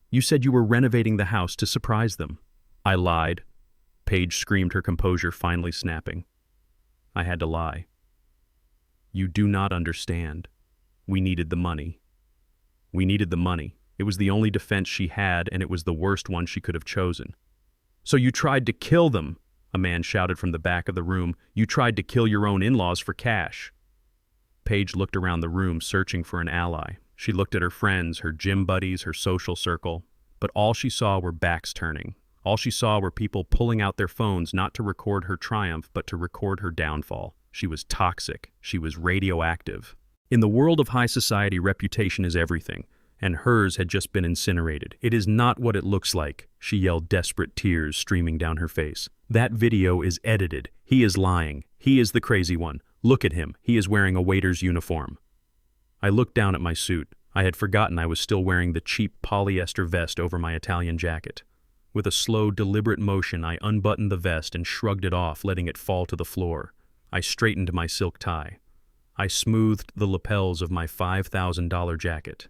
You said you were renovating the house to surprise them." "I lied," Paige screamed, her composure finally snapping. "I had to lie. You do not understand. We needed the money. We needed the money. It was the only defense she had, and it was the worst one she could have chosen." "So you tried to kill them," a man shouted from the back of the room. "You tried to kill your own in-laws for cash." Paige looked around the room, searching for an ally. She looked at her friends, her gym buddies, her social circle, but all she saw were backs turning. All she saw were people pulling out their phones not to record her triumph, but to record her downfall. She was toxic. She was radioactive. In the world of high society, reputation is everything, and hers had just been incinerated. "It is not what it looks like," she yelled, desperate tears streaming down her face. "That video is edited. He is lying. He is the crazy one. Look at him. He is wearing a waiter's uniform." I looked down at my suit. I had forgotten I was still wearing the cheap polyester vest over my Italian jacket. With a slow, deliberate motion, I unbuttoned the vest and shrugged it off, letting it fall to the floor. I straightened my silk tie. I smoothed the lapels of my $5,000 jacket.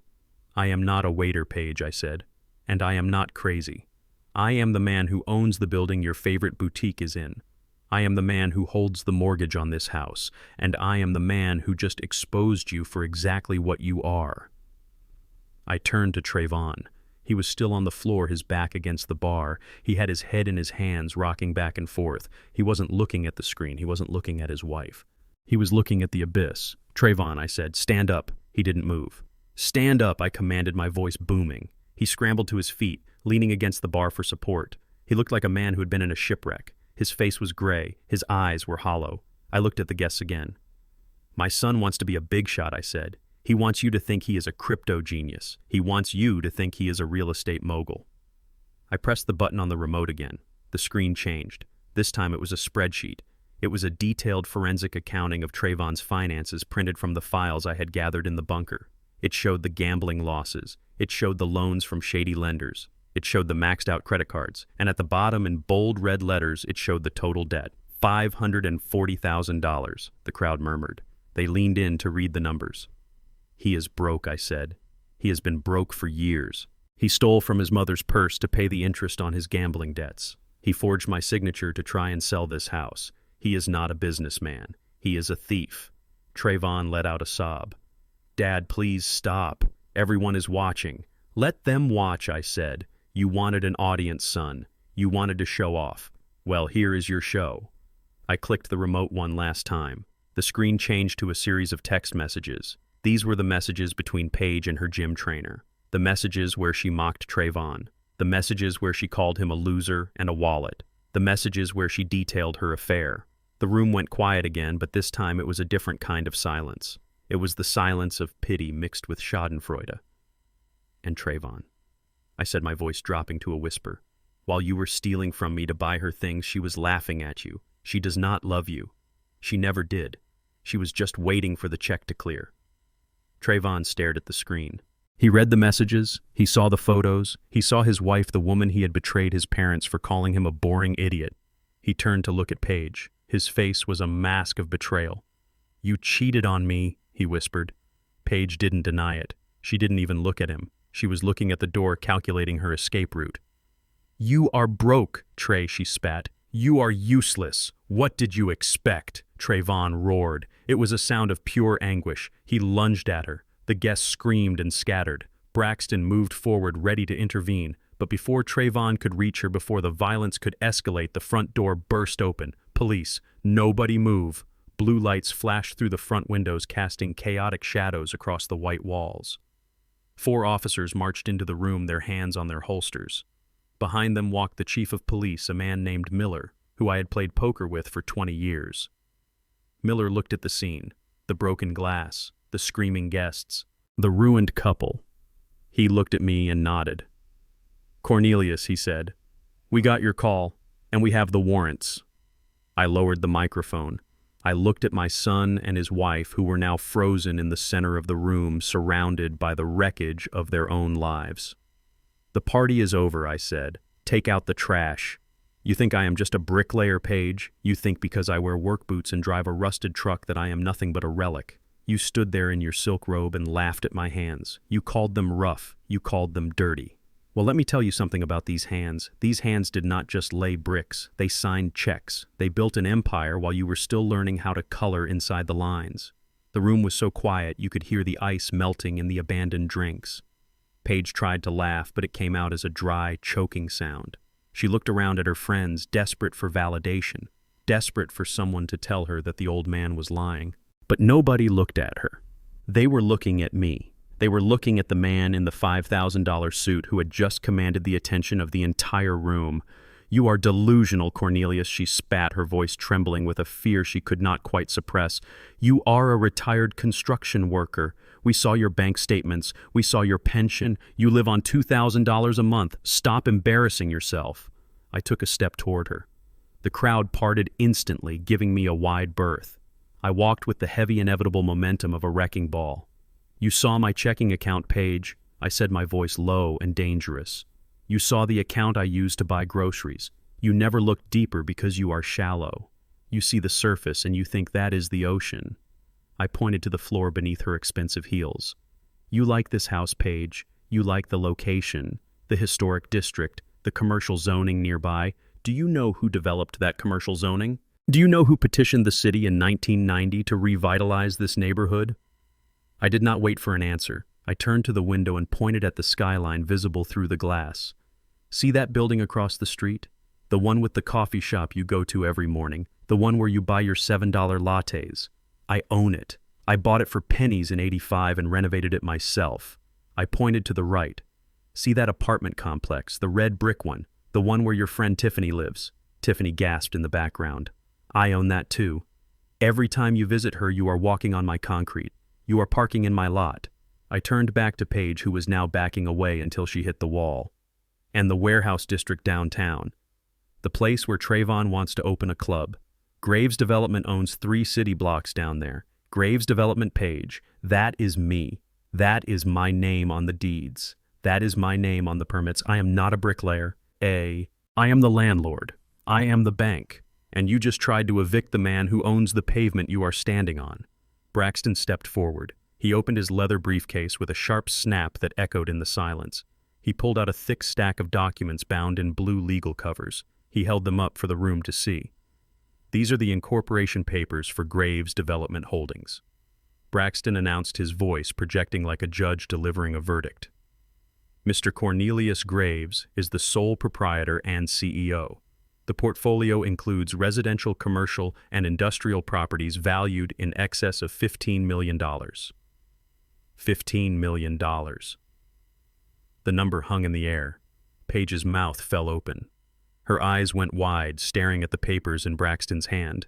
"I am not a waiter, Paige," I said, "and I am not crazy. I am the man who owns the building your favorite boutique is in. I am the man who holds the mortgage on this house, and I am the man who just exposed you for exactly what you are." I turned to Trayvon. He was still on the floor, his back against the bar. He had his head in his hands, rocking back and forth. He wasn't looking at the screen. He wasn't looking at his wife. He was looking at the abyss. "Trayvon," I said, "stand up." He didn't move. "Stand up," I commanded, my voice booming. He scrambled to his feet, leaning against the bar for support. He looked like a man who had been in a shipwreck. His face was gray. His eyes were hollow. I looked at the guests again. "My son wants to be a big shot," I said. "He wants you to think he is a crypto genius. He wants you to think he is a real estate mogul." I pressed the button on the remote again. The screen changed. This time it was a spreadsheet. It was a detailed forensic accounting of Trayvon's finances printed from the files I had gathered in the bunker. It showed the gambling losses. It showed the loans from shady lenders. It showed the maxed out credit cards. And at the bottom, in bold red letters, it showed the total debt. $540,000, the crowd murmured. They leaned in to read the numbers. "He is broke," I said. "He has been broke for years. He stole from his mother's purse to pay the interest on his gambling debts. He forged my signature to try and sell this house. He is not a businessman. He is a thief." Trayvon let out a sob. "Dad, please stop. Everyone is watching." "Let them watch," I said. "You wanted an audience, son. You wanted to show off. Well, here is your show." I clicked the remote one last time. The screen changed to a series of text messages. These were the messages between Paige and her gym trainer. The messages where she mocked Trayvon. The messages where she called him a loser and a wallet. The messages where she detailed her affair. The room went quiet again, but this time it was a different kind of silence. It was the silence of pity mixed with schadenfreude. "And Trayvon," I said, my voice dropping to a whisper. "While you were stealing from me to buy her things, she was laughing at you. She does not love you. She never did. She was just waiting for the check to clear." Trayvon stared at the screen. He read the messages, he saw the photos, he saw his wife, the woman he had betrayed his parents for calling him a boring idiot. He turned to look at Paige. His face was a mask of betrayal. "You cheated on me," he whispered. Paige didn't deny it. She didn't even look at him. She was looking at the door, calculating her escape route. "You are broke, Trey," she spat. "You are useless. What did you expect?" Trayvon roared. It was a sound of pure anguish. He lunged at her. The guests screamed and scattered. Braxton moved forward, ready to intervene, but before Trayvon could reach her, before the violence could escalate, the front door burst open. "Police! Nobody move! Blue lights flashed through the front windows, casting chaotic shadows across the white walls. 4 officers marched into the room, their hands on their holsters. Behind them walked the chief of police, a man named Miller, who I had played poker with for 20 years. Miller looked at the scene, the broken glass, the screaming guests, the ruined couple. He looked at me and nodded. "Cornelius," he said, "we got your call, and we have the warrants." I lowered the microphone. I looked at my son and his wife, who were now frozen in the center of the room, surrounded by the wreckage of their own lives. "The party is over," I said. "Take out the trash. You think I am just a bricklayer, Paige? You think because I wear work boots and drive a rusted truck that I am nothing but a relic? You stood there in your silk robe and laughed at my hands. You called them rough. You called them dirty. Well, let me tell you something about these hands. These hands did not just lay bricks. They signed checks. They built an empire while you were still learning how to color inside the lines. The room was so quiet you could hear the ice melting in the abandoned drinks." Paige tried to laugh, but it came out as a dry, choking sound. She looked around at her friends, desperate for validation, desperate for someone to tell her that the old man was lying. But nobody looked at her. They were looking at me. They were looking at the man in the $5,000 suit who had just commanded the attention of the entire room. "You are delusional, Cornelius," she spat, her voice trembling with a fear she could not quite suppress. "You are a retired construction worker. We saw your bank statements. We saw your pension. You live on $2,000 a month. Stop embarrassing yourself." I took a step toward her. The crowd parted instantly, giving me a wide berth. I walked with the heavy, inevitable momentum of a wrecking ball. "You saw my checking account, Paige," I said, my voice low and dangerous. "You saw the account I used to buy groceries. You never looked deeper because you are shallow. You see the surface and you think that is the ocean." I pointed to the floor beneath her expensive heels. "You like this house, Paige. You like the location, the historic district, the commercial zoning nearby. Do you know who developed that commercial zoning? Do you know who petitioned the city in 1990 to revitalize this neighborhood?" I did not wait for an answer. I turned to the window and pointed at the skyline visible through the glass. "See that building across the street? The one with the coffee shop you go to every morning, the one where you buy your $7 lattes. I own it. I bought it for pennies in '85 and renovated it myself." I pointed to the right. "See that apartment complex, the red brick one, the one where your friend Tiffany lives?" Tiffany gasped in the background. "I own that too. Every time you visit her, you are walking on my concrete. You are parking in my lot." I turned back to Paige, who was now backing away until she hit the wall. "And the warehouse district downtown. The place where Trayvon wants to open a club. Graves Development owns 3 city blocks down there. Graves Development, Paige. That is me. That is my name on the deeds. That is my name on the permits. I am not a bricklayer. I am the landlord. I am the bank. And you just tried to evict the man who owns the pavement you are standing on." Braxton stepped forward. He opened his leather briefcase with a sharp snap that echoed in the silence. He pulled out a thick stack of documents bound in blue legal covers. He held them up for the room to see. "These are the incorporation papers for Graves Development Holdings." Braxton announced, his voice projecting like a judge delivering a verdict. "Mr. Cornelius Graves is the sole proprietor and CEO. The portfolio includes residential, commercial, and industrial properties valued in excess of $15 million. $15 million. The number hung in the air. Paige's mouth fell open. Her eyes went wide, staring at the papers in Braxton's hand.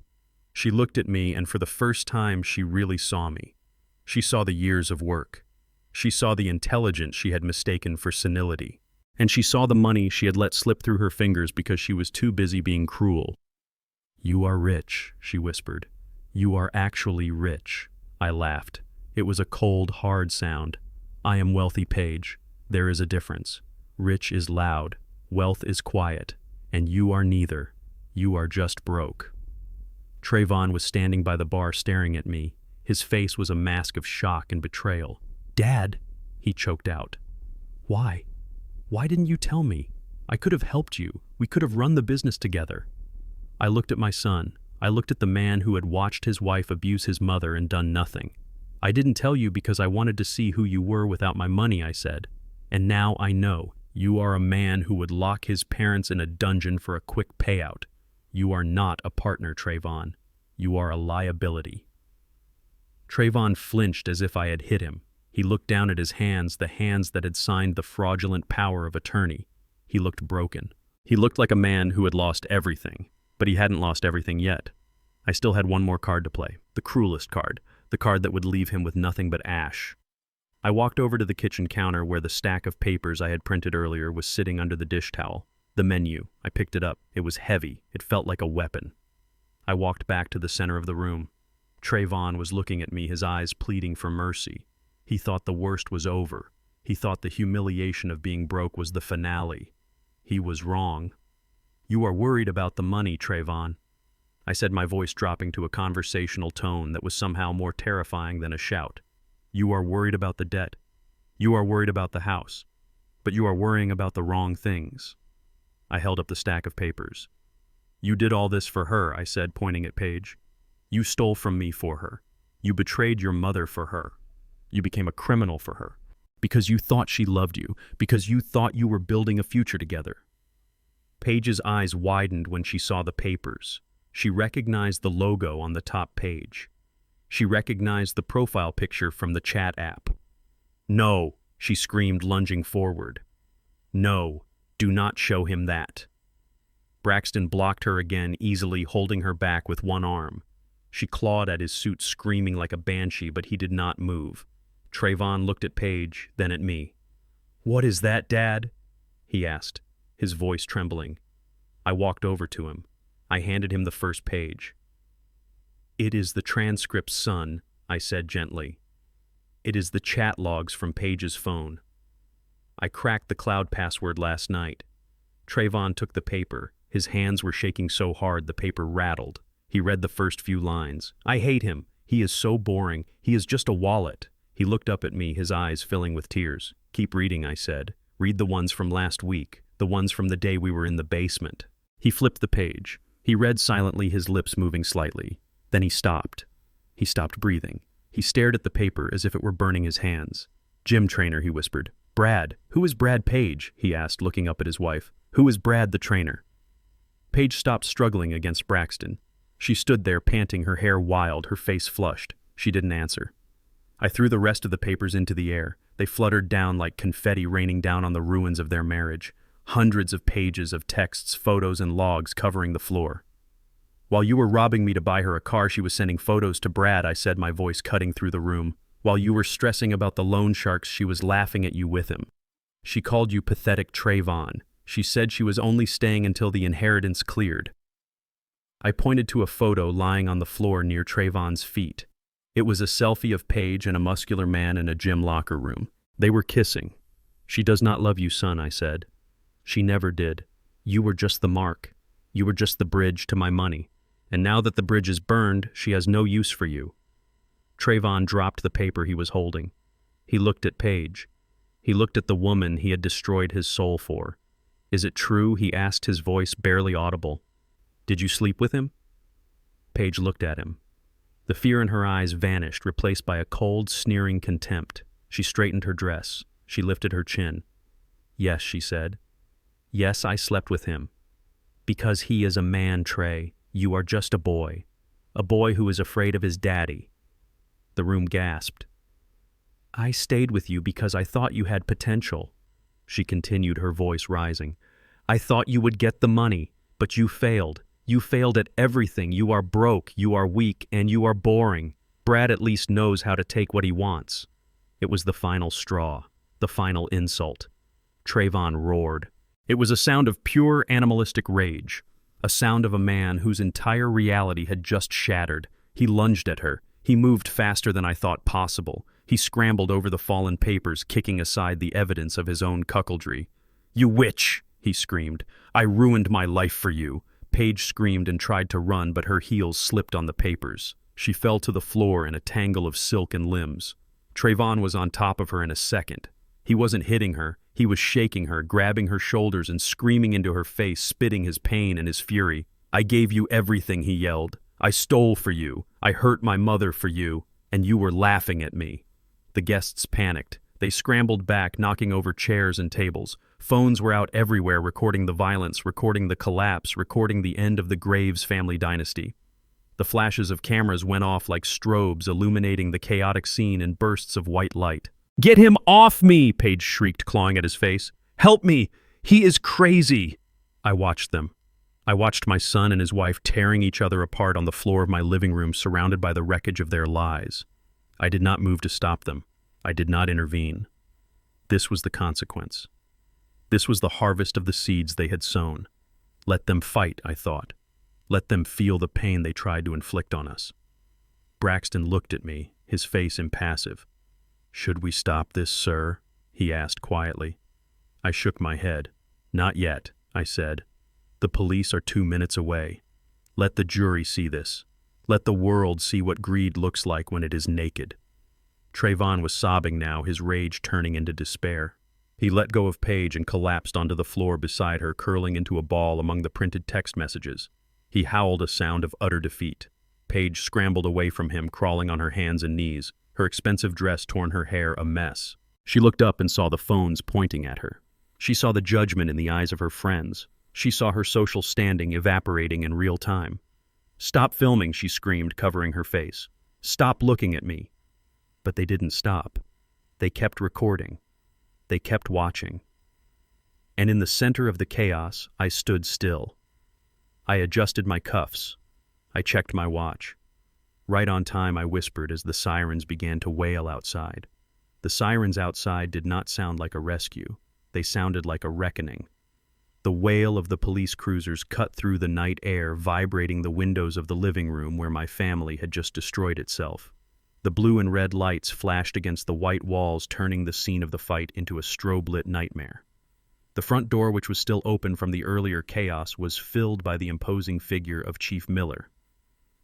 She looked at me, and for the first time she really saw me. She saw the years of work. She saw the intelligence she had mistaken for senility. And she saw the money she had let slip through her fingers because she was too busy being cruel. "You are rich," she whispered. "You are actually rich." I laughed. It was a cold, hard sound. "I am wealthy, Paige. There is a difference. Rich is loud. Wealth is quiet. And you are neither. You are just broke." Trayvon was standing by the bar staring at me. His face was a mask of shock and betrayal. "Dad," he choked out. "Why? Why didn't you tell me? I could have helped you. We could have run the business together." I looked at my son. I looked at the man who had watched his wife abuse his mother and done nothing. "I didn't tell you because I wanted to see who you were without my money," I said. "And now I know. You are a man who would lock his parents in a dungeon for a quick payout. You are not a partner, Trayvon. You are a liability." Trayvon flinched as if I had hit him. He looked down at his hands, the hands that had signed the fraudulent power of attorney. He looked broken. He looked like a man who had lost everything, but he hadn't lost everything yet. I still had one more card to play, the cruelest card, the card that would leave him with nothing but ash. I walked over to the kitchen counter where the stack of papers I had printed earlier was sitting under the dish towel. The menu. I picked it up. It was heavy. It felt like a weapon. I walked back to the center of the room. Trayvon was looking at me, his eyes pleading for mercy. He thought the worst was over. He thought the humiliation of being broke was the finale. He was wrong. "You are worried about the money, Trayvon," I said, my voice dropping to a conversational tone that was somehow more terrifying than a shout. "You are worried about the debt. You are worried about the house. But you are worrying about the wrong things." I held up the stack of papers. "You did all this for her," I said, pointing at Paige. "You stole from me for her. You betrayed your mother for her. You became a criminal for her. Because you thought she loved you. Because you thought you were building a future together." Paige's eyes widened when she saw the papers. She recognized the logo on the top page. She recognized the profile picture from the chat app. "No," she screamed, lunging forward. "No, do not show him that." Braxton blocked her again, easily holding her back with one arm. She clawed at his suit, screaming like a banshee, but he did not move. Trayvon looked at Paige, then at me. "What is that, Dad?" he asked, his voice trembling. I walked over to him. I handed him the first page. "It is the transcript, son," I said gently. "It is the chat logs from Paige's phone. I cracked the cloud password last night." Trayvon took the paper. His hands were shaking so hard the paper rattled. He read the first few lines. "I hate him. He is so boring. He is just a wallet." He looked up at me, his eyes filling with tears. "Keep reading," I said. "Read the ones from last week, the ones from the day we were in the basement." He flipped the page. He read silently, his lips moving slightly. Then he stopped. He stopped breathing. He stared at the paper as if it were burning his hands. "Gym trainer," he whispered. "Brad. Who is Brad Page?" he asked, looking up at his wife. "Who is Brad the trainer?" Paige stopped struggling against Braxton. She stood there, panting, her hair wild, her face flushed. She didn't answer. I threw the rest of the papers into the air. They fluttered down like confetti raining down on the ruins of their marriage. Hundreds of pages of texts, photos, and logs covering the floor. "While you were robbing me to buy her a car, she was sending photos to Brad," I said, my voice cutting through the room. "While you were stressing about the loan sharks, she was laughing at you with him. She called you pathetic Trayvon. She said she was only staying until the inheritance cleared." I pointed to a photo lying on the floor near Trayvon's feet. It was a selfie of Paige and a muscular man in a gym locker room. They were kissing. "She does not love you, son," I said. "She never did. You were just the mark. You were just the bridge to my money. And now that the bridge is burned, she has no use for you." Trayvon dropped the paper he was holding. He looked at Paige. He looked at the woman he had destroyed his soul for. "Is it true?" he asked, his voice barely audible. "Did you sleep with him?" Paige looked at him. The fear in her eyes vanished, replaced by a cold, sneering contempt. She straightened her dress. She lifted her chin. "Yes," she said. "Yes, I slept with him. Because he is a man, Trey. You are just a boy. A boy who is afraid of his daddy." The room gasped. "I stayed with you because I thought you had potential," she continued, her voice rising. "I thought you would get the money, but you failed. You failed at everything. You are broke, you are weak, and you are boring. Brad at least knows how to take what he wants." It was the final straw, the final insult. Trayvon roared. It was a sound of pure animalistic rage, a sound of a man whose entire reality had just shattered. He lunged at her. He moved faster than I thought possible. He scrambled over the fallen papers, kicking aside the evidence of his own cuckoldry. "You witch!" he screamed. "I ruined my life for you." Paige screamed and tried to run, but her heels slipped on the papers. She fell to the floor in a tangle of silk and limbs. Trayvon was on top of her in a second. He wasn't hitting her. He was shaking her, grabbing her shoulders and screaming into her face, spitting his pain and his fury. "I gave you everything," he yelled. "I stole for you. I hurt my mother for you, and you were laughing at me." The guests panicked. They scrambled back, knocking over chairs and tables. Phones were out everywhere, recording the violence, recording the collapse, recording the end of the Graves family dynasty. The flashes of cameras went off like strobes, illuminating the chaotic scene in bursts of white light. "Get him off me!" Paige shrieked, clawing at his face. "Help me! He is crazy!" I watched them. I watched my son and his wife tearing each other apart on the floor of my living room, surrounded by the wreckage of their lies. I did not move to stop them. I did not intervene. This was the consequence. This was the harvest of the seeds they had sown. Let them fight, I thought. Let them feel the pain they tried to inflict on us. Braxton looked at me, his face impassive. "Should we stop this, sir?" he asked quietly. I shook my head. "Not yet," I said. "The police are 2 minutes away. Let the jury see this. Let the world see what greed looks like when it is naked." Trayvon was sobbing now, his rage turning into despair. He let go of Paige and collapsed onto the floor beside her, curling into a ball among the printed text messages. He howled a sound of utter defeat. Paige scrambled away from him, crawling on her hands and knees, her expensive dress torn, her hair a mess. She looked up and saw the phones pointing at her. She saw the judgment in the eyes of her friends. She saw her social standing evaporating in real time. "Stop filming," she screamed, covering her face. "Stop looking at me." But they didn't stop. They kept recording. They kept watching. And in the center of the chaos, I stood still. I adjusted my cuffs. I checked my watch. "Right on time," I whispered as the sirens began to wail outside. The sirens outside did not sound like a rescue. They sounded like a reckoning. The wail of the police cruisers cut through the night air, vibrating the windows of the living room where my family had just destroyed itself. The blue and red lights flashed against the white walls, turning the scene of the fight into a strobe-lit nightmare. The front door, which was still open from the earlier chaos, was filled by the imposing figure of Chief Miller.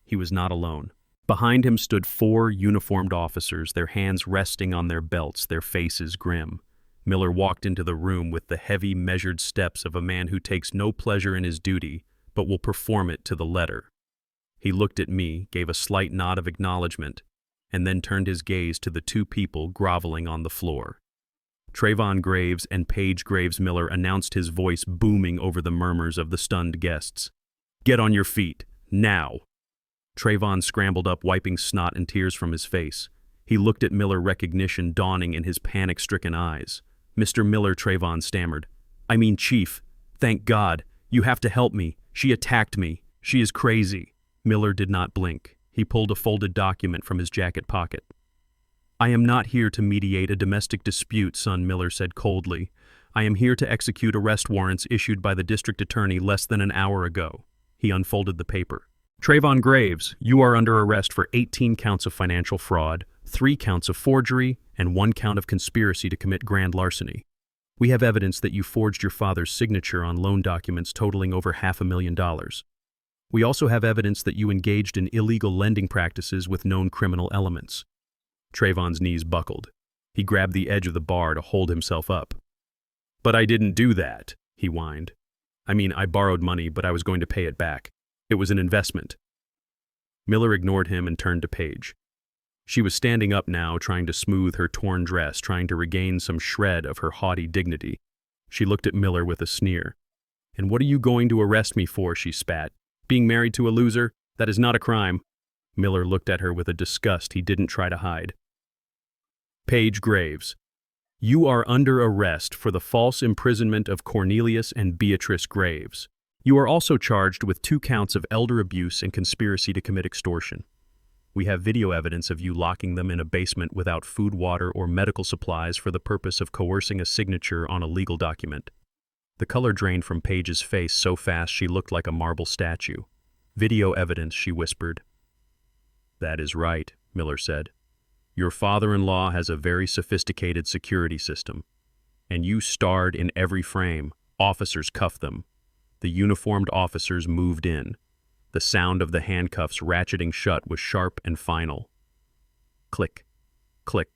He was not alone. Behind him stood 4 uniformed officers, their hands resting on their belts, their faces grim. Miller walked into the room with the heavy, measured steps of a man who takes no pleasure in his duty, but will perform it to the letter. He looked at me, gave a slight nod of acknowledgement, and then turned his gaze to the 2 people groveling on the floor. Trayvon Graves and Paige Graves Miller announced, his voice booming over the murmurs of the stunned guests. "Get on your feet, now!" Trayvon scrambled up, wiping snot and tears from his face. He looked at Miller, recognition dawning in his panic-stricken eyes. "Mr. Miller," Trayvon stammered. "I mean, Chief, thank God. You have to help me. She attacked me. She is crazy." Miller did not blink. He pulled a folded document from his jacket pocket. "I am not here to mediate a domestic dispute," son, Miller said coldly. "I am here to execute arrest warrants issued by the district attorney less than an hour ago." He unfolded the paper. "Trayvon Graves, you are under arrest for 18 counts of financial fraud, 3 counts of forgery, and 1 count of conspiracy to commit grand larceny. We have evidence that you forged your father's signature on loan documents totaling over $500,000. We also have evidence that you engaged in illegal lending practices with known criminal elements." Trayvon's knees buckled. He grabbed the edge of the bar to hold himself up. "But I didn't do that," he whined. "I mean, I borrowed money, but I was going to pay it back. It was an investment." Miller ignored him and turned to Paige. She was standing up now, trying to smooth her torn dress, trying to regain some shred of her haughty dignity. She looked at Miller with a sneer. "And what are you going to arrest me for?" she spat. "Being married to a loser? That is not a crime." Miller looked at her with a disgust he didn't try to hide. "Paige Graves, you are under arrest for the false imprisonment of Cornelius and Beatrice Graves. You are also charged with 2 counts of elder abuse and conspiracy to commit extortion. We have video evidence of you locking them in a basement without food, water, or medical supplies for the purpose of coercing a signature on a legal document." The color drained from Paige's face so fast she looked like a marble statue. "Video evidence," she whispered. "That is right," Miller said. "Your father-in-law has a very sophisticated security system, and you starred in every frame. Officers cuffed them. The uniformed officers moved in. The sound of the handcuffs ratcheting shut was sharp and final. Click, click.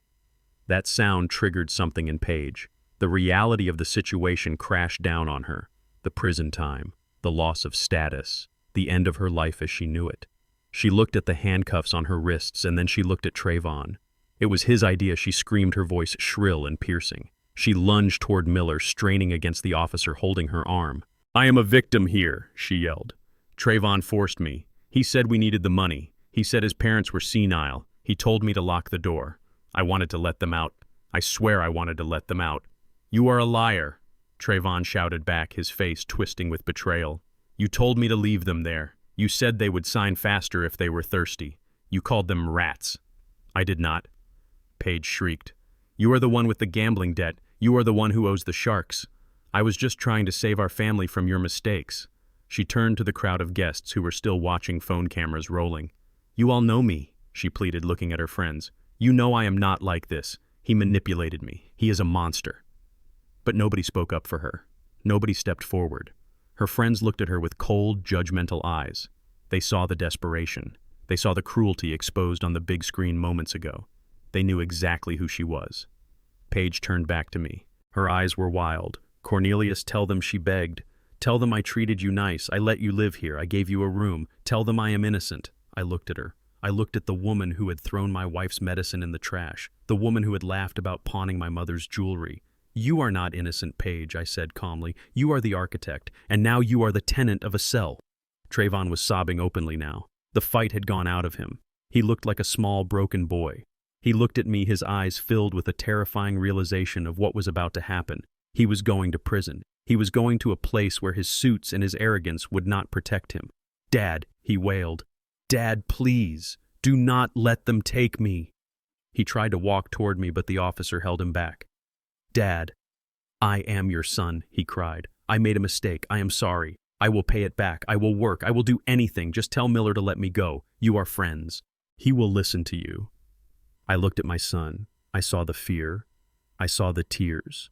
That sound triggered something in Paige. The reality of the situation crashed down on her. The prison time, the loss of status, the end of her life as she knew it. She looked at the handcuffs on her wrists, and then she looked at Trayvon. It was his idea. She screamed, her voice shrill and piercing. She lunged toward Miller, straining against the officer holding her arm. "I am a victim here," she yelled. "Trayvon forced me. He said we needed the money. He said his parents were senile. He told me to lock the door. I wanted to let them out. I swear I wanted to let them out. You are a liar, Trayvon shouted back, his face twisting with betrayal. You told me to leave them there. You said they would sign faster if they were thirsty. You called them rats. I did not. Paige shrieked. You are the one with the gambling debt. You are the one who owes the sharks. I was just trying to save our family from your mistakes. She turned to the crowd of guests who were still watching, phone cameras rolling. You all know me, she pleaded, looking at her friends. You know I am not like this. He manipulated me. He is a monster. But nobody spoke up for her. Nobody stepped forward. Her friends looked at her with cold, judgmental eyes. They saw the desperation. They saw the cruelty exposed on the big screen moments ago. They knew exactly who she was. Paige turned back to me. Her eyes were wild. Cornelius, tell them, she begged. Tell them I treated you nice. I let you live here. I gave you a room. Tell them I am innocent. I looked at her. I looked at the woman who had thrown my wife's medicine in the trash. The woman who had laughed about pawning my mother's jewelry. You are not innocent, Paige, I said calmly. You are the architect, and now you are the tenant of a cell. Trayvon was sobbing openly now. The fight had gone out of him. He looked like a small, broken boy. He looked at me, his eyes filled with a terrifying realization of what was about to happen. He was going to prison. He was going to a place where his suits and his arrogance would not protect him. Dad, he wailed. Dad, please, do not let them take me. He tried to walk toward me, but the officer held him back. Dad, I am your son, he cried. I made a mistake. I am sorry. I will pay it back. I will work. I will do anything. Just tell Miller to let me go. You are friends. He will listen to you. I looked at my son. I saw the fear. I saw the tears.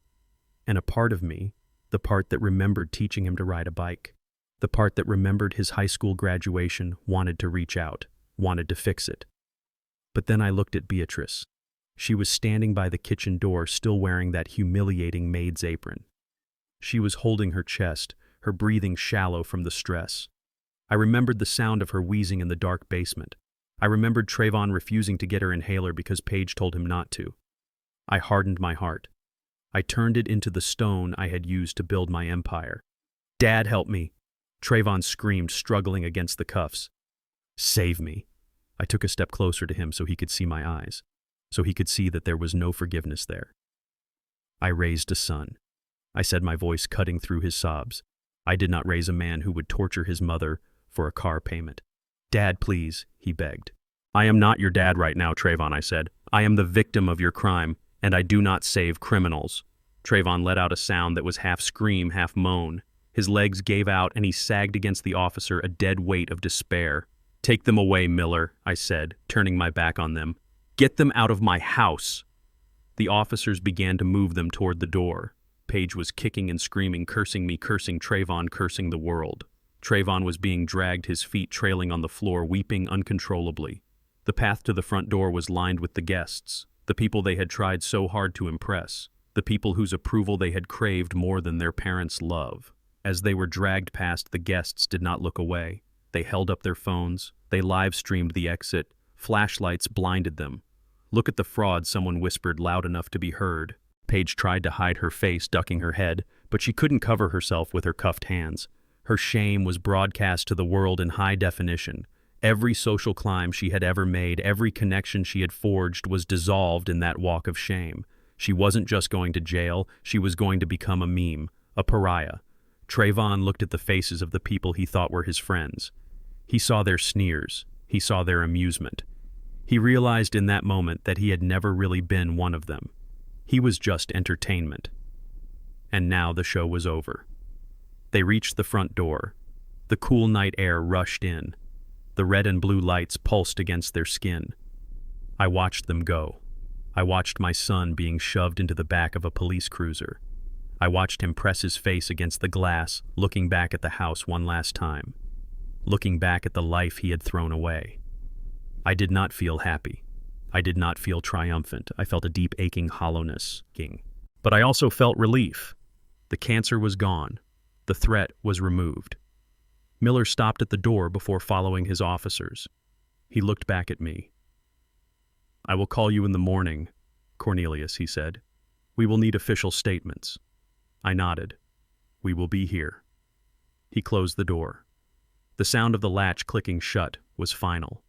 And a part of me, the part that remembered teaching him to ride a bike, the part that remembered his high school graduation, wanted to reach out, wanted to fix it. But then I looked at Beatrice. She was standing by the kitchen door, still wearing that humiliating maid's apron. She was holding her chest, her breathing shallow from the stress. I remembered the sound of her wheezing in the dark basement. I remembered Trayvon refusing to get her inhaler because Paige told him not to. I hardened my heart. I turned it into the stone I had used to build my empire. Dad, help me! Trayvon screamed, struggling against the cuffs. Save me! I took a step closer to him so he could see my eyes, so he could see that there was no forgiveness there. I raised a son. I said, my voice cutting through his sobs. I did not raise a man who would torture his mother for a car payment. Dad, please, he begged. I am not your dad right now, Trayvon, I said. I am the victim of your crime, and I do not save criminals. Trayvon let out a sound that was half scream, half moan. His legs gave out and he sagged against the officer, a dead weight of despair. Take them away, Miller, I said, turning my back on them. Get them out of my house. The officers began to move them toward the door. Paige was kicking and screaming, cursing me, cursing Trayvon, cursing the world. Trayvon was being dragged, his feet trailing on the floor, weeping uncontrollably. The path to the front door was lined with the guests, the people they had tried so hard to impress, the people whose approval they had craved more than their parents' love. As they were dragged past, the guests did not look away. They held up their phones. They live-streamed the exit. Flashlights blinded them. Look at the fraud, someone whispered loud enough to be heard. Paige tried to hide her face, ducking her head, but she couldn't cover herself with her cuffed hands. Her shame was broadcast to the world in high definition. Every social climb she had ever made, every connection she had forged was dissolved in that walk of shame. She wasn't just going to jail, she was going to become a meme, a pariah. Trayvon looked at the faces of the people he thought were his friends. He saw their sneers. He saw their amusement. He realized in that moment that he had never really been one of them. He was just entertainment. And now the show was over. They reached the front door. The cool night air rushed in. The red and blue lights pulsed against their skin. I watched them go. I watched my son being shoved into the back of a police cruiser. I watched him press his face against the glass, looking back at the house one last time. Looking back at the life he had thrown away. I did not feel happy. I did not feel triumphant. I felt a deep aching hollowness. But I also felt relief. The cancer was gone. The threat was removed. Miller stopped at the door before following his officers. He looked back at me. I will call you in the morning, Cornelius, he said. We will need official statements. I nodded. We will be here. He closed the door. The sound of the latch clicking shut was final.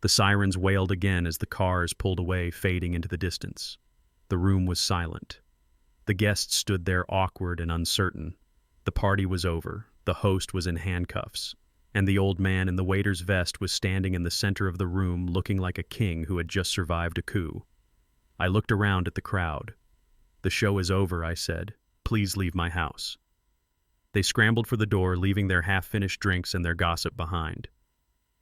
The sirens wailed again as the cars pulled away, fading into the distance. The room was silent. The guests stood there awkward and uncertain. The party was over. The host was in handcuffs, and the old man in the waiter's vest was standing in the center of the room looking like a king who had just survived a coup. I looked around at the crowd. "The show is over," I said. "Please leave my house." They scrambled for the door, leaving their half-finished drinks and their gossip behind.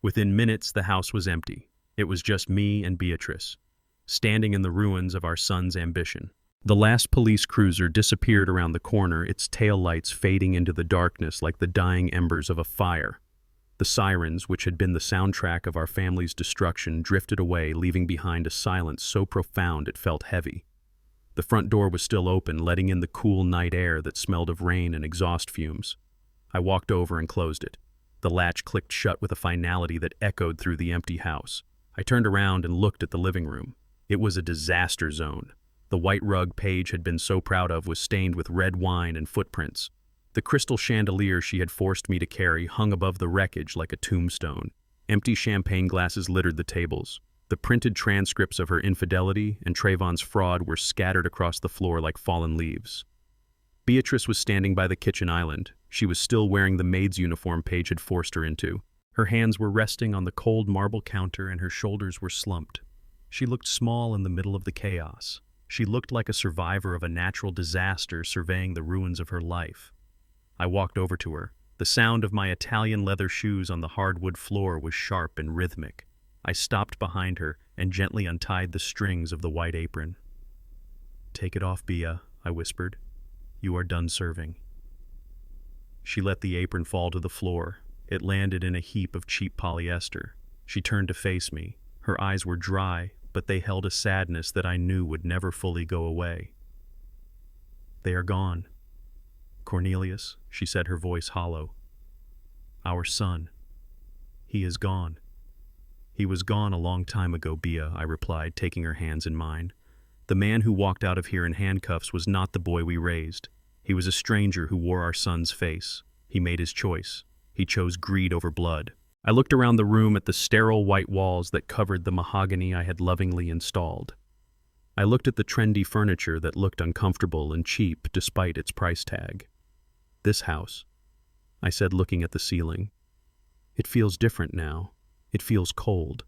Within minutes, the house was empty. It was just me and Beatrice, standing in the ruins of our son's ambition. The last police cruiser disappeared around the corner, its taillights fading into the darkness like the dying embers of a fire. The sirens, which had been the soundtrack of our family's destruction, drifted away, leaving behind a silence so profound it felt heavy. The front door was still open, letting in the cool night air that smelled of rain and exhaust fumes. I walked over and closed it. The latch clicked shut with a finality that echoed through the empty house. I turned around and looked at the living room. It was a disaster zone. The white rug Paige had been so proud of was stained with red wine and footprints. The crystal chandelier she had forced me to carry hung above the wreckage like a tombstone. Empty champagne glasses littered the tables. The printed transcripts of her infidelity and Trayvon's fraud were scattered across the floor like fallen leaves. Beatrice was standing by the kitchen island. She was still wearing the maid's uniform Paige had forced her into. Her hands were resting on the cold marble counter and her shoulders were slumped. She looked small in the middle of the chaos. She looked like a survivor of a natural disaster surveying the ruins of her life. I walked over to her. The sound of my Italian leather shoes on the hardwood floor was sharp and rhythmic. I stopped behind her and gently untied the strings of the white apron. "Take it off, Bea," I whispered. "You are done serving." She let the apron fall to the floor. It landed in a heap of cheap polyester. She turned to face me. Her eyes were dry, but they held a sadness that I knew would never fully go away. "They are gone. Cornelius," she said, her voice hollow. "Our son. He is gone." "He was gone a long time ago, Bea," I replied, taking her hands in mine. "The man who walked out of here in handcuffs was not the boy we raised. He was a stranger who wore our son's face. He made his choice. He chose greed over blood." I looked around the room at the sterile white walls that covered the mahogany I had lovingly installed. I looked at the trendy furniture that looked uncomfortable and cheap despite its price tag. "This house," I said, looking at the ceiling. "It feels different now. It feels cold."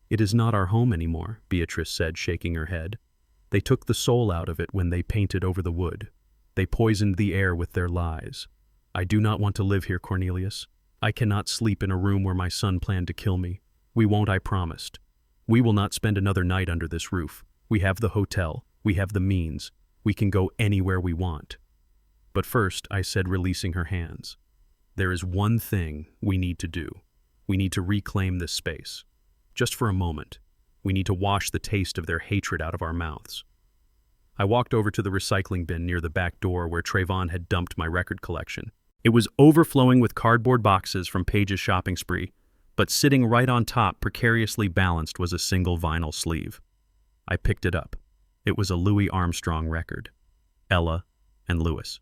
"It is not our home anymore," Beatrice said, shaking her head. "They took the soul out of it when they painted over the wood. They poisoned the air with their lies. I do not want to live here, Cornelius. I cannot sleep in a room where my son planned to kill me. We won't, I promised. We will not spend another night under this roof. We have the hotel. We have the means. We can go anywhere we want." "But first," I said, releasing her hands, "there is one thing we need to do. We need to reclaim this space. Just for a moment. We need to wash the taste of their hatred out of our mouths." I walked over to the recycling bin near the back door where Trayvon had dumped my record collection. It was overflowing with cardboard boxes from Paige's shopping spree, but sitting right on top, precariously balanced, was a single vinyl sleeve. I picked it up. It was a Louis Armstrong record. Ella and Louis.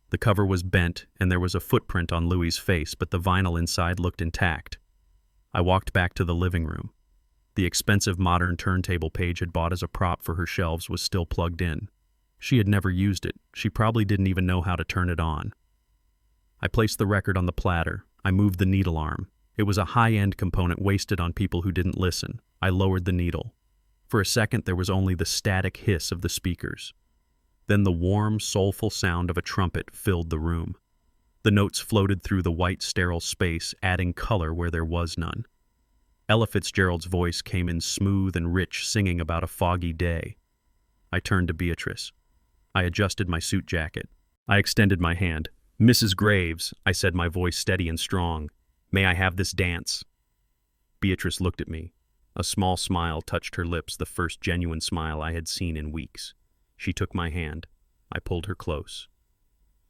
The cover was bent, and there was a footprint on Louis's face, but the vinyl inside looked intact. I walked back to the living room. The expensive modern turntable Paige had bought as a prop for her shelves was still plugged in. She had never used it. She probably didn't even know how to turn it on. I placed the record on the platter. I moved the needle arm. It was a high-end component wasted on people who didn't listen. I lowered the needle. For a second, there was only the static hiss of the speakers. Then the warm, soulful sound of a trumpet filled the room. The notes floated through the white, sterile space, adding color where there was none. Ella Fitzgerald's voice came in smooth and rich, singing about a foggy day. I turned to Beatrice. I adjusted my suit jacket. I extended my hand. "Mrs. Graves," I said, my voice steady and strong, "may I have this dance?" Beatrice looked at me. A small smile touched her lips, the first genuine smile I had seen in weeks. She took my hand. I pulled her close.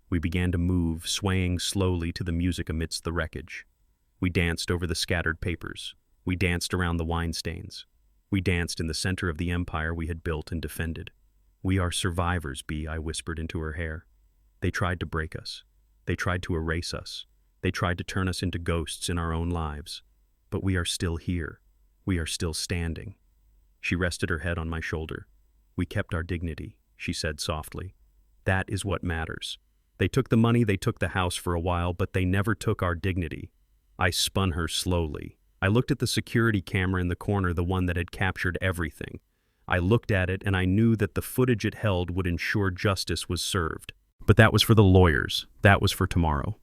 We began to move, swaying slowly to the music amidst the wreckage. We danced over the scattered papers. We danced around the wine stains. We danced in the center of the empire we had built and defended. "We are survivors, Bea," I whispered into her hair. "They tried to break us. They tried to erase us. They tried to turn us into ghosts in our own lives. But we are still here. We are still standing. She rested her head on my shoulder. We kept our dignity, she said softly. That is what matters. They took the money, they took the house for a while, but they never took our dignity. I spun her slowly. I looked at the security camera in the corner, the one that had captured everything. I looked at it and I knew that the footage it held would ensure justice was served. But that was for the lawyers. That was for tomorrow.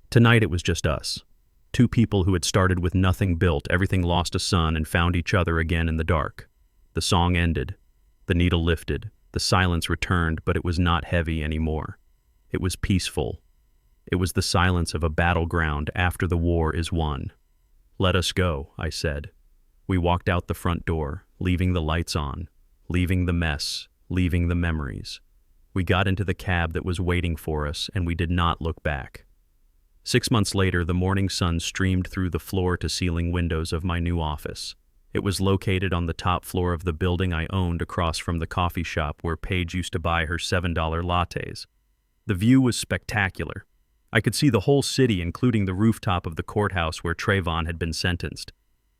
Tonight it was just us. Two people who had started with nothing built, everything lost a son, and found each other again in the dark. The song ended. The needle lifted. The silence returned, but it was not heavy anymore. It was peaceful. It was the silence of a battleground after the war is won. Let us go, I said. We walked out the front door, leaving the lights on, leaving the mess, leaving the memories. We got into the cab that was waiting for us, and we did not look back. 6 months later, the morning sun streamed through the floor-to-ceiling windows of my new office. It was located on the top floor of the building I owned across from the coffee shop where Paige used to buy her $7 lattes. The view was spectacular. I could see the whole city, including the rooftop of the courthouse where Trayvon had been sentenced.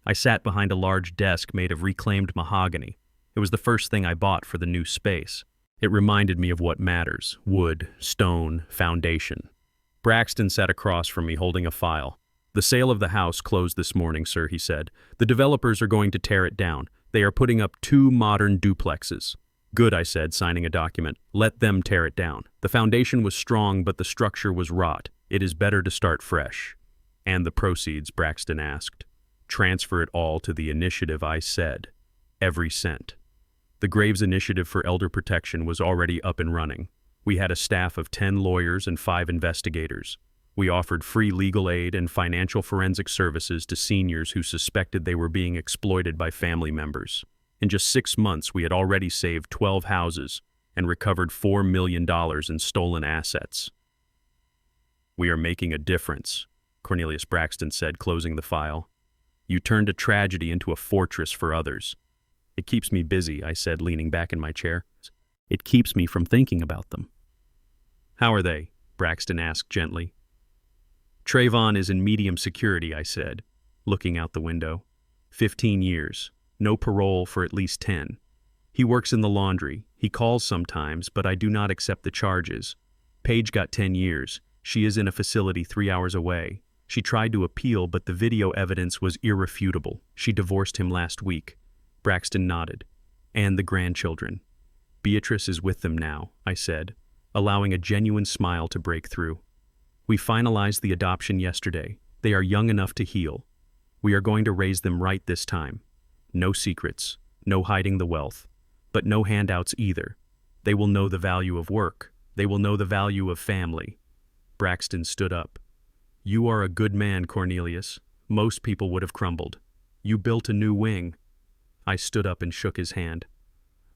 I sat behind a large desk made of reclaimed mahogany. It was the first thing I bought for the new space. It reminded me of what matters: wood, stone, foundation. Braxton sat across from me holding a file. "The sale of the house closed this morning, sir," he said. "The developers are going to tear it down. They are putting up 2 modern duplexes." "Good," I said, signing a document. "Let them tear it down. The foundation was strong, but the structure was rot. It is better to start fresh." "And the proceeds?" Braxton asked. "Transfer it all to the initiative," I said. "Every cent." The Graves Initiative for Elder Protection was already up and running. We had a staff of 10 lawyers and 5 investigators. We offered free legal aid and financial forensic services to seniors who suspected they were being exploited by family members. In just 6 months, we had already saved 12 houses and recovered $4 million in stolen assets. "We are making a difference," Cornelius Braxton said, closing the file. "You turned a tragedy into a fortress for others." "It keeps me busy," I said, leaning back in my chair. "It keeps me from thinking about them." "How are they?" Braxton asked gently. "Trayvon is in medium security," I said, looking out the window. 15 years. No parole for at least 10. He works in the laundry. He calls sometimes, but I do not accept the charges. Paige got 10 years. She is in a facility 3 hours away. She tried to appeal, but the video evidence was irrefutable. She divorced him last week. Braxton nodded. "And the grandchildren." "Beatrice is with them now," I said, allowing a genuine smile to break through. "We finalized the adoption yesterday. They are young enough to heal. We are going to raise them right this time. No secrets, no hiding the wealth, but no handouts either. They will know the value of work. They will know the value of family." Braxton stood up. "You are a good man, Cornelius. Most people would have crumbled. You built a new wing." I stood up and shook his hand.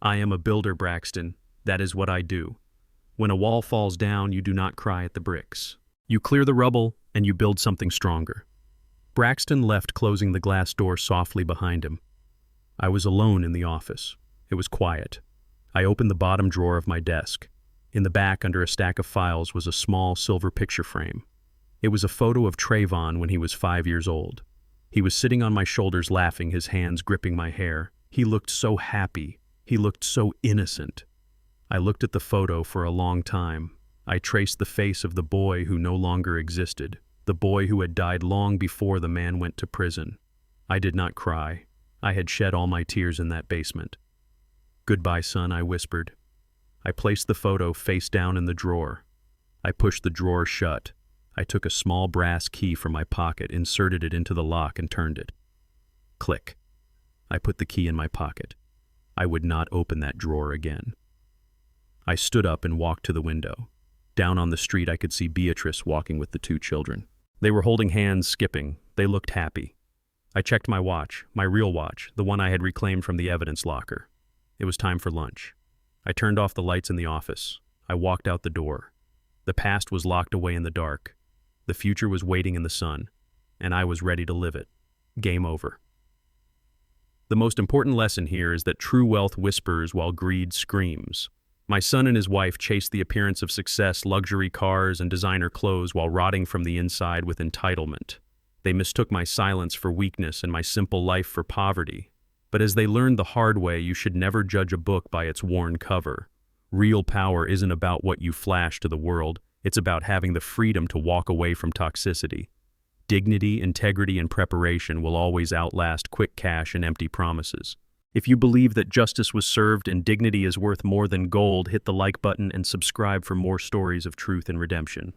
"I am a builder, Braxton. That is what I do. When a wall falls down, you do not cry at the bricks. You clear the rubble, and you build something stronger." Braxton left, closing the glass door softly behind him. I was alone in the office. It was quiet. I opened the bottom drawer of my desk. In the back, under a stack of files, was a small silver picture frame. It was a photo of Trayvon when he was 5 years old. He was sitting on my shoulders laughing, his hands gripping my hair. He looked so happy. He looked so innocent. I looked at the photo for a long time. I traced the face of the boy who no longer existed, the boy who had died long before the man went to prison. I did not cry. I had shed all my tears in that basement. "Goodbye, son," I whispered. I placed the photo face down in the drawer. I pushed the drawer shut. I took a small brass key from my pocket, inserted it into the lock, and turned it. Click. I put the key in my pocket. I would not open that drawer again. I stood up and walked to the window. Down on the street, I could see Beatrice walking with the 2 children. They were holding hands, skipping. They looked happy. I checked my watch, my real watch, the one I had reclaimed from the evidence locker. It was time for lunch. I turned off the lights in the office. I walked out the door. The past was locked away in the dark. The future was waiting in the sun, and I was ready to live it. Game over. The most important lesson here is that true wealth whispers while greed screams. My son and his wife chased the appearance of success, luxury cars, and designer clothes while rotting from the inside with entitlement. They mistook my silence for weakness and my simple life for poverty. But as they learned the hard way, you should never judge a book by its worn cover. Real power isn't about what you flash to the world, it's about having the freedom to walk away from toxicity. Dignity, integrity, and preparation will always outlast quick cash and empty promises. If you believe that justice was served and dignity is worth more than gold, hit the like button and subscribe for more stories of truth and redemption.